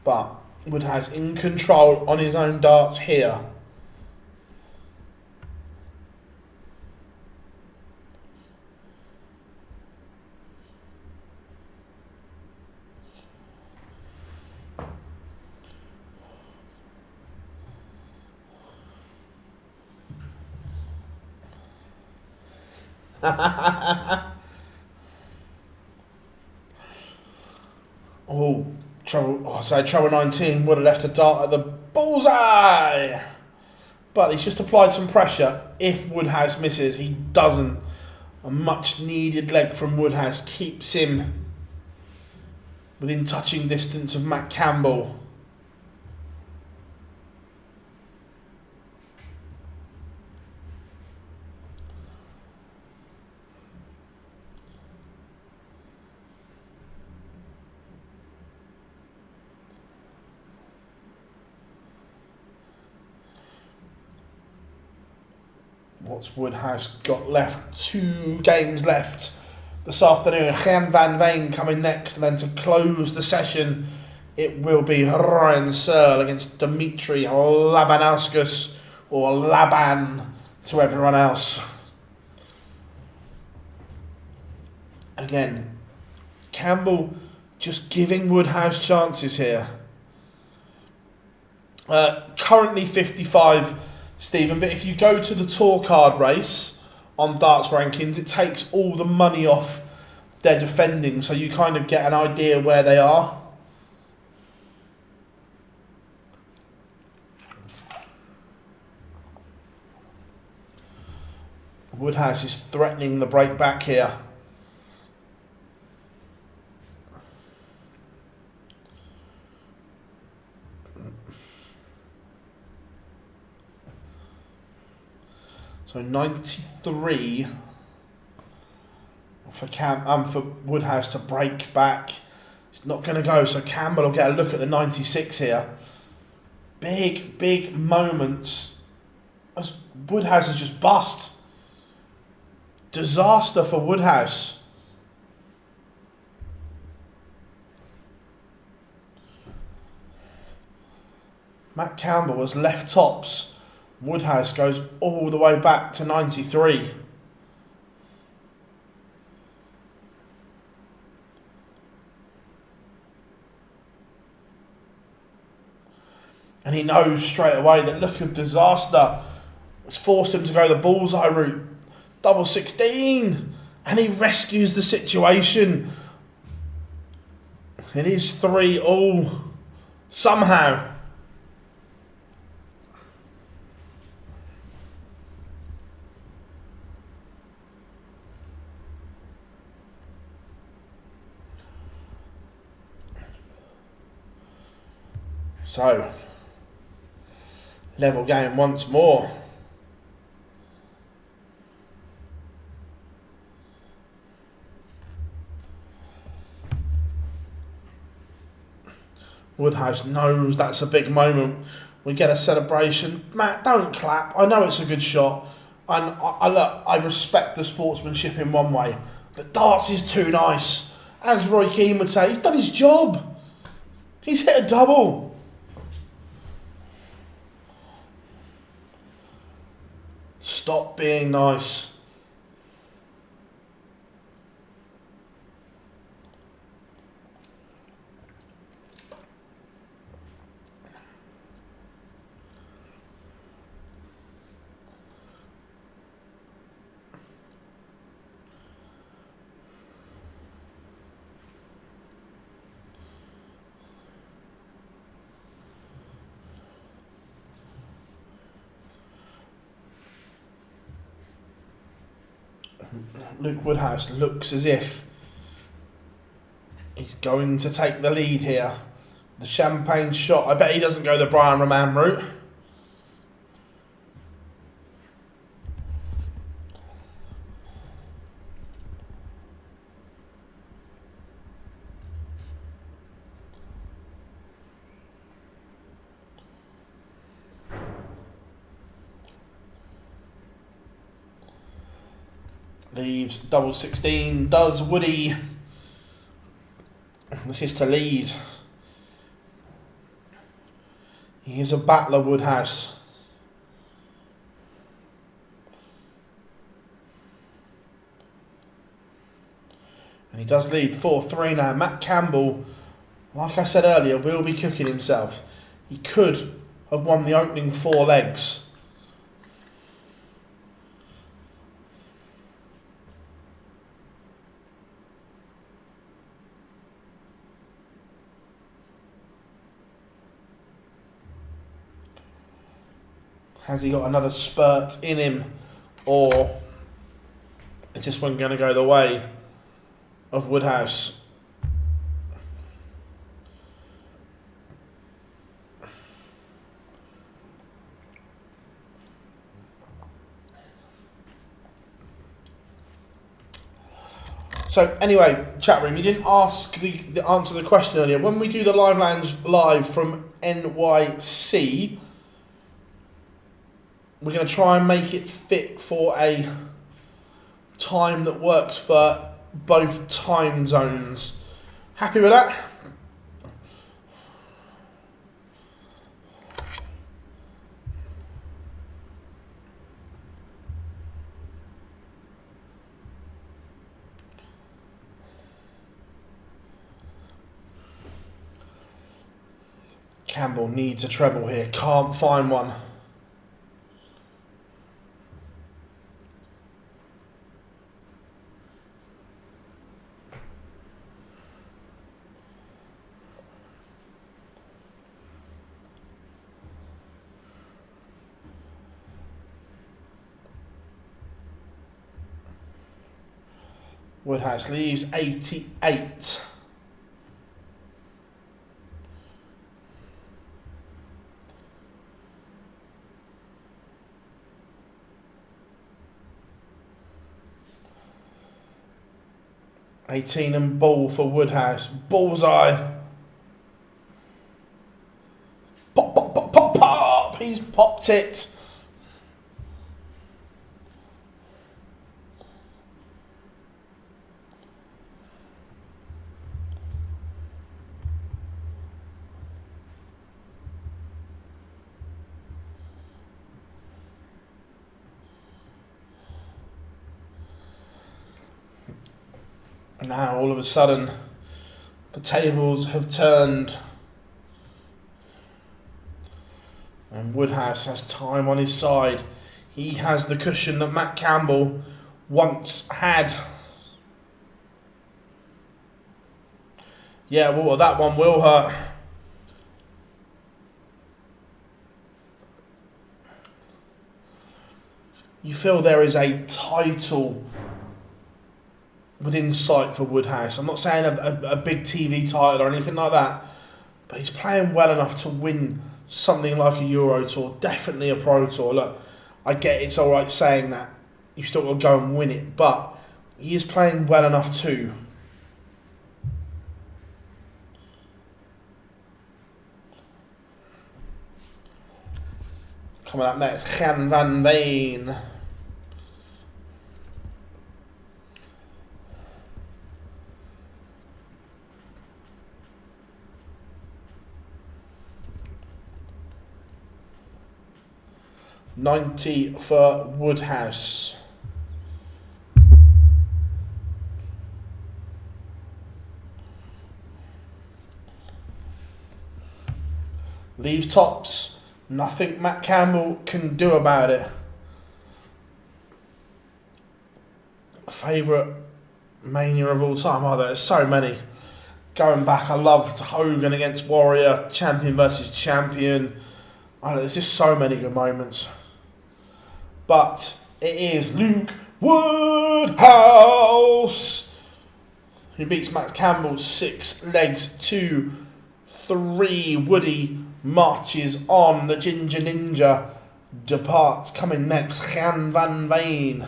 But Woodhouse in control on his own darts here. Oh. Trouble 19 would have left a dart at the bullseye. But he's just applied some pressure. If Woodhouse misses, he doesn't. A much needed leg from Woodhouse keeps him within touching distance of Matt Campbell. What's Woodhouse got left? 2 games left this afternoon. Jan van Veen coming next, and then to close the session, it will be Ryan Searle against Dimitri Labanauskas, or Laban to everyone else. Again, Campbell just giving Woodhouse chances here. Currently 55. Stephen, but if you go to the tour card race on darts rankings, it takes all the money off their defending, so you kind of get an idea where they are. Woodhouse is threatening the break back here. So 93 for Woodhouse to break back. It's not going to go, so Campbell will get a look at the 96 here. Big moments as Woodhouse has just bust. Disaster for Woodhouse. Matt Campbell was left tops. Woodhouse goes all the way back to 93. And he knows straight away that look of disaster has forced him to go the bullseye route. Double 16. and he rescues the situation. It is 3-all somehow. So, level game once more. Woodhouse knows that's a big moment. We get a celebration. Matt, don't clap. I know it's a good shot. And I respect the sportsmanship in one way. But darts is too nice. As Roy Keane would say, he's done his job. He's hit a double. Stop being nice. Luke Woodhouse looks as if he's going to take the lead here. The champagne shot. I bet he doesn't go the Brian Roman route. Leaves double 16, does Woody. This is to lead. He is a battler, Woodhouse. And he does lead 4-3 now. Matt Campbell, like I said earlier, will be cooking himself. He could have won the opening 4 legs. Has he got another spurt in him, or is this one going to go the way of Woodhouse? So anyway, chat room, you didn't ask the answer to the question earlier. When we do the live lounge live from NYC, we're going to try and make it fit for a time that works for both time zones. Happy with that? Campbell needs a treble here. Can't find one. Woodhouse leaves 88. $18 and ball for Woodhouse. Bullseye. Pop, pop, pop, pop, pop. He's popped it. Now, all of a sudden, the tables have turned. And Woodhouse has time on his side. He has the cushion that Matt Campbell once had. Yeah, well, that one will hurt. You feel there is a title within sight for Woodhouse. I'm not saying a big TV title or anything like that, but he's playing well enough to win something like a Euro Tour, definitely a Pro Tour. Look, I get it's alright saying that, you still got to go and win it, but he is playing well enough too. Coming up next, Jan van Veen. $90 for Woodhouse. Leaves tops. Nothing Matt Campbell can do about it. Favourite mania of all time? Oh, there's so many. Going back, I loved Hogan against Warrior, champion versus champion. Oh, there's just so many good moments. But it is Luke Woodhouse who beats Matt Campbell 6 legs to 3. Woody marches on. The Ginger Ninja departs. Coming next, Jan van Veen.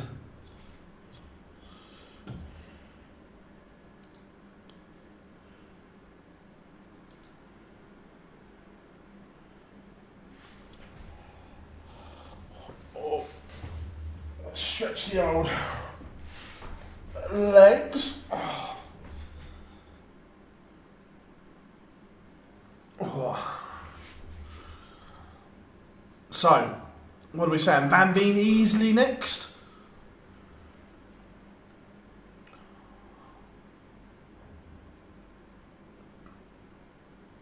Stretch the old legs. So, what are we saying? Van Veen easily next?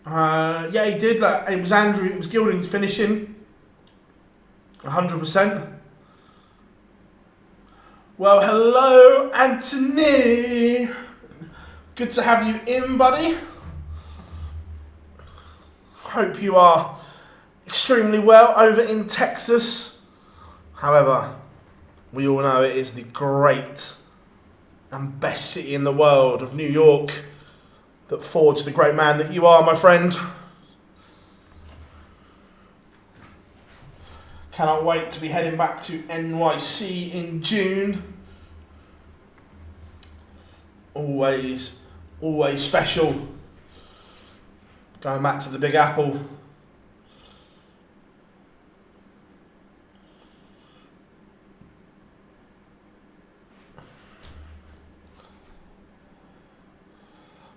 Yeah, he did. Like, it was Andrew, it was Gilding's finishing. 100%. Well, hello, Anthony. Good to have you in, buddy. Hope you are extremely well over in Texas. However, we all know it is the great and best city in the world of New York that forged the great man that you are, my friend. Cannot wait to be heading back to NYC in June. Always special. Going back to the Big Apple.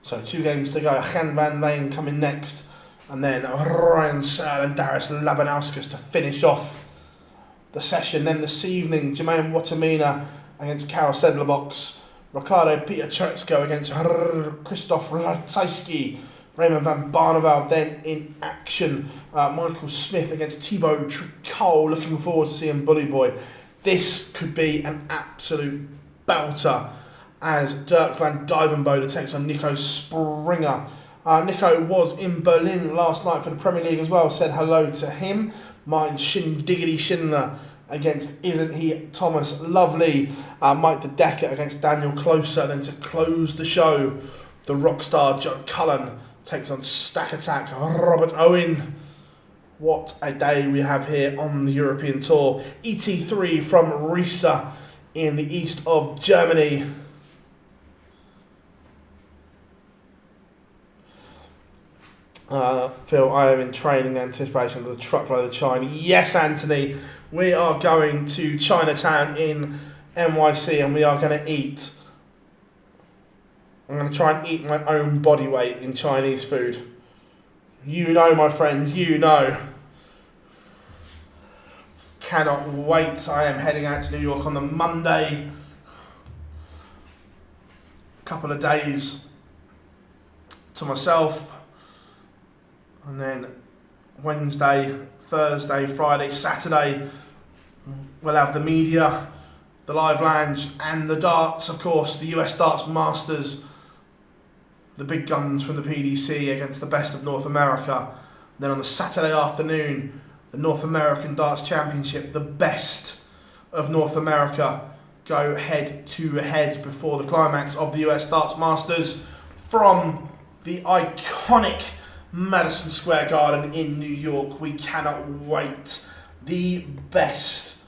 So 2 games to go. Jan van Veen coming next. And then Ryan Searle and Darius Labanauskas to finish off the session. Then this evening, Jermaine Watamina against Karol Sedlebox. Ricardo Pietreczko against Krzysztof Rydz. Raymond van Barneveld then in action. Michael Smith against Thibaut Tricot. Looking forward to seeing Bully Boy. This could be an absolute belter as Dirk van Dijvenbode takes on Nico Springer. Nico was in Berlin last night for the Premier League as well. Said hello to him. Martin Diggity Schindler against Isn't He Thomas Lovely. Mike De Decker against Daniel Closer. Then to close the show, the rockstar Joe Cullen takes on Stack Attack Robert Owen. What a day we have here on the European Tour. ET3 from Rydz in the east of Germany. Phil, I am in training anticipation of the truckload of China. Yes, Anthony, we are going to Chinatown in NYC and we are going to eat. I'm going to try and eat my own body weight in Chinese food. You know, my friend, you know. Cannot wait. I am heading out to New York on the Monday. Couple of days to myself. And then Wednesday, Thursday, Friday, Saturday, we'll have the media, the live lounge, and the darts, of course, the US Darts Masters. the big guns from the PDC against the best of North America. And then on the Saturday afternoon, the North American Darts Championship, the best of North America go head to head before the climax of the US Darts Masters from the iconic Madison Square Garden in New York. We cannot wait. The best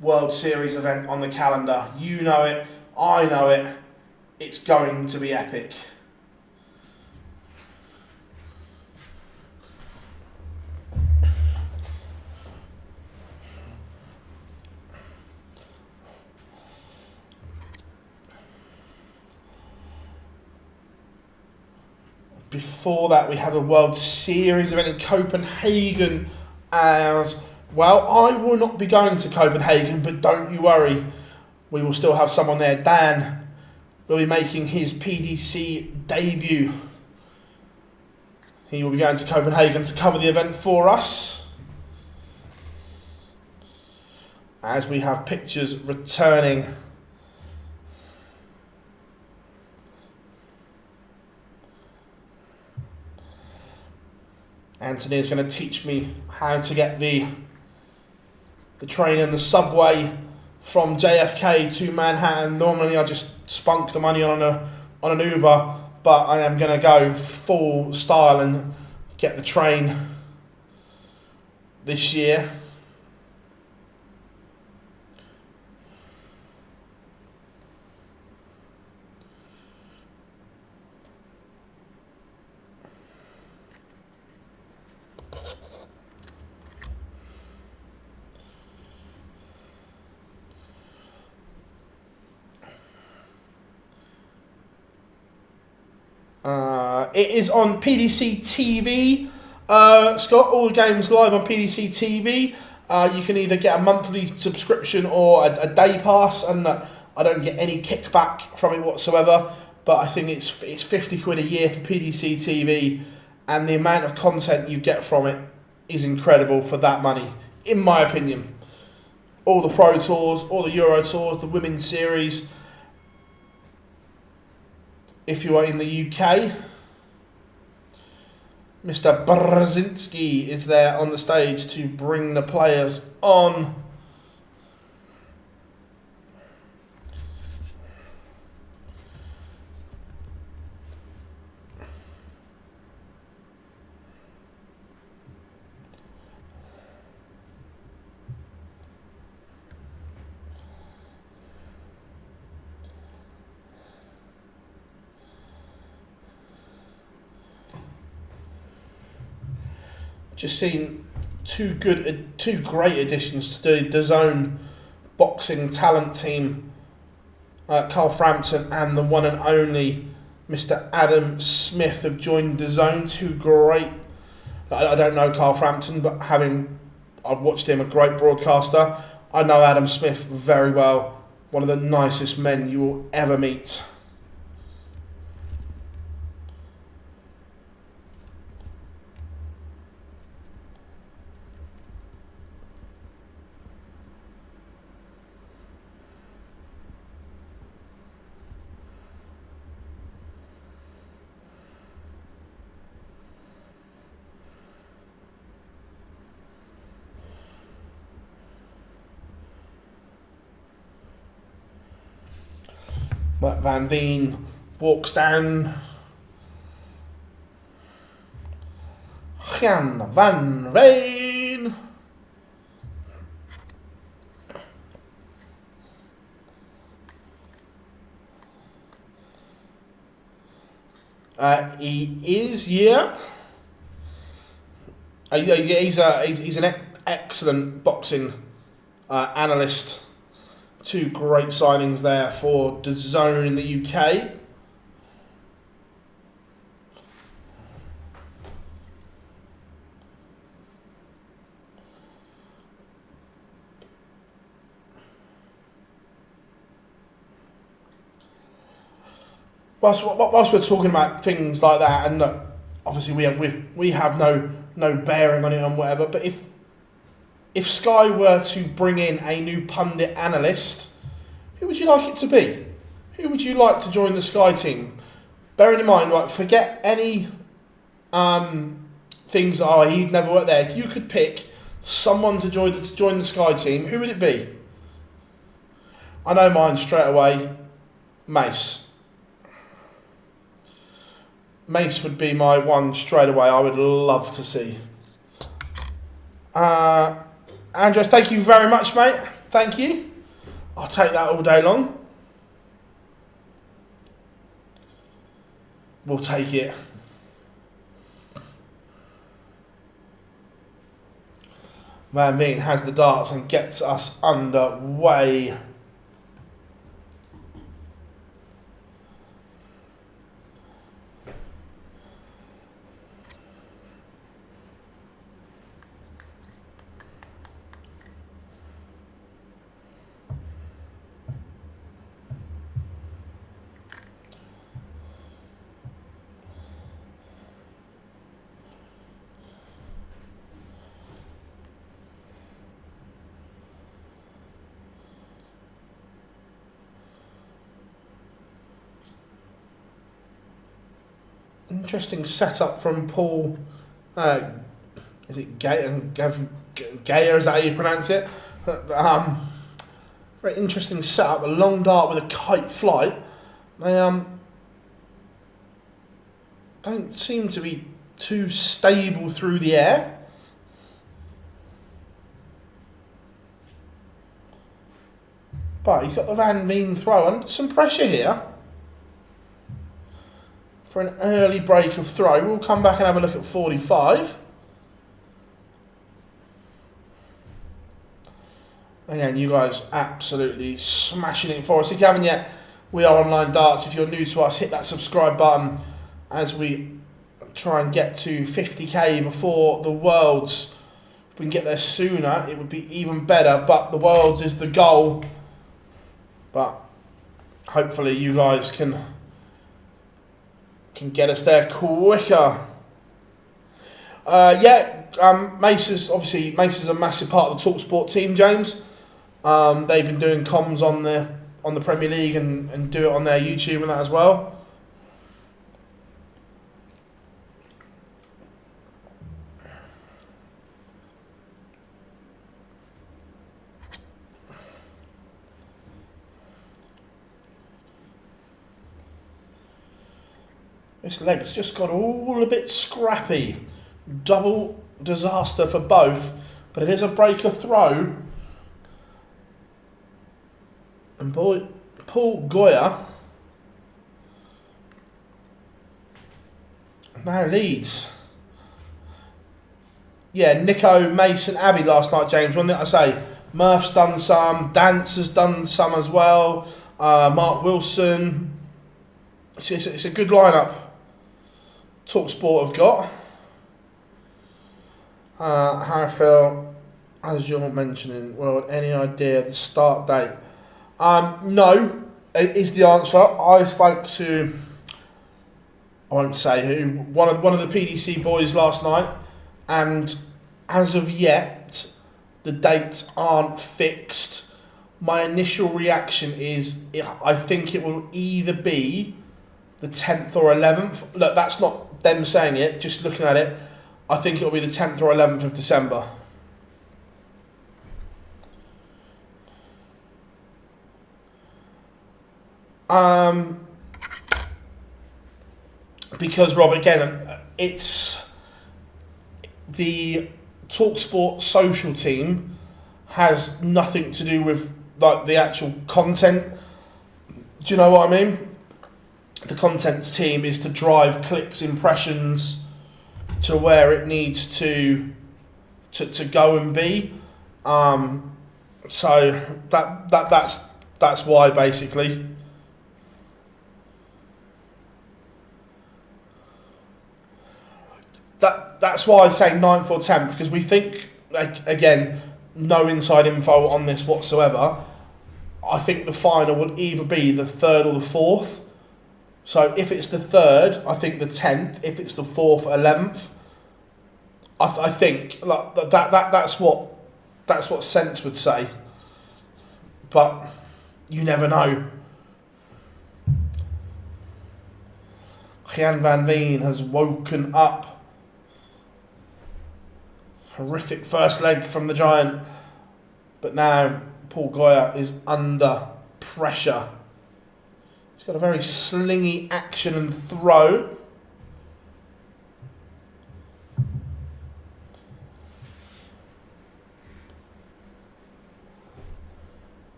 World Series event on the calendar. You know it, I know it. It's going to be epic. Before that, we had a World Series event in Copenhagen as well. I will not be going to Copenhagen, but don't you worry. We will still have someone there. Dan will be making his PDC debut. He will be going to Copenhagen to cover the event for us. As we have pictures returning. Anthony is going to teach me how to get the train and the subway from JFK to Manhattan. Normally I just spunk the money on an Uber, but I am going to go full style and get the train this year. It is on PDC TV. Scott, all the games live on PDC TV. You can either get a monthly subscription or a day pass, and I don't get any kickback from it whatsoever. But I think it's 50 quid a year for PDC TV, and the amount of content you get from it is incredible for that money, in my opinion. All the Pro Tours, all the Euro Tours, the Women's Series. If you are in the UK, Mr. Brzezinski is there on the stage to bring the players on. Just seen two great additions to the DAZN boxing talent team. Carl Frampton and the one and only Mr. Adam Smith have joined DAZN. Two great. I don't know Carl Frampton, but I've watched him, a great broadcaster. I know Adam Smith very well. One of the nicest men you will ever meet. But Van Veen walks down. Jan Van Veen. He is, yeah. He's an excellent boxing analyst. Two great signings there for DAZN in the UK. Whilst we're talking about things like that, and obviously we have no bearing on it and whatever, but if Sky were to bring in a new pundit analyst, who would you like it to be? Who would you like to join the Sky team? bearing in mind, like, forget any things that he'd never worked there. If you could pick someone to join the Sky team, who would it be? I know mine straight away. Mace. Mace would be my one straight away. I would love to see. Andres, thank you very much, mate. Thank you. I'll take that all day long. We'll take it. Veen has the darts and gets us underway. Interesting setup from Paul. Is it Goyer? Is that how you pronounce it? Very interesting setup. A long dart with a kite flight. They don't seem to be too stable through the air. But he's got the Veen throw and some pressure here. For an early break of throw. We'll come back and have a look at 45. Again, you guys absolutely smashing it for us. If you haven't yet, we are Online Darts. If you're new to us, hit that subscribe button as we try and get to 50k before the Worlds. If we can get there sooner, it would be even better. But the Worlds is the goal. But hopefully you guys can get us there quicker. Mace is a massive part of the TalkSport team, James. They've been doing comms on the Premier League and do it on their YouTube and that as well. This leg's just got all a bit scrappy. Double disaster for both, but it is a breaker throw. And boy, Paul Goyer now leads. Yeah, Nico, Mason, Abbey last night, James. One thing I say, Murph's done some, Dance has done some as well. Mark Wilson. It's a good lineup. TalkSport have got. Harfield, as you're mentioning, well, any idea of the start date? No, is the answer. I spoke to, I won't say who, one of the PDC boys last night, and as of yet, the dates aren't fixed. My initial reaction is, I think it will either be the 10th or 11th. Look, that's not them saying it, just looking at it. I think it'll be the 10th or 11th of December. Because, Rob, again, it's the TalkSport social team has nothing to do with like the actual content. Do you know what I mean? The content team is to drive clicks, impressions to where it needs to go and be. So that's why basically. That's why I say 9th or 10th, because we think, again, no inside info on this whatsoever. I think the final would either be the 3rd or the 4th. So if it's the 3rd, I think the 10th. If it's the 4th, 11th. I think like that's what sense would say. But you never know. Jan van Veen has woken up. Horrific first leg from the giant. But now Paul Goyer is under pressure. He's got a very slingy action and throw.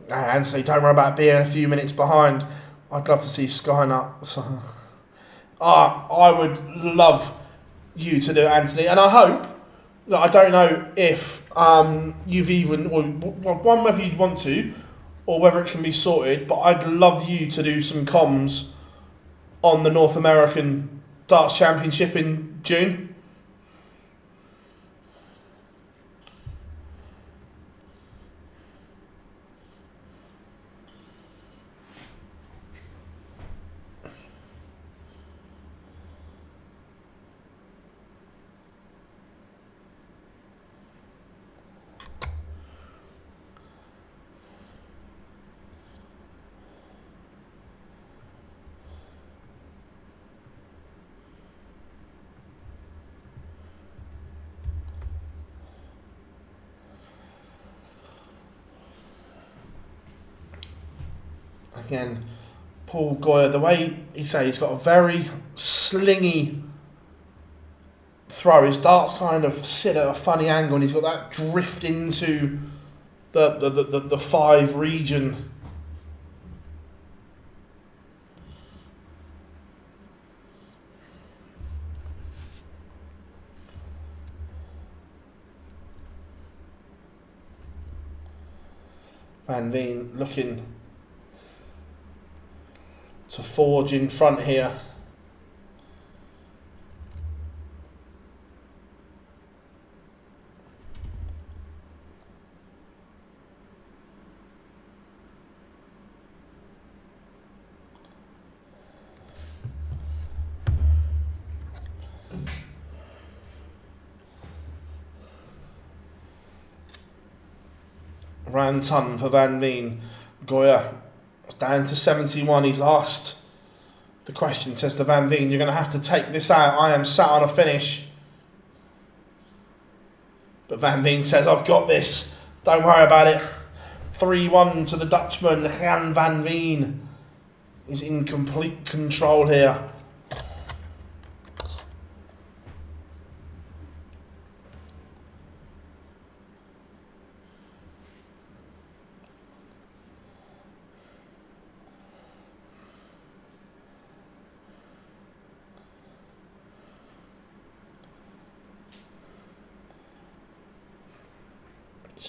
Anthony, don't worry about being a few minutes behind. I'd love to see Skynet. So, I would love you to do it, Anthony, and I hope. Look, I don't know if you've even, or one, whether you'd want to, or whether it can be sorted. But I'd love you to do some comms on the North American Darts Championship in June. Again, Paul Goyer, the way he says he's got a very slingy throw. His darts kind of sit at a funny angle, and he's got that drift into the 5 region. Van Veen looking to forge in front here. Round ton for Van Veen. Goyer down to 71. He's asked the question, says to Van Veen, you're going to have to take this out. I am sat on a finish. But Van Veen says, I've got this. Don't worry about it. 3-1 to the Dutchman. Jan van Veen is in complete control here.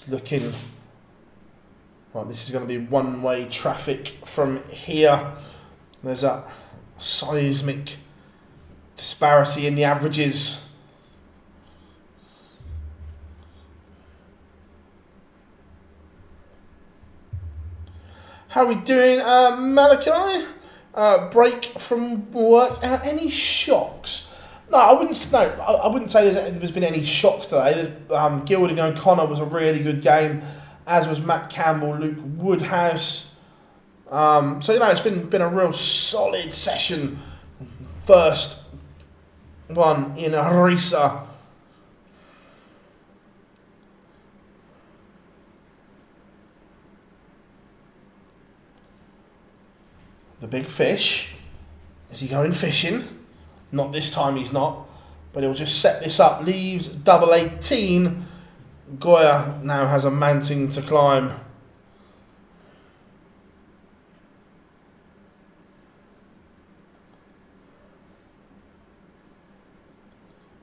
Looking right, this is going to be one-way traffic from here. There's that seismic disparity in the averages. How are we doing, Malachi? Break from work. Any shocks? No, I wouldn't. No, I wouldn't say there's been any shocks today. Gilding O'Connor was a really good game, as was Matt Campbell, Luke Woodhouse. So it's been a real solid session. First one in Rydz. The big fish. Is he going fishing? Not this time, he's not. But he'll just set this up. Leaves double 18. Goyer now has a mountain to climb.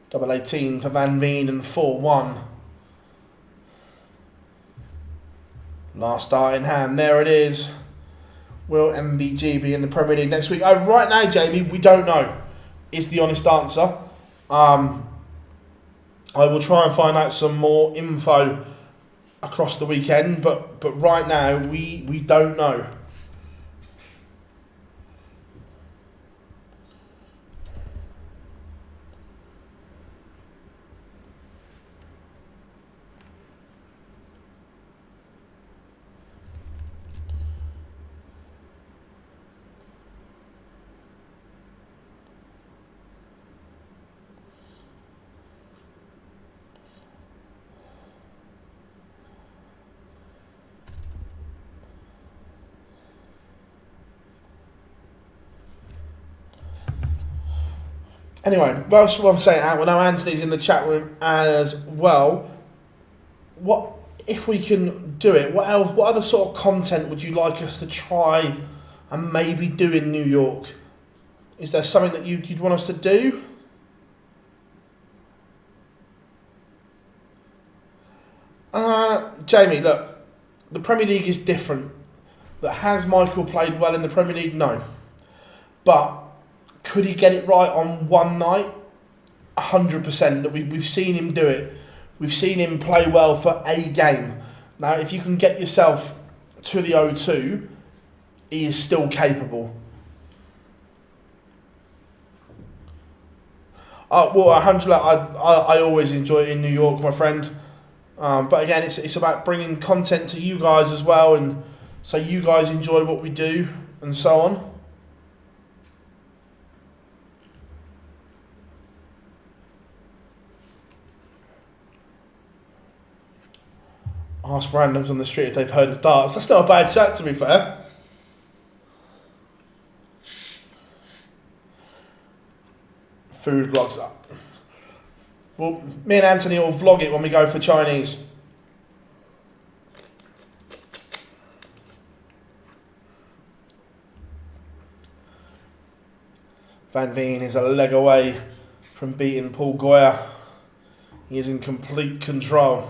Double 18 for Van Veen and 4-1. Last dart in hand. There it is. Will MBG be in the Premier League next week? Oh, right now, Jamie, we don't know. Is the honest answer. I will try and find out some more info across the weekend, but right now we don't know. Anyway, whilst I'm saying that, we know Anthony's in the chat room as well. What if we can do it? What else? What other sort of content would you like us to try and maybe do in New York? Is there something that you'd want us to do? Jamie, look, the Premier League is different. But has Michael played well in the Premier League? No. But could he get it right on one night? 100%. We've seen him do it. We've seen him play well for a game. Now, if you can get yourself to the O2, he is still capable. Well, Angela, I always enjoy it in New York, my friend. But again, it's about bringing content to you guys as well, and so you guys enjoy what we do, and so on. Ask randoms on the street if they've heard of darts. That's not a bad chat, to be fair. Food vlogs up. Well, me and Anthony will vlog it when we go for Chinese. Van Veen is a leg away from beating Paul Goyer. He is in complete control.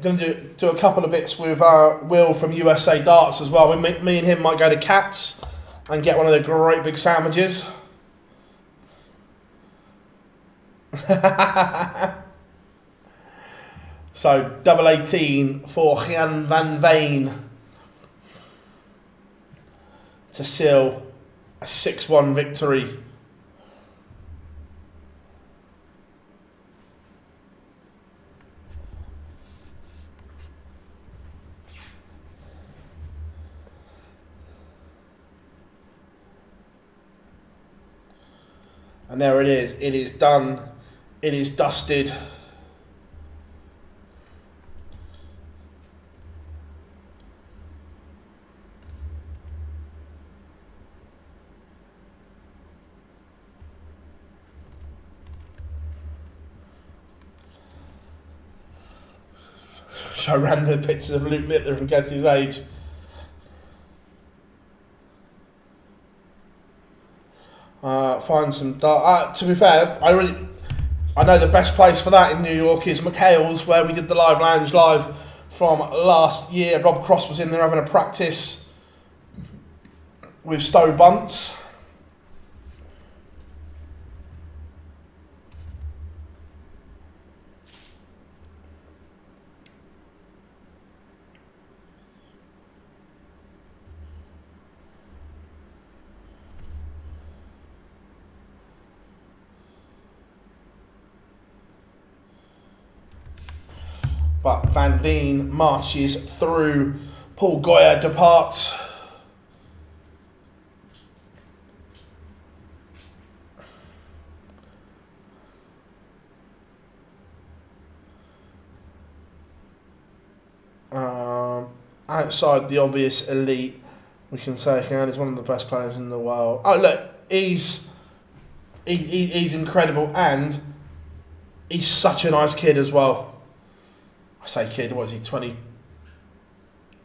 Going to do a couple of bits with Will from USA Darts as well. Me and him might go to Cats and get one of the great big sandwiches. So, double 18 for Jan van Veen to seal a 6-1 victory. And there it is. It is done. It is dusted. Show random pictures of Luke Littler and guess his age. Find some dark. To be fair, I know the best place for that in New York is McHale's, where we did the live lounge live from last year. Rob Cross was in there having a practice with Stowe Bunts. But Van Veen marches through. Paul Goyer departs. Outside the obvious elite, we can say he's one of the best players in the world. Oh look, he's incredible, and he's such a nice kid as well. I say kid, what is he, 20,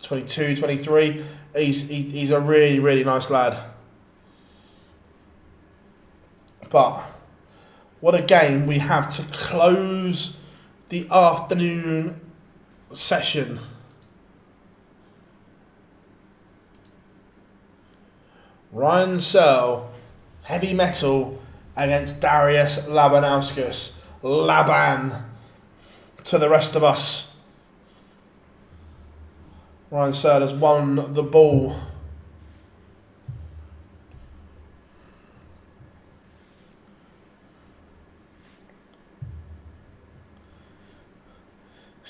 22, 23? He's a really, really nice lad. But what a game we have to close the afternoon session. Ryan Searle, heavy metal against Darius Labanauskas. Laban to the rest of us. Ryan Searle has won the ball.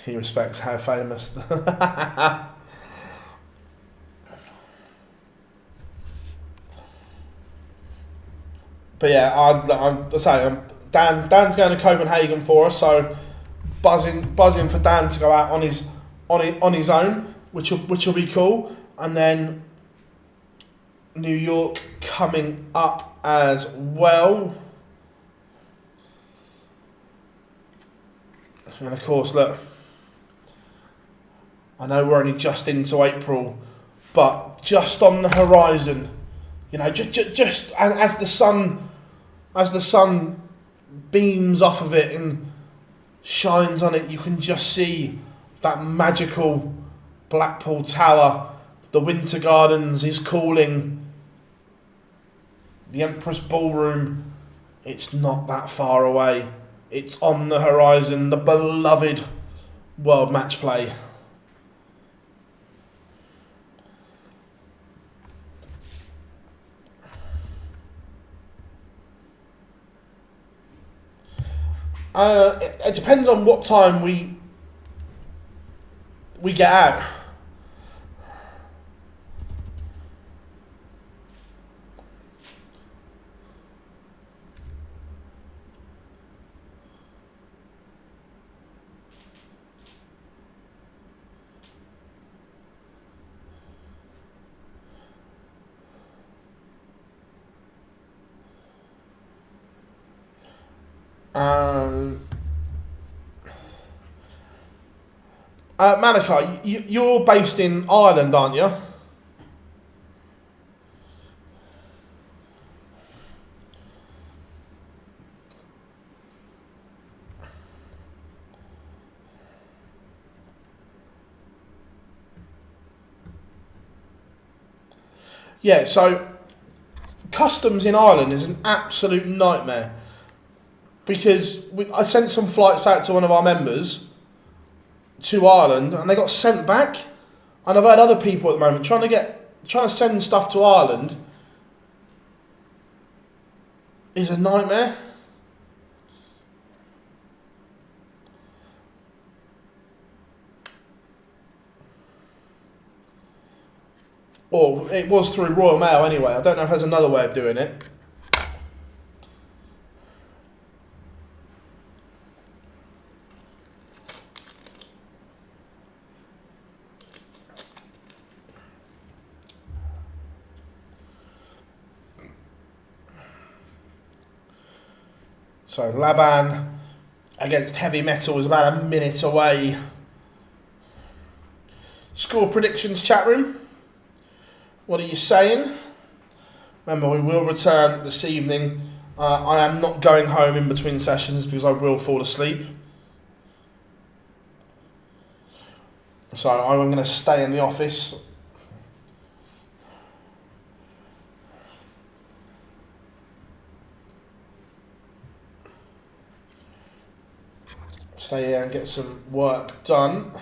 He respects how famous. But yeah, Dan's going to Copenhagen for us, so buzzing for Dan to go out on his own, which will be cool. And then New York coming up as well. And of course, look, I know we're only just into April, but just on the horizon, you know, just as the sun beams off of it and shines on it, you can just see that magical Blackpool Tower. The Winter Gardens is calling. The Empress Ballroom, it's not that far away. It's on the horizon, the beloved World Match Play. It depends on what time we get out. Malachite, you're based in Ireland, aren't you? Yeah, so customs in Ireland is an absolute nightmare because I sent some flights out to one of our members to Ireland and they got sent back, and I've had other people at the moment trying to send stuff to Ireland is a nightmare. Or it was through Royal Mail anyway. I don't know if there's another way of doing it. So Laban against Heavy Metal is about a minute away. Score predictions, chat room. What are you saying? Remember, we will return this evening. I am not going home in between sessions because I will fall asleep. So I'm going to stay in the office. Stay here and get some work done.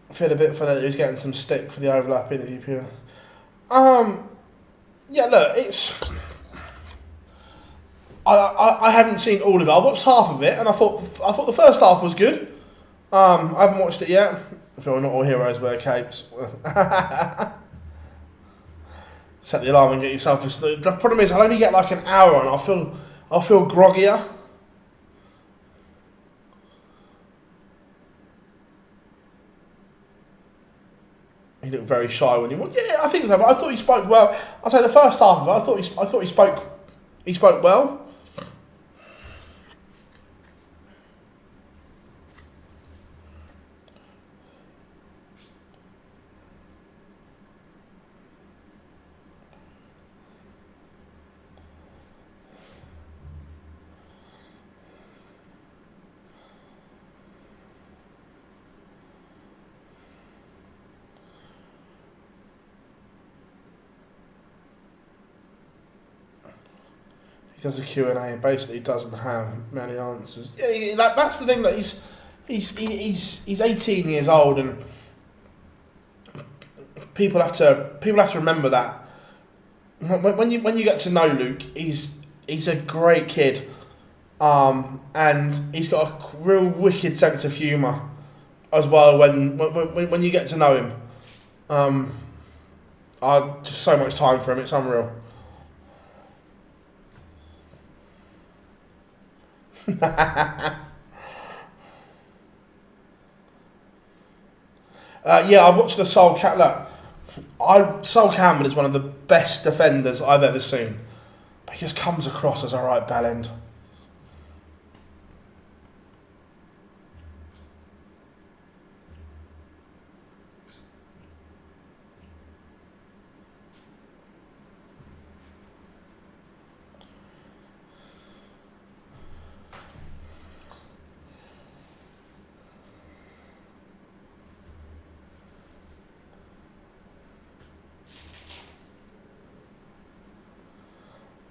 I feel a bit for that. He was getting some stick for the overlap interview period. Yeah, look, it's. I haven't seen all of it. I watched half of it, and I thought the first half was good. I haven't watched it yet. I feel not all heroes wear capes. Set the alarm and get yourself asleep. The problem is, I'll only get like an hour, and I'll feel groggier. He looked very shy when he was. Yeah, I think so. But I thought he spoke well. I'll say the first half of it. I thought he spoke well. He does a Q&A and basically doesn't have many answers. Yeah, that's the thing, that he's 18 years old, and people have to remember that when you get to know Luke, he's a great kid, and he's got a real wicked sense of humour as well. When you get to know him, I just so much time for him. It's unreal. Yeah, I've watched the Searle Campbell. Searle Campbell is one of the best defenders I've ever seen. But he just comes across as a right bellend.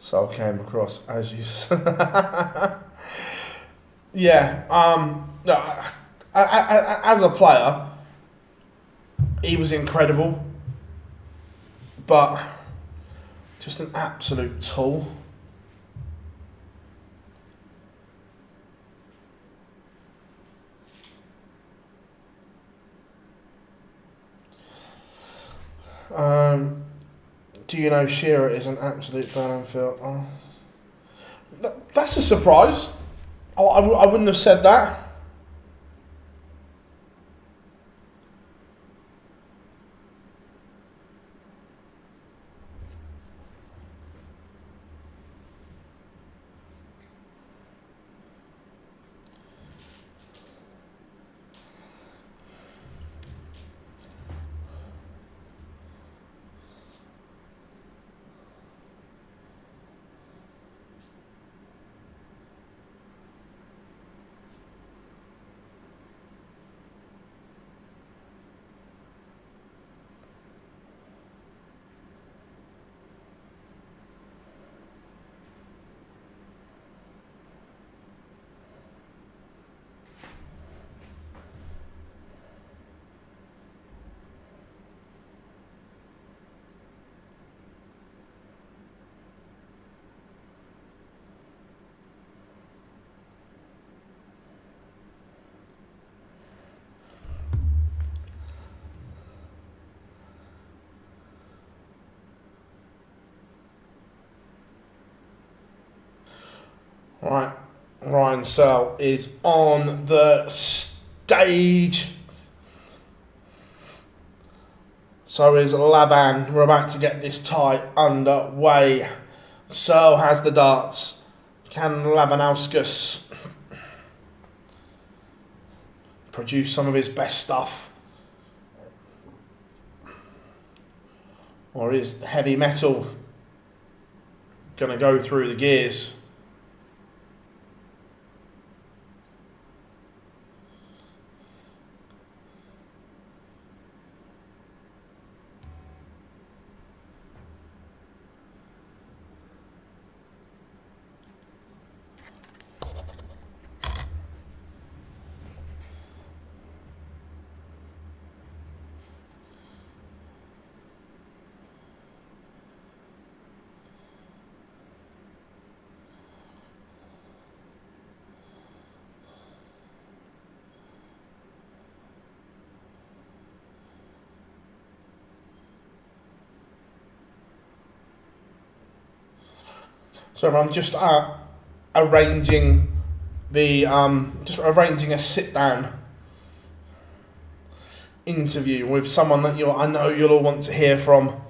So I came across as you. Yeah. As a player, he was incredible, but just an absolute tool. Do you know Shearer is an absolute Vandenbogaerde? Oh. That's a surprise. I wouldn't have said that. Right, Ryan Searle is on the stage. So is Laban. We're about to get this tie underway. Searle has the darts. Can Labanauskas produce some of his best stuff? Or is heavy metal going to go through the gears? So I'm just arranging a sit down interview with someone that I know you'll all want to hear from.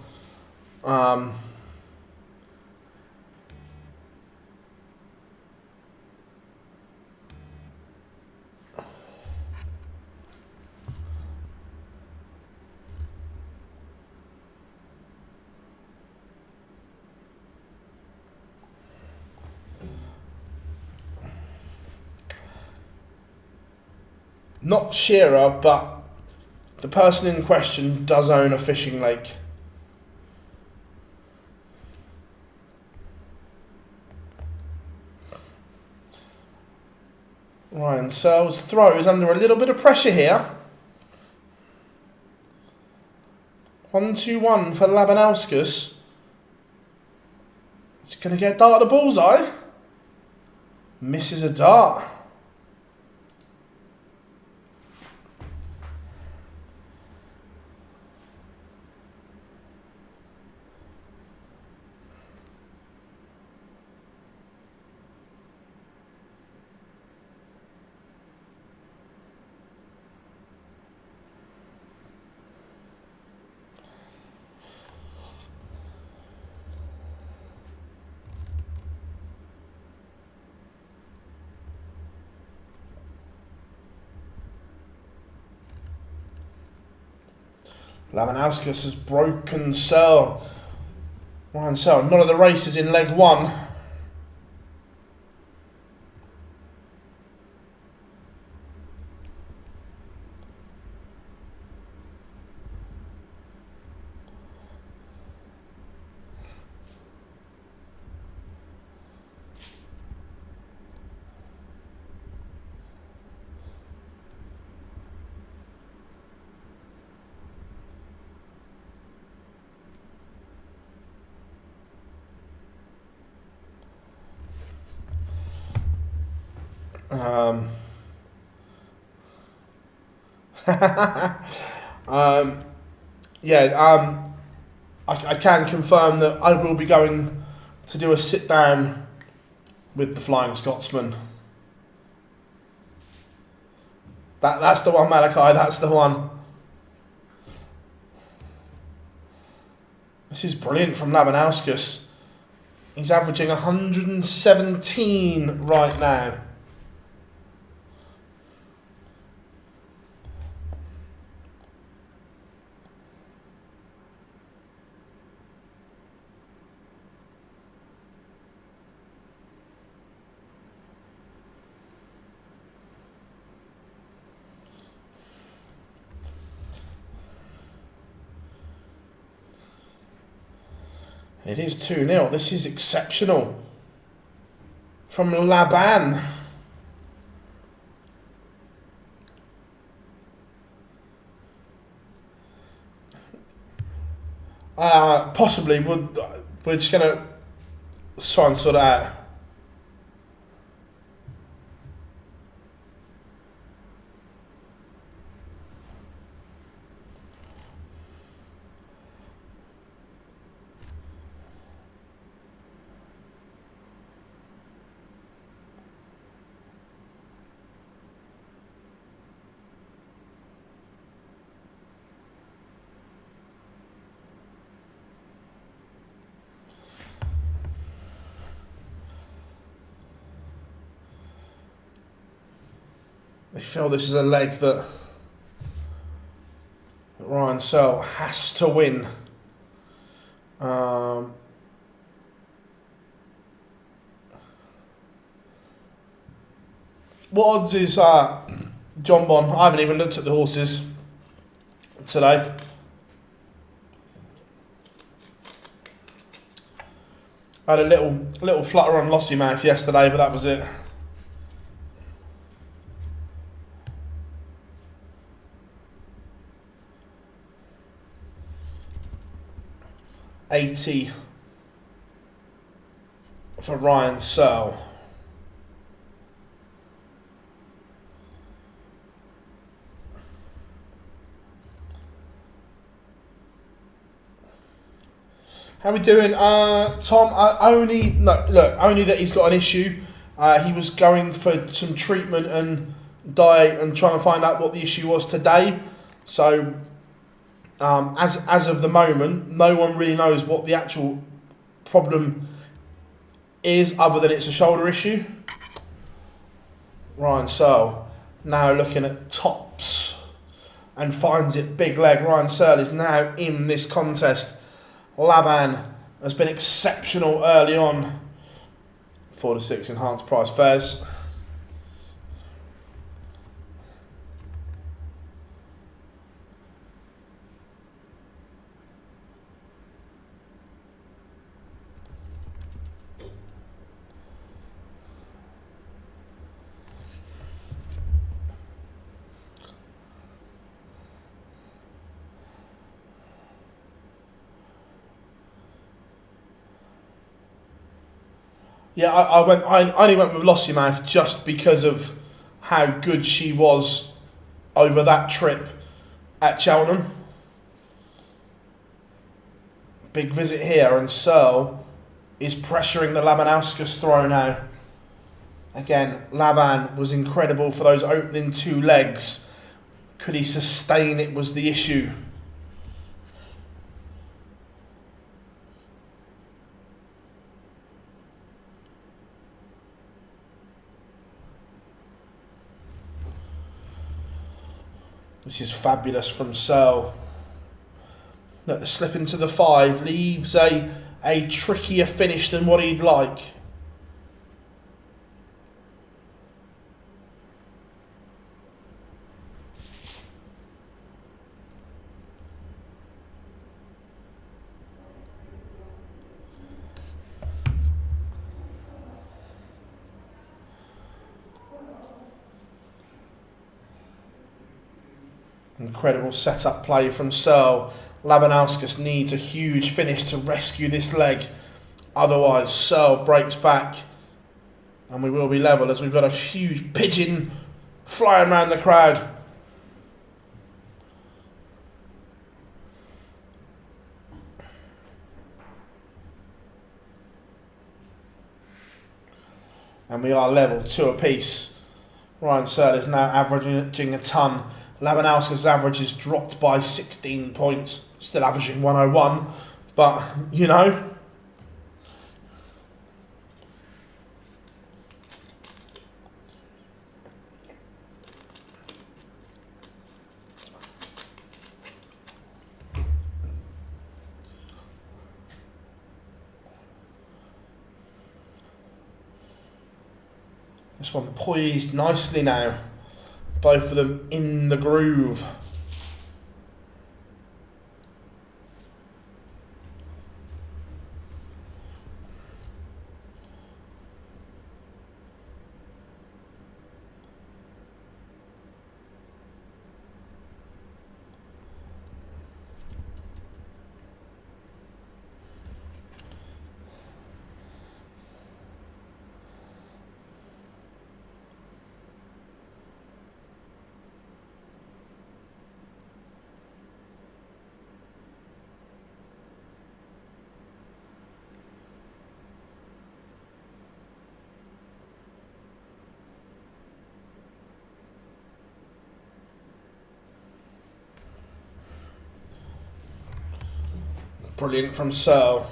Not Shearer, but the person in question does own a fishing lake. Ryan Searle's throw is under a little bit of pressure here. 1-2-1 for Labanauskas. going to get a dart at the bullseye. Misses a dart. Labanauskas has broken Searle. Ryan Searle, none of the races in leg one. I can confirm that I will be going to do a sit down with the Flying Scotsman. That's the one, Malachi, that's the one. This is brilliant from Labanauskas. He's averaging 117 right now. It is 2-0. This is exceptional. From Laban. Possibly. We're just going to try and sort it out. They feel this is a leg that Ryan Searle has to win. What odds is John Bon? I haven't even looked at the horses today. I had a little flutter on Lossy Mouth yesterday, but that was it. $80 for Ryan Searle. How we doing, Tom? Only that he's got an issue. He was going for some treatment and diet and trying to find out what the issue was today. So, as of the moment, no one really knows what the actual problem is, other than it's a shoulder issue. Ryan Searle now looking at tops and finds it big leg. Ryan Searle is now in this contest. Laban has been exceptional early on. 4 to 6 enhanced price fares. Yeah, I only went with Lossiemouth just because of how good she was over that trip at Cheltenham. Big visit here, and Searle is pressuring the Labanauskas throw now. Again, Laban was incredible for those opening 2 legs. Could he sustain it was the issue. This is fabulous from Searle. Look, the slip into the 5 leaves a trickier finish than what he'd like. Incredible setup play from Searle. Labanauskas needs a huge finish to rescue this leg. Otherwise, Searle breaks back and we will be level as we've got a huge pigeon flying around the crowd. And we are level 2 apiece. Ryan Searle is now averaging a ton. Labanauskas' average is dropped by 16 points. Still averaging 101. But, you know. This one poised nicely now. Both of them in the groove. Brilliant from Searle.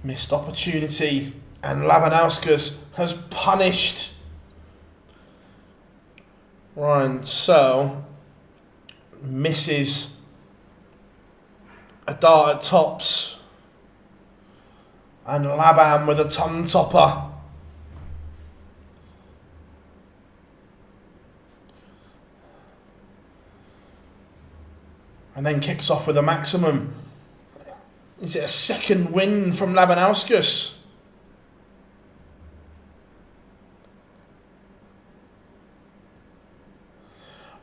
Missed opportunity, and Labanauskas has punished Ryan Searle. Misses a dart at tops, and Laban with a ton topper. And then kicks off with a maximum. Is it a second win from Labanauskas?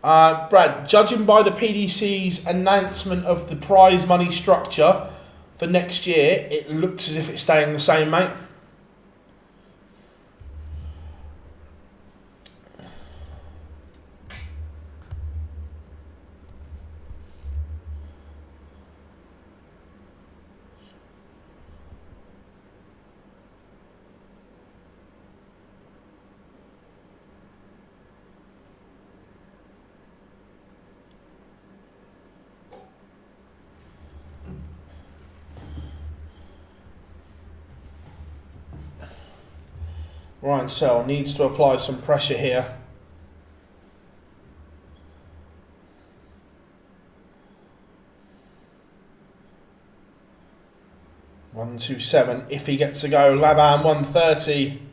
Brad, judging by the PDC's announcement of the prize money structure for next year, it looks as if it's staying the same, mate. Ryan Searle needs to apply some pressure here. One, 2, 7. If he gets to go, Laban 130.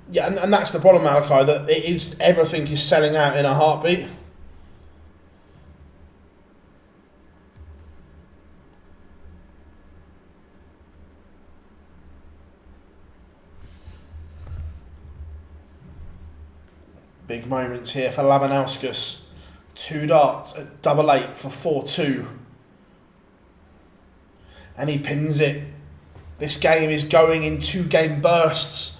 Yeah, and that's the problem, Malachi, that everything is selling out in a heartbeat. Big moments here for Labanauskas. 2 darts at double 8 for 4-2. And he pins it. This game is going in 2-game bursts.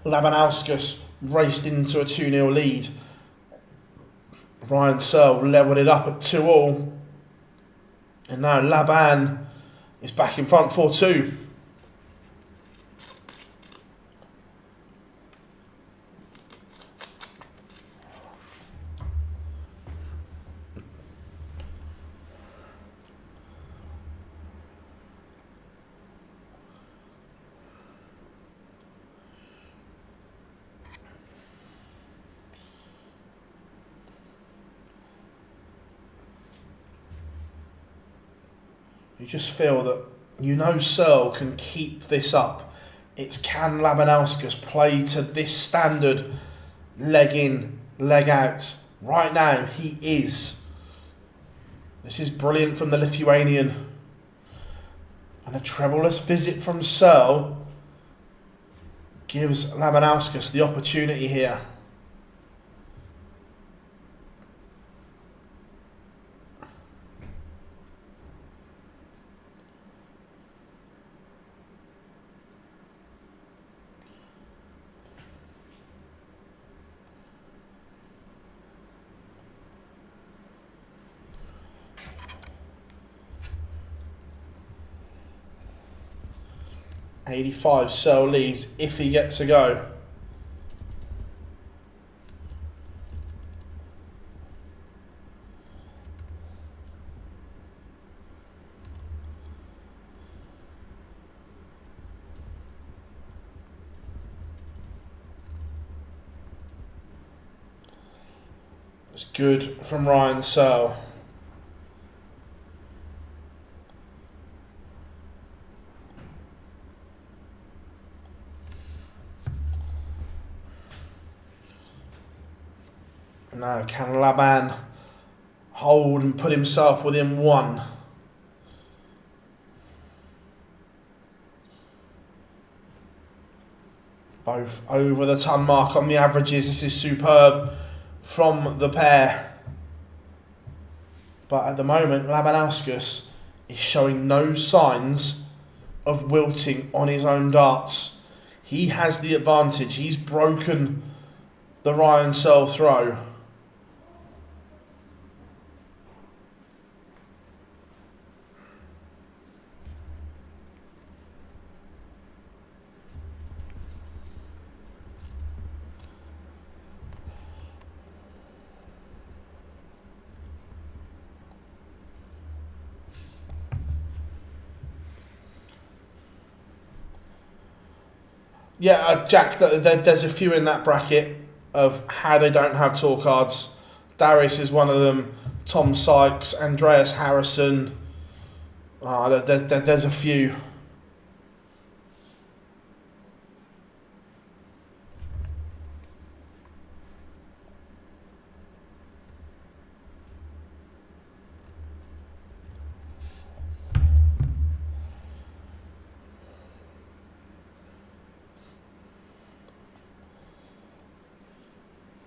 Labanauskas raced into a 2-0 lead. Ryan Searle levelled it up at 2-all. And now Laban is back in front 4-2. You just feel that Searle can keep this up. It's can Labanauskas play to this standard, leg in, leg out. Right now he is. This is brilliant from the Lithuanian. And a trebleless visit from Searle gives Labanauskas the opportunity here. .85 Searle leaves if he gets a go. It's good from Ryan Searle. Now, can Laban hold and put himself within 1? Both over the ton mark on the averages. This is superb from the pair. But at the moment, Labanauskas is showing no signs of wilting on his own darts. He has the advantage. He's broken the Ryan Searle throw. Yeah, Jack, there's a few in that bracket of how they don't have tour cards. Darius is one of them, Tom Sykes, Andreas Harrison. There's a few.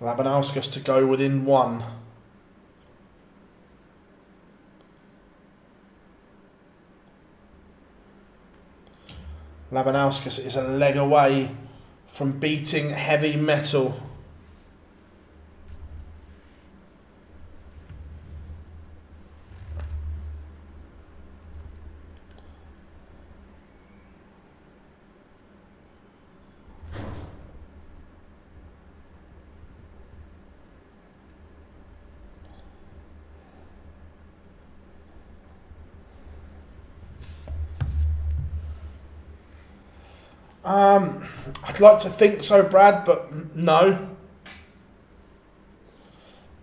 Labanauskas to go within 1. Labanauskas is a leg away from beating heavy metal. I'd like to think so, Brad, but no.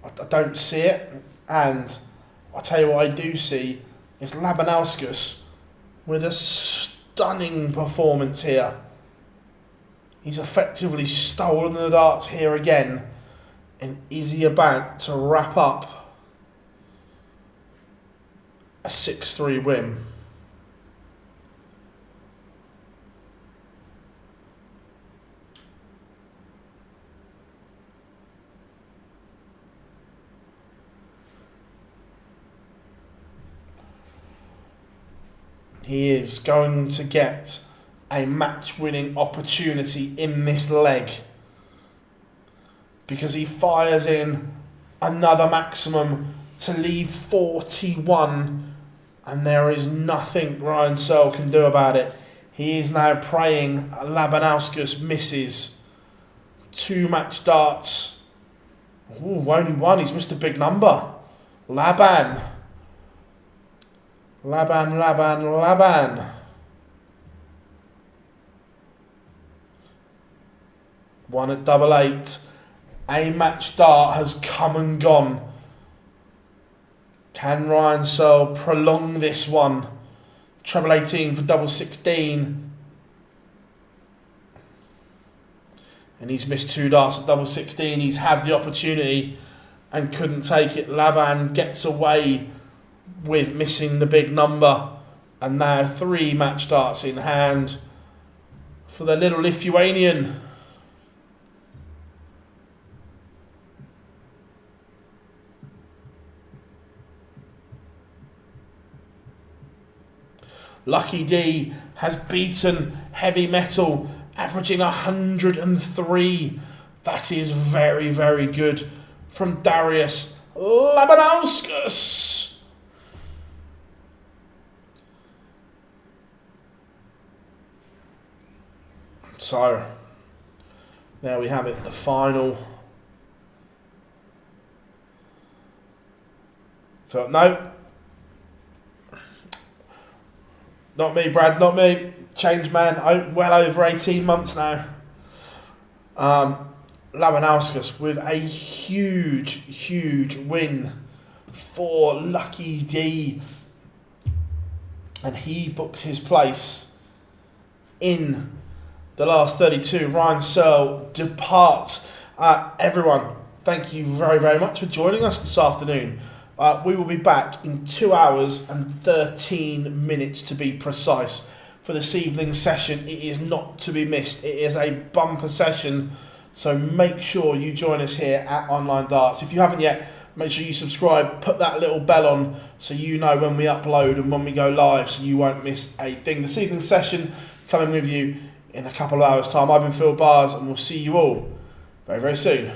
I don't see it. And I'll tell you what I do see is Labanauskas with a stunning performance here. He's effectively stolen the darts here again. And is he about to wrap up a 6-3 win? He is going to get a match-winning opportunity in this leg because he fires in another maximum to leave 41, and there is nothing Ryan Searle can do about it. He is now praying Labanauskas misses. 2 match darts. Ooh, only one. He's missed a big number. Laban. One at 888. A match dart has come and gone. Can Ryan Searle prolong this one? Treble 18 for double 16. And he's missed 2 darts at double 16. He's had the opportunity and couldn't take it. Laban gets away with missing the big number, and now 3 match darts in hand for the little Lithuanian. Lucky D has beaten Heavy Metal, averaging 103. That is very, very good from Darius Labanauskas. So, there we have it, the final. So, no. Not me, Brad, not me. Changed man, well over 18 months now. Labanauskas with a huge win for Lucky D. And he books his place in the last 32. Ryan Searle departs. Everyone, thank you very, very much for joining us this afternoon. We will be back in 2 hours and 13 minutes to be precise for this evening's session. It is not to be missed. It is a bumper session, so make sure you join us here at Online Darts. If you haven't yet, make sure you subscribe, put that little bell on so you know when we upload and when we go live, so you won't miss a thing. This evening's session coming with you in a couple of hours' time. I've been Phil Bars, and we'll see you all very, very soon.